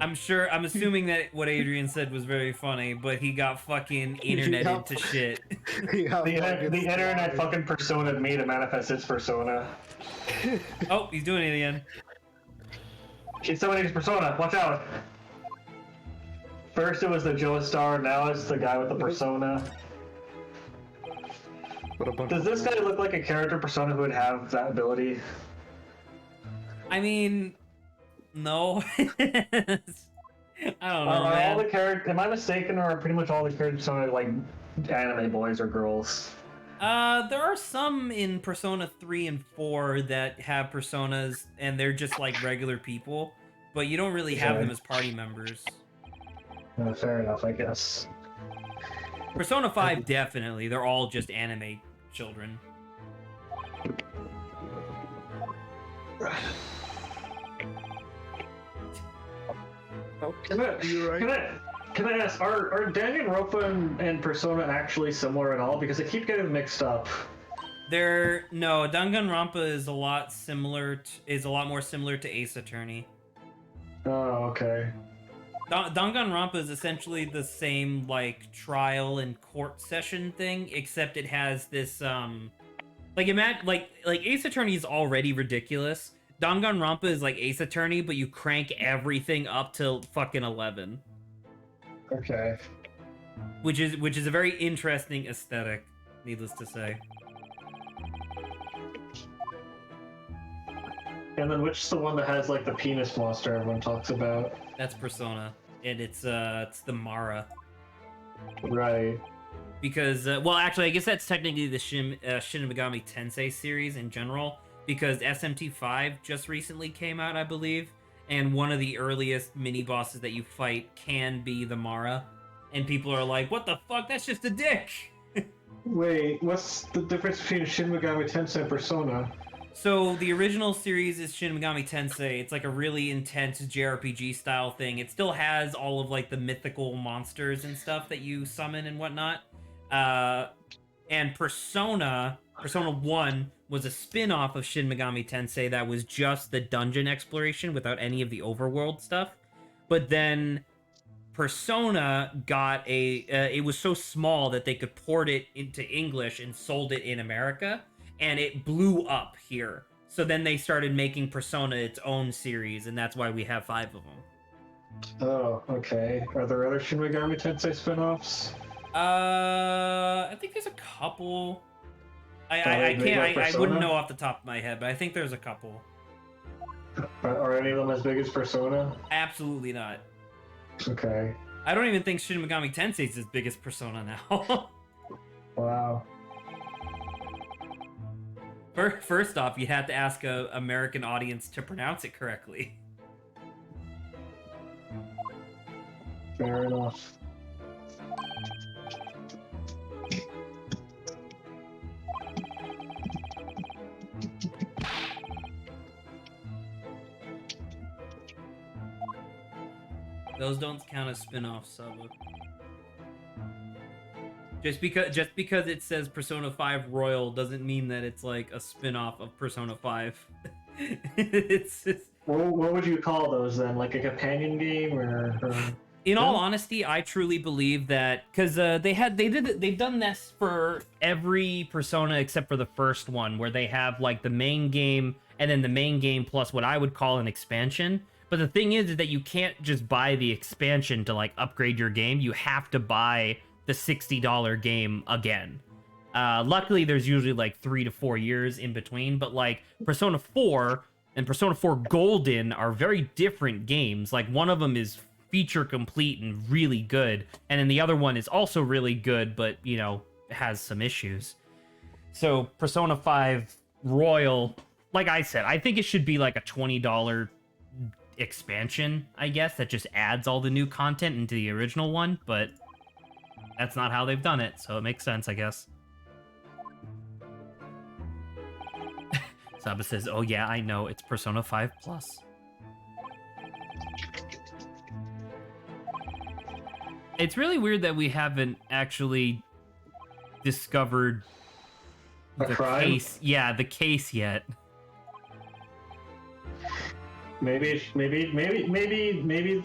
I'm assuming that what Adrian said was very funny, but he got fucking interneted to shit. The internet fucking persona made it manifest its persona. Oh, he's doing it again. He's summoning his persona, watch out! First it was the Joestar, now it's the guy with the persona. Does this guy look like a character persona who would have that ability? I mean, no. I don't know, man. All the characters, am I mistaken, or are pretty much all the characters persona like anime boys or girls? There are some in Persona 3 and 4 that have personas, and they're just like regular people, but you don't really have them as party members. Fair enough, I guess. Persona 5, definitely. They're all just anime children. Can I ask, are Danganronpa and Persona actually similar at all? Because I keep getting them mixed up. No, Danganronpa is a lot more similar to Ace Attorney. Oh, okay. Danganronpa is essentially the same like trial and court session thing, except it has this like Ace Attorney is already ridiculous. Danganronpa is like Ace Attorney, but you crank everything up to fucking 11. Okay. Which is a very interesting aesthetic, needless to say. And then which is the one that has like the penis monster everyone talks about? That's Persona, and it's the Mara. Right. Because well, actually, I guess that's technically the Shin Megami Tensei series in general. Because SMT5 just recently came out, I believe, and one of the earliest mini bosses that you fight can be the Mara, and people are like, "What the fuck? That's just a dick." Wait, what's the difference between Shin Megami Tensei and Persona? So the original series is Shin Megami Tensei. It's like a really intense JRPG style thing. It still has all of like the mythical monsters and stuff that you summon and whatnot. And Persona 1 was a spin-off of Shin Megami Tensei that was just the dungeon exploration without any of the overworld stuff. But then Persona got it was so small that they could port it into English and sold it in America, and it blew up here. So then they started making Persona its own series, and that's why we have 5 of them. Oh, okay. Are there other Shin Megami Tensei spin-offs? I think there's a couple. I wouldn't know off the top of my head, but I think there's a couple. Are any of them as big as Persona? Absolutely not. Okay. I don't even think Shin Megami Tensei is as big as Persona now. Wow. First off, you had to ask an American audience to pronounce it correctly. Fair enough. Those don't count as spin-offs, Saba. Just because it says Persona 5 Royal doesn't mean that it's like a spin-off of Persona 5. It's just... What would you call those then? Like a companion game or... In all honesty, I truly believe that because they've done this for every Persona except for the first one, where they have like the main game and then the main game plus what I would call an expansion. But the thing is that you can't just buy the expansion to like upgrade your game. You have to buy the $60 game again. Luckily, there's usually like 3 to 4 years in between. But like Persona 4 and Persona 4 Golden are very different games. Like one of them is feature complete and really good, and then the other one is also really good, but you know, has some issues. So Persona 5 Royal, like I said, I think it should be like a $20 expansion, I guess, that just adds all the new content into the original one, but that's not how they've done it, so it makes sense, I guess. Saba says, oh yeah, I know, it's Persona 5 Plus. It's really weird that we haven't actually discovered the case. Yeah, the case yet. Maybe the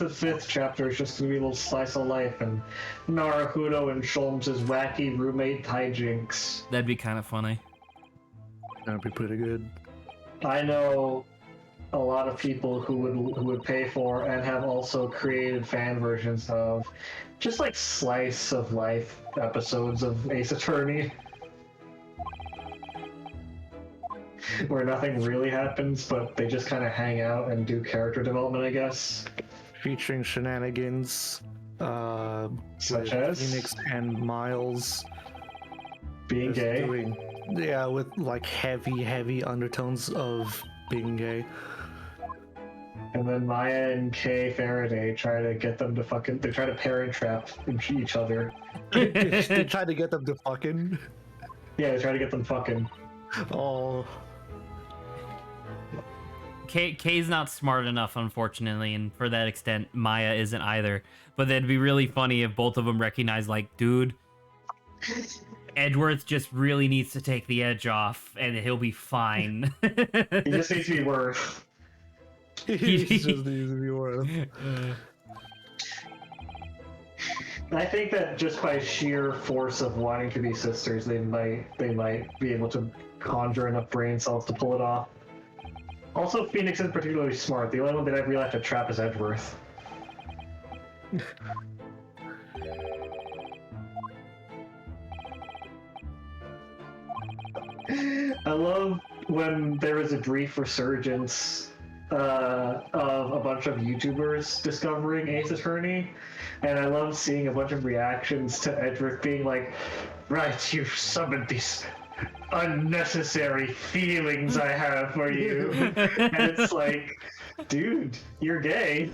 5th chapter is just gonna be a little slice of life and Naruto and Sholmes' wacky roommate hijinks. That'd be kind of funny. That'd be pretty good. I know a lot of people who would pay for and have also created fan versions of just like slice of life episodes of Ace Attorney where nothing really happens, but they just kind of hang out and do character development, I guess. Featuring shenanigans, such as Phoenix and Miles being gay. With like heavy undertones of being gay. And then Maya and Kay Faraday try to get them to fucking... They try to parent trap each other. They try to get them to fucking... Yeah, they try to get them fucking. Oh. Kay's not smart enough, unfortunately, and for that extent, Maya isn't either. But that'd be really funny if both of them recognize, like, dude, Edgeworth just really needs to take the edge off, and he'll be fine. He just needs to be worth. He just needs to be worth. I think that just by sheer force of wanting to be sisters, they might be able to conjure enough brain cells to pull it off. Also, Phoenix isn't particularly smart. The only one that I really have to trap is Edgeworth. I love when there was a brief resurgence of a bunch of YouTubers discovering Ace Attorney, and I love seeing a bunch of reactions to Edgeworth being like, right, you've summoned these unnecessary feelings I have for you. And it's like, dude, you're gay.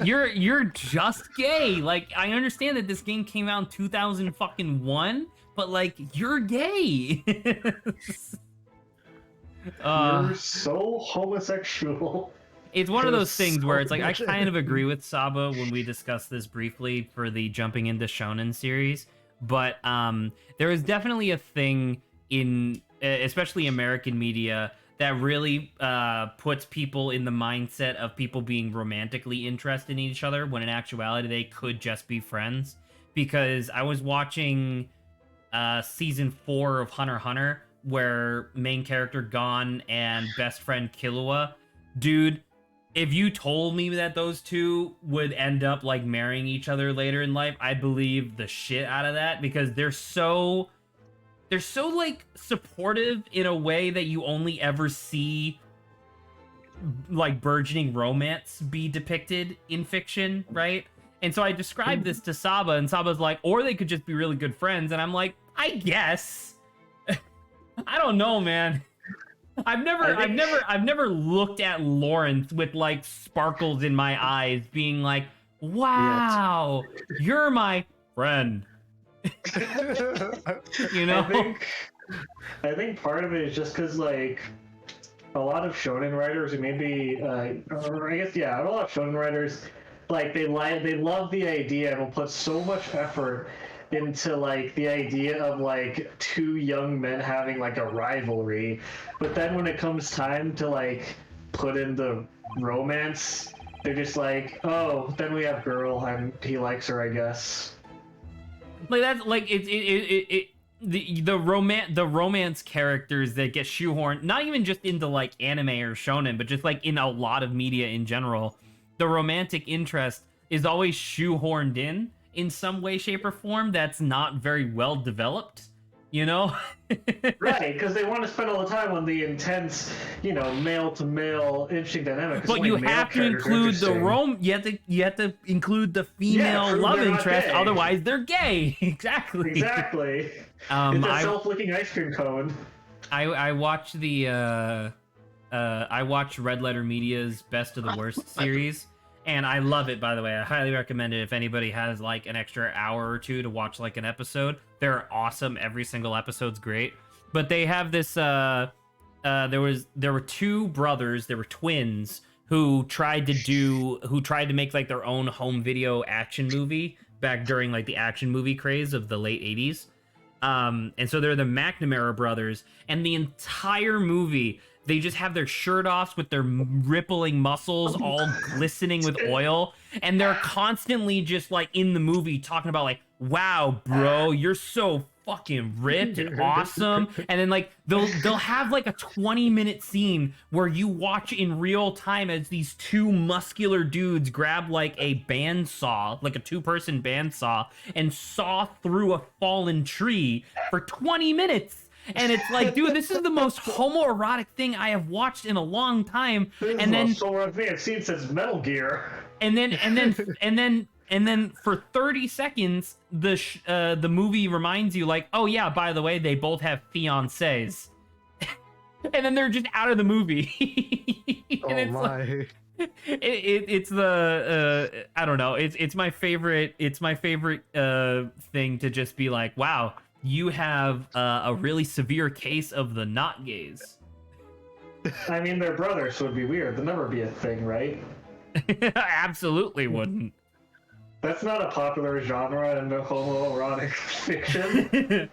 You're just gay. Like, I understand that this game came out in 2001, but like, you're gay. You're so homosexual. It's one of those things where it's like, I kind of agree with Saba when we discussed this briefly for the Jumping into Shonen series, but there is definitely a thing in, especially American media, that really puts people in the mindset of people being romantically interested in each other, when in actuality they could just be friends. Because I was watching season 4 of Hunter x Hunter, where main character Gon and best friend Killua, dude, if you told me that those two would end up like marrying each other later in life, I believe the shit out of that, because they're so like supportive in a way that you only ever see like burgeoning romance be depicted in fiction, right? And so I described this to Saba, and Saba's like, or they could just be really good friends, and I'm like, I guess. I don't know, man. I've never looked at Lawrence with like sparkles in my eyes, being like, Wow, you're my friend. You know? I think part of it is just because like a lot of shonen writers, or maybe, or I guess yeah, a lot of shonen writers, like they love the idea and will put so much effort into like the idea of like two young men having like a rivalry, but then when it comes time to like put in the romance, they're just like, oh, then we have girl and he likes her, I guess. Like that's like the romance characters that get shoehorned, not even just into like anime or shonen, but just like in a lot of media in general, the romantic interest is always shoehorned in some way, shape, or form that's not very well developed, you know? Right, because they want to spend all the time on the intense, male to male interesting dynamic. But you have to include the you have to include the female love interest, gay. otherwise they're gay. Exactly. Exactly. It's a self-licking ice cream cone. I watched I watched Red Letter Media's Best of the Worst series, and I love it, by the way. I highly recommend it if anybody has like an extra hour or two to watch like an episode. They're awesome. Every single episode's great. But they have this there were two brothers, they were twins who tried to make like their own home video action movie back during like the action movie craze of the late 80s. And so they're the McNamara brothers, and the entire movie they just have their shirt offs with their rippling muscles all glistening with oil, and they're constantly just like in the movie talking about like, wow, bro, you're so fucking ripped and awesome. And then like they'll have like a 20-minute scene where you watch in real time as these two muscular dudes grab like a bandsaw, like a 2-person bandsaw, and saw through a fallen tree for 20 minutes. And it's like, dude, this is the most homoerotic thing I have watched in a long time. And then I've seen since Metal Gear. And then for 30 seconds, the movie reminds you like, oh yeah, by the way, they both have fiancés. And then they're just out of the movie. And oh my. It's the I don't know. It's my favorite. It's my favorite thing to just be like, wow, you have a really severe case of the not gays. I mean, they're brothers, so it'd be weird. They'll never be a thing, right? Absolutely wouldn't. That's not a popular genre in the homoerotic fiction.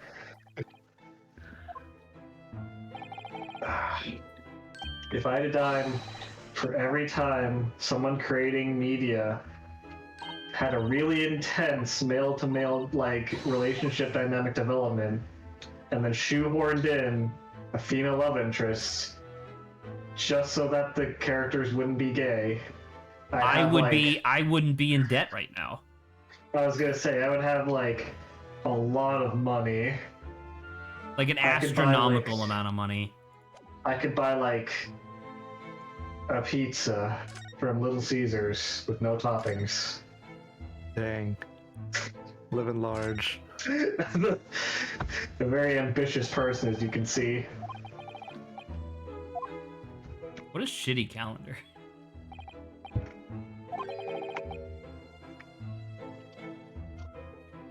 If I had a dime for every time someone creating media had a really intense male-to-male like relationship dynamic development, and then shoehorned in a female love interest just so that the characters wouldn't be gay, I wouldn't be in debt right now. I was gonna say I would have like a lot of money, like an astronomical amount of money. I could buy like a pizza from Little Caesars with no toppings. Dang. Living large. A very ambitious person, as you can see. What a shitty calendar.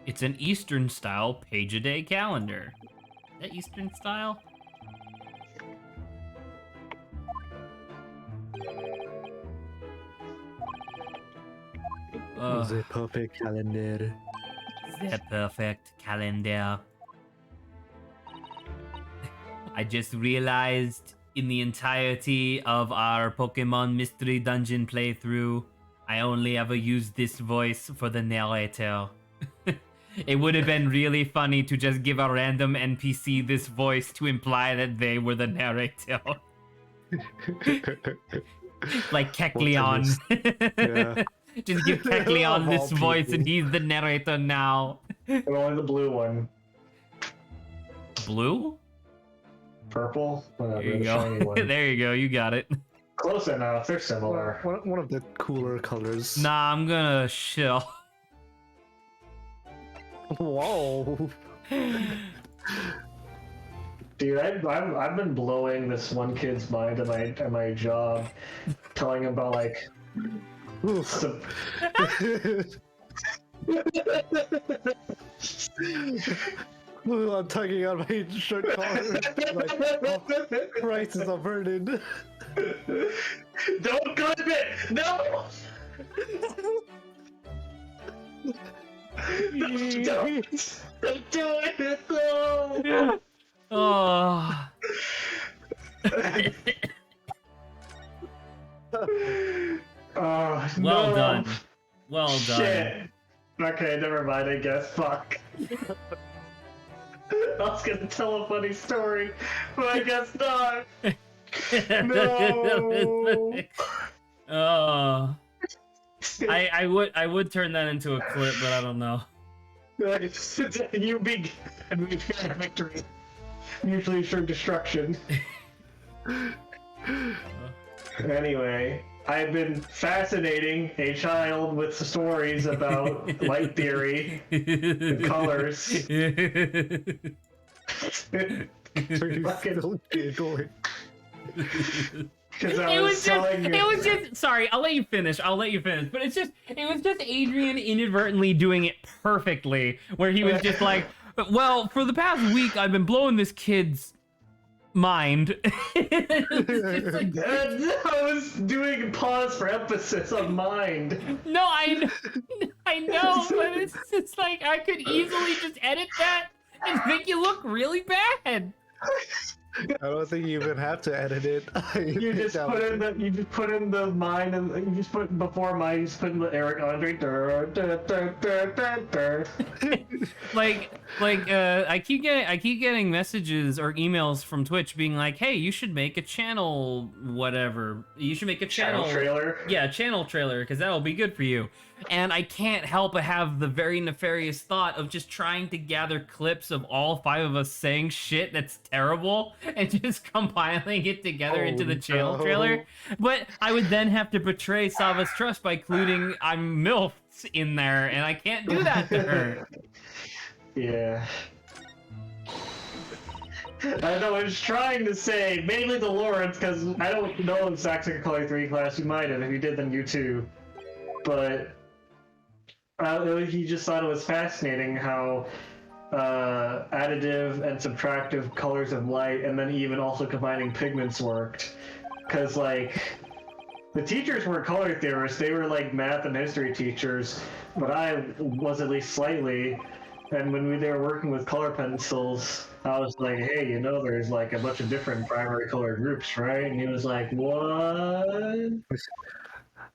It's an Eastern style page-a-day calendar. Is that Eastern style? The perfect calendar. The perfect calendar. I just realized in the entirety of our Pokemon Mystery Dungeon playthrough, I only ever used this voice for the narrator. It would have been really funny to just give a random NPC this voice to imply that they were the narrator. Like Kecleon. Yeah. Just give Kecleon this voice and he's the narrator now. But only the blue one. Blue? Purple? Whatever, There you the shiny go. one. There you go, you got it. Close enough, they're similar. One of the cooler colors. Nah, I'm gonna chill. Whoa. Dude, I've been blowing this one kid's mind at my job, telling him about like So- I'm tugging on my shirt collar. Like, oh, Christ is averted. Don't clip it! No! Don't do it! No! Oh. Oh, Well no. done. Well done. Shit. Okay, never mind, I guess. Fuck. I was gonna tell a funny story, but I guess not. No. Oh. I would turn that into a clip, but I don't know. You big victory. Mutually assured destruction. Anyway, I've been fascinating a child with stories about light theory and colors. Still giggling. Because I was telling you. It was just. Sorry, I'll let you finish. But it was just Adrian inadvertently doing it perfectly, where he was just like, "Well, for the past week, I've been blowing this kid's mind." It's like, I was doing pause for emphasis on mind. no, I know, but it's like I could easily just edit that and make you look really bad. I don't think you even have to edit it. You just put in the mine, and you just put before mine. You just put in the Eric Andre. I keep getting messages or emails from Twitch being like, "Hey, you should make a channel, whatever. You should make a channel trailer. Yeah, channel trailer, because that'll be good for you." And I can't help but have the very nefarious thought of just trying to gather clips of all 5 of us saying shit that's terrible and just compiling it together into the channel trailer. But I would then have to betray Sava's trust by including I'm MILFs in there, and I can't do that to her. Yeah. I know, I was trying to say, mainly to Lawrence, because I don't know if Zach's in Color 3 class. You might have. If you did, then you too. But he just thought it was fascinating how additive and subtractive colors of light, and then even also combining pigments worked. Because, like, the teachers weren't color theorists, they were like math and history teachers, but I was at least slightly. And when they were working with color pencils, I was like, hey, you know, there's like a bunch of different primary color groups, right? And he was like, what?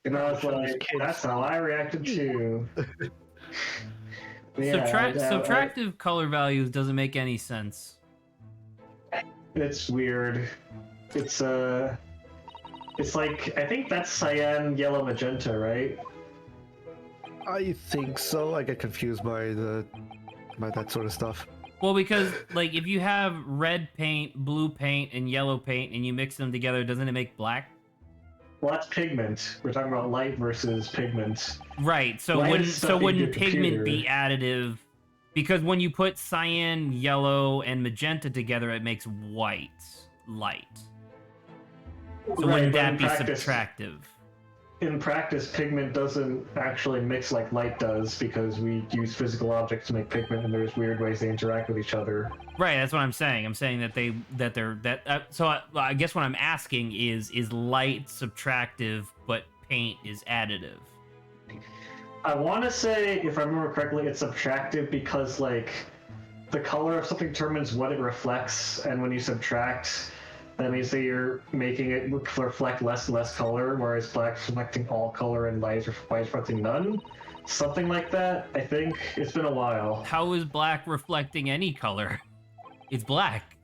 And I was like, that's how I reacted too. Yeah, Subtractive color values doesn't make any sense. It's weird. It's like, I think that's cyan, yellow, magenta, right? I think so. I get confused by that sort of stuff. Well, because like if you have red paint, blue paint, and yellow paint, and you mix them together, doesn't it make black? Well, that's pigment. We're talking about light versus pigment. Right. So wouldn't pigment be additive? Because when you put cyan, yellow, and magenta together, it makes white light. So Right, wouldn't but that in be practice- subtractive? In practice, pigment doesn't actually mix like light does because we use physical objects to make pigment, and there's weird ways they interact with each other. Right. That's what I'm saying. I'm saying so I guess what I'm asking is light subtractive, but paint is additive? I want to say, if I remember correctly, it's subtractive because like the color of something determines what it reflects, and when you subtract, that means that you're making it reflect less and less color, whereas black's reflecting all color and white's reflecting none. Something like that, I think. It's been a while. How is black reflecting any color? It's black.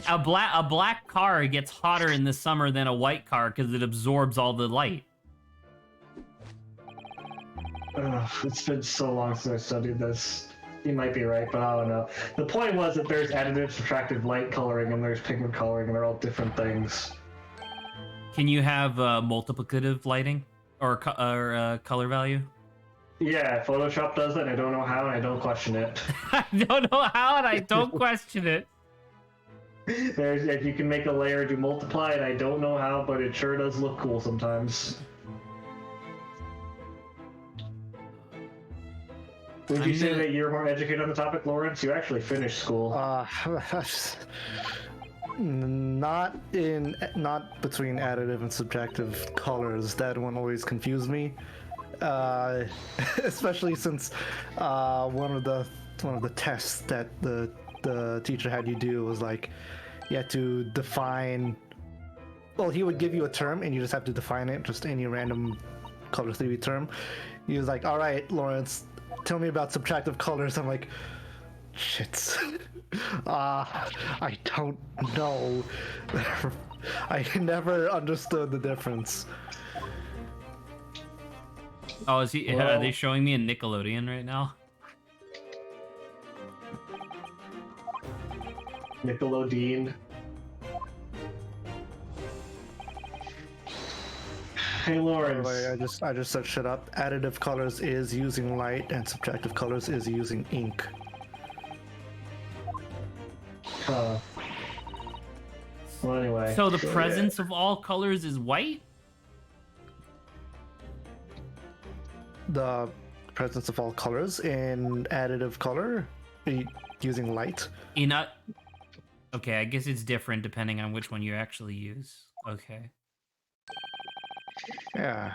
A black car gets hotter in the summer than a white car because it absorbs all the light. It's been so long since I studied this. You might be right, but I don't know. The point was that there's additive, subtractive light coloring, and there's pigment coloring, and they're all different things. Can you have multiplicative lighting or color value? Yeah, Photoshop does that, and I don't know how, and I don't question it. I don't know how, and I don't question it. There's if you can make a layer do multiply, and I don't know how, but it sure does look cool sometimes. Would you say that you're more educated on the topic, Lawrence? You actually finished school. Not between additive and subtractive colors. That one always confused me, especially since one of the tests that the teacher had you do was like you had to define. Well, he would give you a term and you just have to define it, just any random color theory term. He was like, "All right, Lawrence, tell me about subtractive colors." I'm like, shit. I don't know. I never understood the difference. Oh, is he? Well, are they showing me a Nickelodeon right now? Nickelodeon. Hey, Lawrence. I just set shit up. Additive colors is using light, and subtractive colors is using ink. Well, anyway. So the presence of all colors is white? The presence of all colors in additive color using light. Okay, I guess it's different depending on which one you actually use. Okay. Yeah.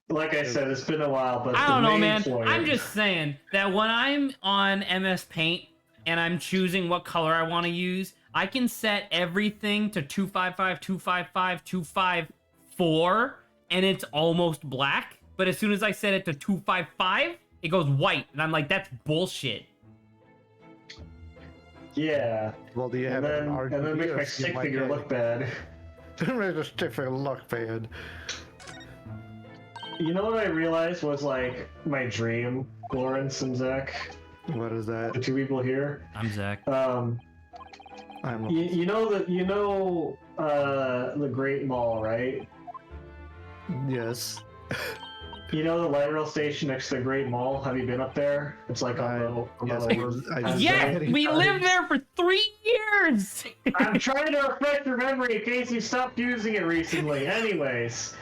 Like I said, it's been a while, but I don't know, man. point... I'm just saying that when I'm on MS Paint and I'm choosing what color I want to use, I can set everything to 255, 255, 254, and it's almost black. But as soon as I set it to 255, it goes white, and I'm like, that's bullshit. Yeah. Well, do you have an RGB? And then make my stick figure look bad. Make the stick figure look bad. You know what I realized was like my dream, Lawrence and Zach? What is that? The two people here. I'm Zach. You know the Great Mall, right? Yes. You know the light rail station next to the Great Mall? Have you been up there? It's like on the Yes, we lived there for 3 years! I'm trying to refresh your memory in case you stopped using it recently. Anyways,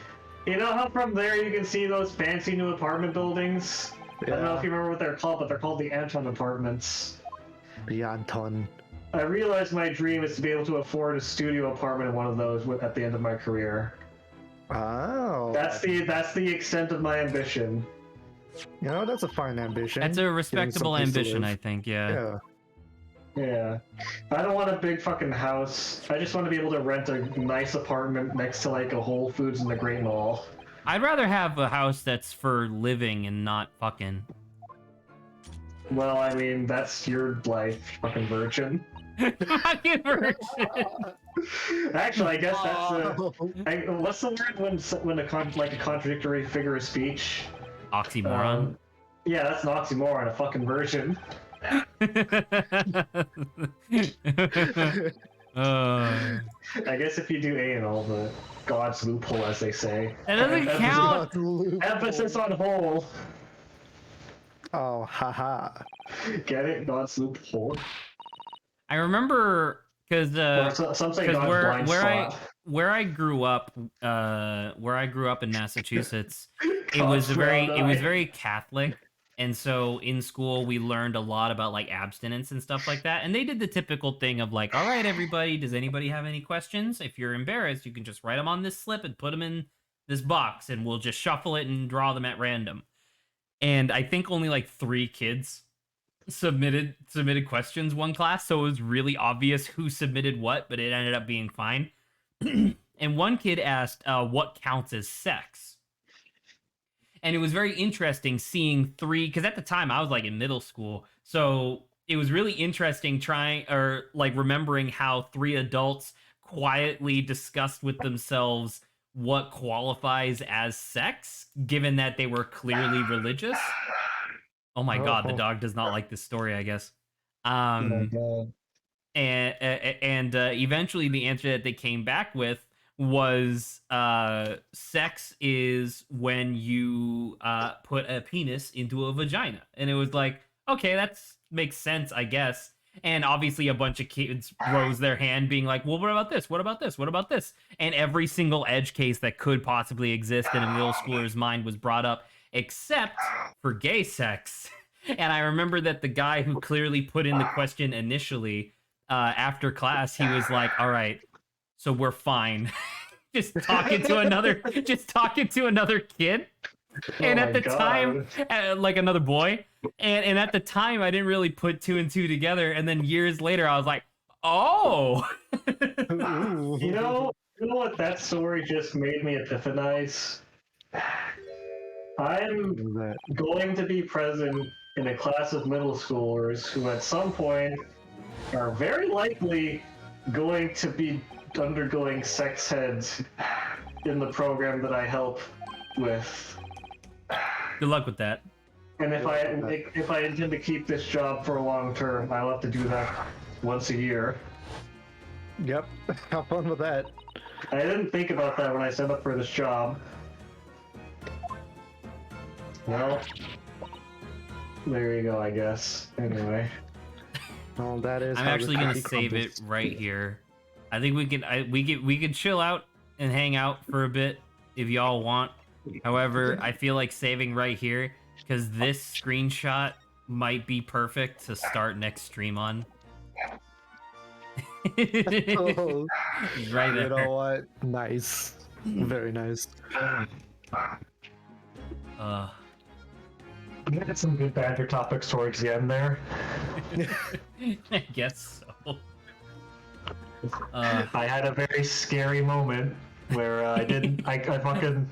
you know how from there you can see those fancy new apartment buildings? Yeah. I don't know if you remember what they're called, but they're called the Anton Apartments. The Anton. I realized my dream is to be able to afford a studio apartment in one of those at the end of my career. Oh. That's the extent of my ambition. You know, that's a fine ambition. That's a respectable ambition, I think, yeah. Yeah. I don't want a big fucking house. I just want to be able to rent a nice apartment next to like a Whole Foods in the Great Mall. I'd rather have a house that's for living and not fucking. Well, I mean, that's your life, fucking virgin. Fucking virgin. Actually, I guess that's what's the word when a contradictory figure of speech? Oxymoron. Yeah, that's an oxymoron, a fucking virgin. I guess if you do anal, the God's loophole, as they say. That doesn't count. Emphasis on hole. Oh, haha. Get it? God's loophole. I remember because where I grew up in Massachusetts, it was very Catholic, and so in school we learned a lot about like abstinence and stuff like that. And they did the typical thing of like, all right, everybody, does anybody have any questions? If you're embarrassed, you can just write them on this slip and put them in this box, and we'll just shuffle it and draw them at random. And I think only like 3 kids submitted questions one class, so it was really obvious who submitted what, but it ended up being fine. And one kid asked what counts as sex, and it was very interesting seeing 3, because at the time I was like in middle school, so it was really interesting remembering how 3 adults quietly discussed with themselves what qualifies as sex, given that they were clearly religious. Oh my god, the dog does not like this story, I guess. And eventually the answer that they came back with was sex is when you put a penis into a vagina. And it was like, okay, that makes sense, I guess. And obviously a bunch of kids rose their hand being like, well, what about this? What about this? What about this? And every single edge case that could possibly exist in a middle schooler's mind was brought up, except for gay sex. And I remember that the guy who clearly put in the question initially, after class, he was like, all right, so we're fine. just talking to another kid. And at the time, like another boy, and at the time, I didn't really put two and two together. And then years later, I was like, "Oh, You know what? That story just made me epiphanize. I'm going to be present in a class of middle schoolers who, at some point, are very likely going to be undergoing sex heads in the program that I help with." Good luck with that. And if I intend to keep this job for a long term, I'll have to do that once a year. Yep. Have fun with that. I didn't think about that when I signed up for this job. Well, there you go, I guess. Anyway. Well, that is. I'm actually gonna save it right here. I think we could chill out and hang out for a bit if y'all want. However, I feel like saving right here because this screenshot might be perfect to start next stream on. Oh, right there. You know what? Nice. Very nice. We had some good banter topics towards the end there. I guess so. I had a very scary moment where I fucking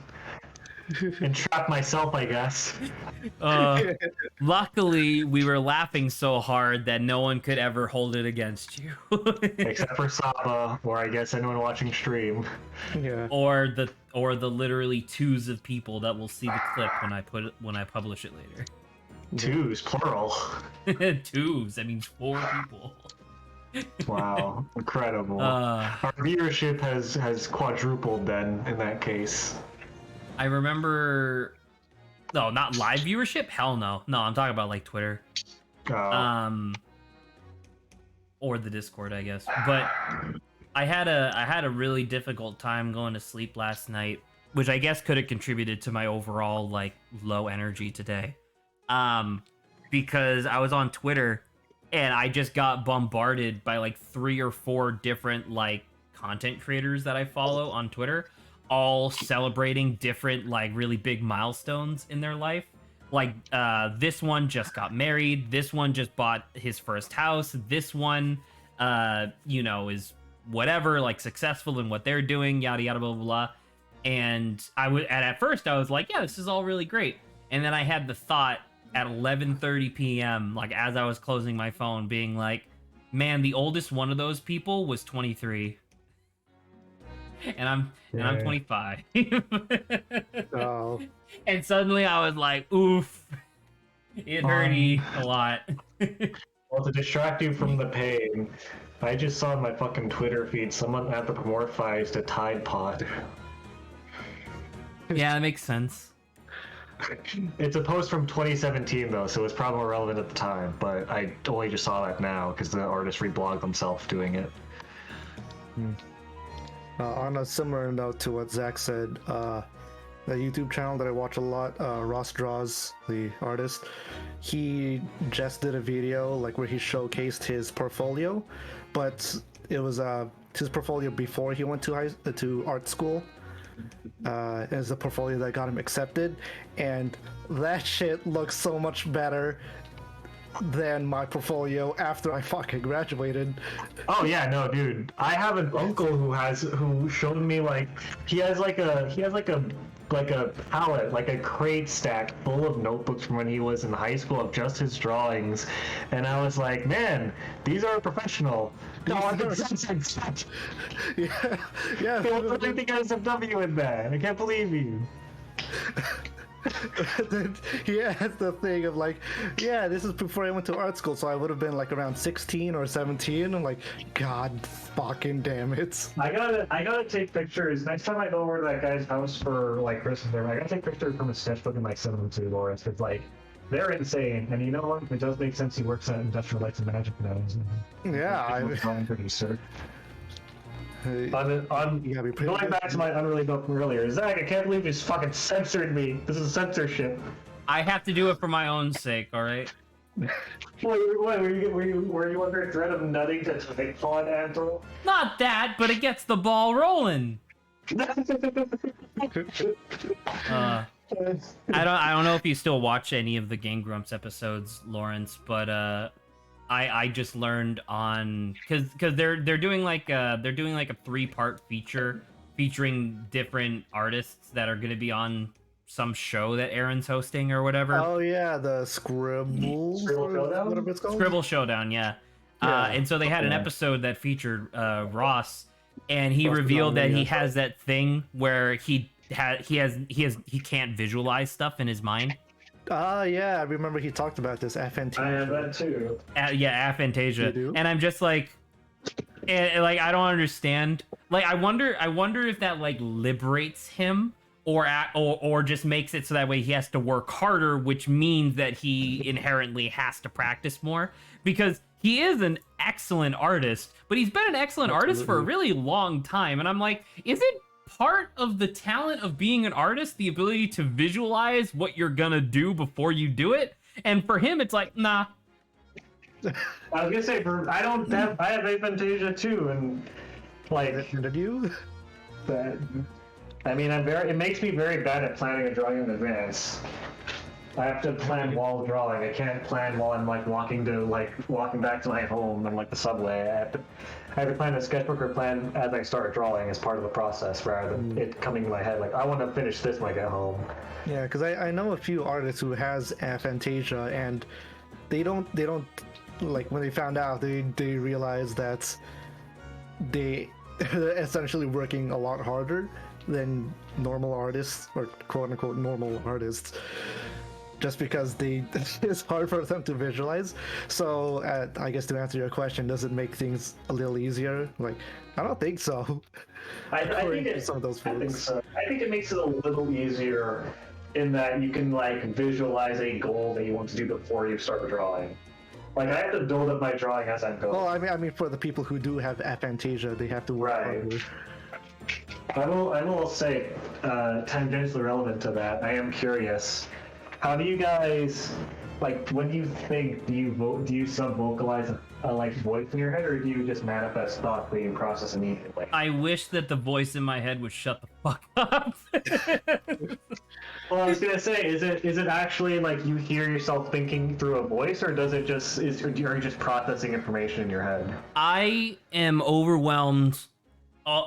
entrapped myself, I guess. Luckily, we were laughing so hard that no one could ever hold it against you. Except for Saba, or I guess anyone watching stream. Yeah. Or the literally twos of people that will see the clip when I publish it later. Twos, plural. Twos, that means 4 people. Wow, incredible. Our viewership has quadrupled then in that case. I remember... No, not live viewership? Hell no. No, I'm talking about like Twitter. Oh. Or the Discord, I guess. But I had a really difficult time going to sleep last night, which I guess could have contributed to my overall like low energy today. Because I was on Twitter and I just got bombarded by like 3 or 4 different like content creators that I follow on Twitter, all celebrating different like really big milestones in their life. Like this one just got married, this one just bought his first house, this one is whatever, like successful in what they're doing, yada yada blah blah blah. And at first I was like, yeah, this is all really great. And then I had the thought at 11:30 p.m., like as I was closing my phone, being like, man, the oldest one of those people was 23. And I'm 25. Oh. And suddenly I was like, oof. It hurty a lot. Well, to distract you from the pain, I just saw on my fucking Twitter feed someone anthropomorphized a Tide Pod. Yeah, that makes sense. It's a post from 2017 though, so it's probably more relevant at the time, but I only just saw that now because the artist reblogged themselves doing it. On a similar note to what Zach said, the YouTube channel that I watch a lot, Ross Draws, the artist, he just did a video like where he showcased his portfolio, but it was his portfolio before he went to art school. Is the portfolio that got him accepted, and that shit looks so much better than my portfolio after I fucking graduated. Oh yeah, no, dude. I have an uncle who showed me like he has like a palette, like a crate stack full of notebooks from when he was in high school of just his drawings, and I was like, man, these are professional. No, I don't. Yeah. They put everything SFW in there. I can't believe you. He has the thing of like, yeah, this is before I went to art school, so I would have been like around 16 or 17. I'm like, god fucking damn it. I gotta take pictures. Next time I go over to that guy's house for like Christmas, I gotta take pictures from his sketchbook and like send them to Loris. It's like They're insane, and you know what? It does make sense. He works at Industrial Lights and Magic now. Yeah, Producer. you gotta be pretty Going good. back to my unrelated book from earlier, Zach, I can't believe you fucking censored me. This is censorship. I have to do it for my own sake, all right? Were you under threat of nutting to Nightfall, Andrew? Not that, but it gets the ball rolling. I don't know if you still watch any of the Game Grumps episodes, Lawrence, but I just learned on because they're doing like a 3-part feature featuring different artists that are going to be on some show that Aaron's hosting or whatever. Oh yeah, the Scribble Showdown? whatever it's called. Scribble Showdown, yeah. Yeah. And so they had an episode that featured Ross, and he revealed that he has that thing where he can't visualize stuff in his mind. Yeah, I remember he talked about this. Aphantasia. I have that too. Yeah, aphantasia. You do? And I'm just like, like I don't understand. Like I wonder if that like liberates him or just makes it so that way he has to work harder, which means that he inherently has to practice more because he is an excellent artist, but he's been an excellent artist for a really long time. And I'm like, isn't part of the talent of being an artist the ability to visualize what you're gonna do before you do it? And for him, it's like, nah. I was gonna say, I have aphantasia too, and like, Did you? but I mean, it makes me very bad at planning a drawing in advance. I have to plan while drawing. I can't plan while I'm like walking back to my home on like the subway. I have to plan a sketchbook or plan as I start drawing as part of the process rather than it coming to my head like I want to finish this when I get home. Yeah, because I know a few artists who has aphantasia, and they don't like when they found out they realized that they're essentially working a lot harder than normal artists or quote unquote normal artists. Just because it's hard for them to visualize. So, I guess to answer your question, does it make things a little easier? Like, I don't think so. I think some of those folks. so. I think it makes it a little easier in that you can like visualize a goal that you want to do before you start drawing. Like I have to build up my drawing as I'm going. Well, I mean, for the people who do have aphantasia, they have to work harder. I will say, tangentially relevant to that. I am curious. How do you guys like when you think? Do you sub-vocalize a like voice in your head, or do you just manifest thoughts that you process immediately? I wish that the voice in my head would shut the fuck up. Well, I was gonna say, is it actually like you hear yourself thinking through a voice, or are you just processing information in your head? I am overwhelmed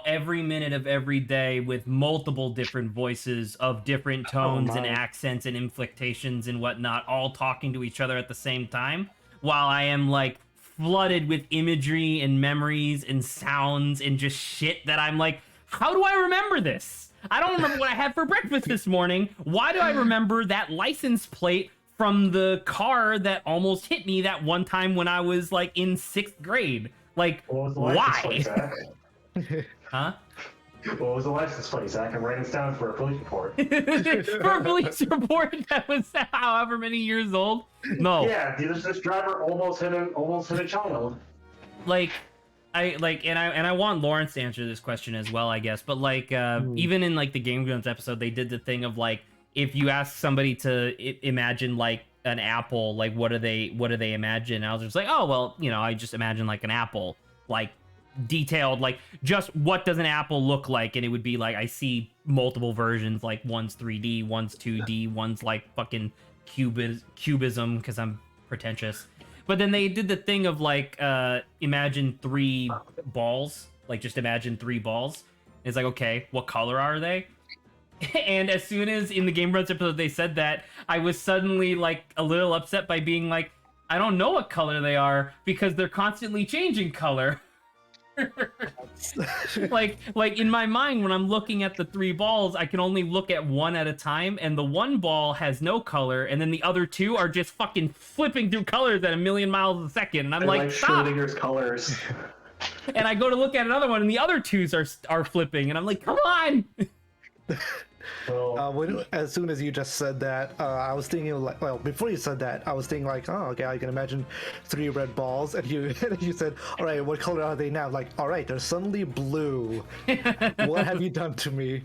every minute of every day with multiple different voices of different tones and accents and inflectations and whatnot, all talking to each other at the same time, while I am like flooded with imagery and memories and sounds and just shit that I'm like, how do I remember this? I don't remember what I had for breakfast this morning. Why do I remember that license plate from the car that almost hit me that one time when I was like in 6th grade? Like, why? Huh? What was the license plate, Zach? I'm writing this down for a police report. For a police report that was however many years old? No. Yeah, this driver almost hit a child. Like, I want Lawrence to answer this question as well, I guess. But like, even in like the Game Grumps episode, they did the thing of like, if you ask somebody to imagine like an apple, like what do they imagine? And I was just like, oh well, I just imagine like an apple, like detailed, like just what does an apple look like, and it would be like I see multiple versions, like one's 3D, one's 2D, one's like fucking cubism because I'm pretentious. But then they did the thing of like imagine 3 balls, like just imagine 3 balls. It's like, okay, what color are they? And as soon as in the Game Grumps episode they said that, I was suddenly like a little upset by being like, I don't know what color they are because they're constantly changing color. like in my mind when I'm looking at the 3 balls, I can only look at one at a time, and the one ball has no color, and then the other 2 are just fucking flipping through colors at a million miles a second, and I'm like stop. Schrodinger's colors. And I go to look at another one, and the other 2s are flipping, and I'm like, come on. As soon as you just said that, I was thinking like, well, before you said that, I was thinking like, oh, okay, I can imagine 3 red balls, and you and you said, all right, what color are they now? Like, all right, they're suddenly blue. What have you done to me?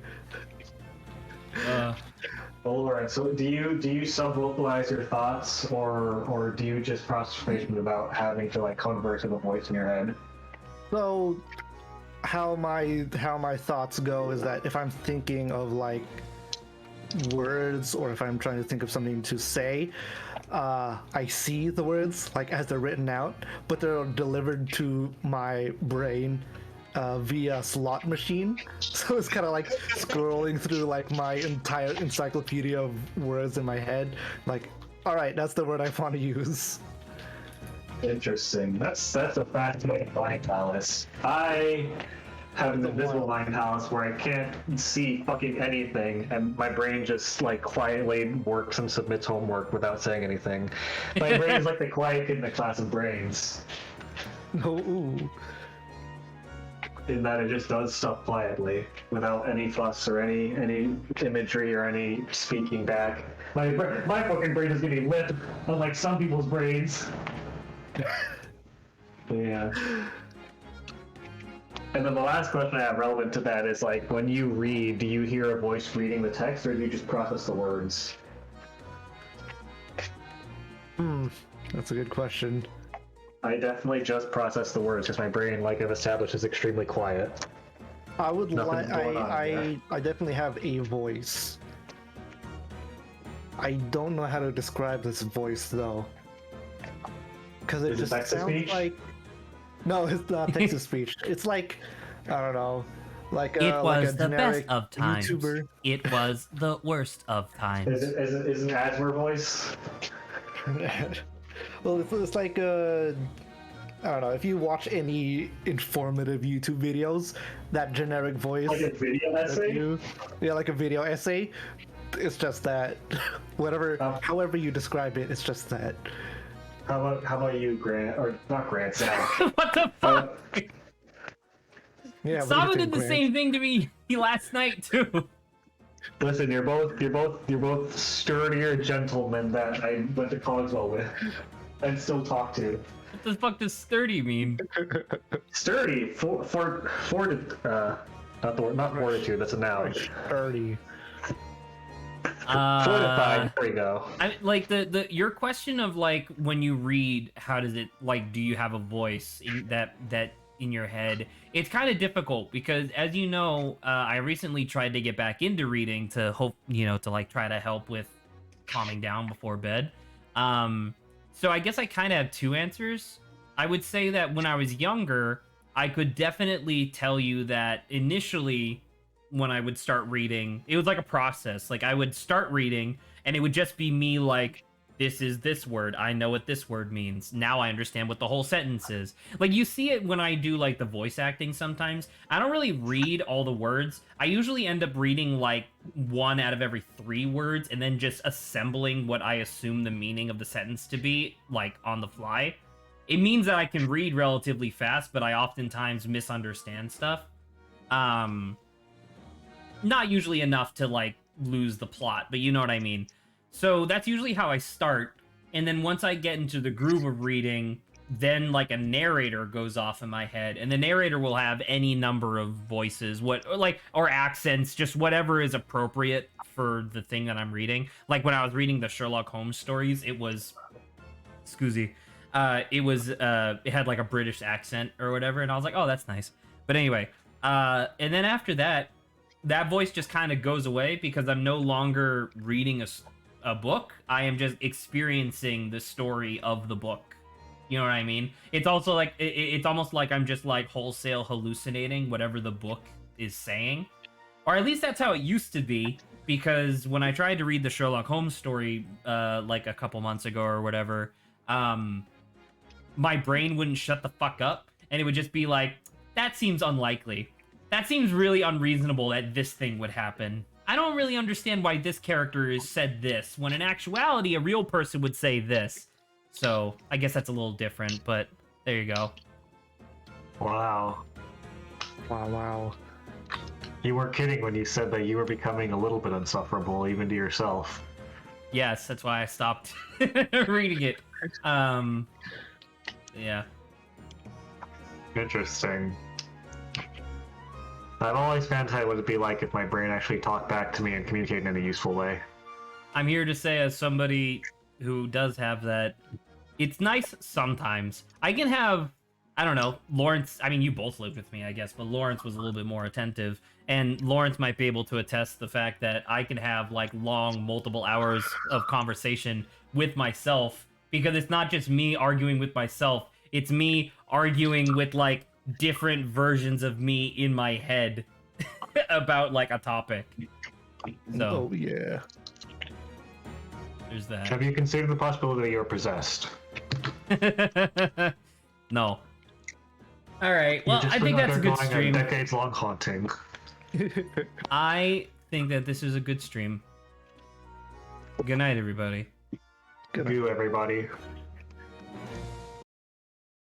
Well, Lauren, so do you sub-vocalize your thoughts, or do you just process information without having to like convert to the voice in your head? So, how my thoughts go is that if I'm thinking of like words, or if I'm trying to think of something to say, I see the words like as they're written out, but they're delivered to my brain via slot machine. So it's kind of like scrolling through like my entire encyclopedia of words in my head. Like, all right, that's the word I want to use. Interesting. That's a fascinating mind palace. I have an invisible mind palace where I can't see fucking anything, and my brain just like quietly works and submits homework without saying anything. My brain is like the quiet kid in the class of brains, Ooh. in that it just does stuff quietly without any fuss or any imagery or any speaking back. My fucking brain is getting lit, unlike some people's brains. Yeah. And then the last question I have relevant to that is like, when you read, do you hear a voice reading the text, or do you just process the words? That's a good question. I definitely just process the words because my brain, like I've established, is extremely quiet. I would Nothing's going on I definitely have a voice. I don't know how to describe this voice though, because it Is it just text to sounds speech? like. No, it's not text to speech. It's like, I don't know, like It like was a the best generic of times. YouTuber. It was the worst of times. Is it an Asmer voice? Well, it's like I don't know, if you watch any informative YouTube videos, that generic voice. Like a video essay? Yeah, like a video essay. It's just that. However you describe it, it's just that. How about you, Grant? Or not Grant, Zach? What the fuck? Yeah, what do you Saba think, did the Grant? same thing to me last night too. Listen, you're both sturdier gentlemen that I went to Cogswell with and still talk to. What the fuck does sturdy mean? Sturdy, not fortitude. That's a noun. Early. Fortified. There we go. I like the your question of like, when you read, how does it, like, do you have a voice that in your head? It's kind of difficult because, as you know, I recently tried to get back into reading to hope, to like try to help with calming down before bed. So I guess I kind of have two answers. I would say that when I was younger, I could definitely tell you that initially, when I would start reading, it was like a process. Like, I would start reading and it would just be me like, this is this word, I know what this word means, now I understand what the whole sentence is. Like, you see it when I do like the voice acting sometimes. I don't really read all the words. I usually end up reading like 1 out of every 3 words and then just assembling what I assume the meaning of the sentence to be, like, on the fly. It means that I can read relatively fast, but I oftentimes misunderstand stuff. Not usually enough to like lose the plot, but you know what I mean. So that's usually how I start, and then once I get into the groove of reading, then like a narrator goes off in my head, and the narrator will have any number of voices, or accents, just whatever is appropriate for the thing that I'm reading. Like when I was reading the Sherlock Holmes stories, it was it had like a British accent or whatever, and I was like, oh, that's nice. But anyway, and then after that voice just kind of goes away because I'm no longer reading a book. I am just experiencing the story of the book. You know what I mean? It's also like, it's almost like I'm just like wholesale hallucinating whatever the book is saying. Or at least that's how it used to be, because when I tried to read the Sherlock Holmes story like a couple months ago or whatever, my brain wouldn't shut the fuck up, and it would just be like, that seems unlikely. That seems really unreasonable that this thing would happen. I don't really understand why this character said this, when in actuality, a real person would say this. So, I guess that's a little different, but there you go. Wow. Wow. You weren't kidding when you said that you were becoming a little bit insufferable, even to yourself. Yes, that's why I stopped reading it. Yeah. Interesting. I've always fantasized what it'd be like if my brain actually talked back to me and communicated in a useful way. I'm here to say, as somebody who does have that, it's nice sometimes. I can have, I don't know, Lawrence. I mean, you both lived with me, I guess, but Lawrence was a little bit more attentive. And Lawrence might be able to attest the fact that I can have like long, multiple hours of conversation with myself, because it's not just me arguing with myself, it's me arguing with like different versions of me in my head about like a topic. So, Oh yeah. there's that. Have you considered the possibility that you're possessed? No. All right. Well, You've just I think been that's a good undergoing stream. decades-long haunting. I think that this is a good stream. Good night, everybody. You, everybody.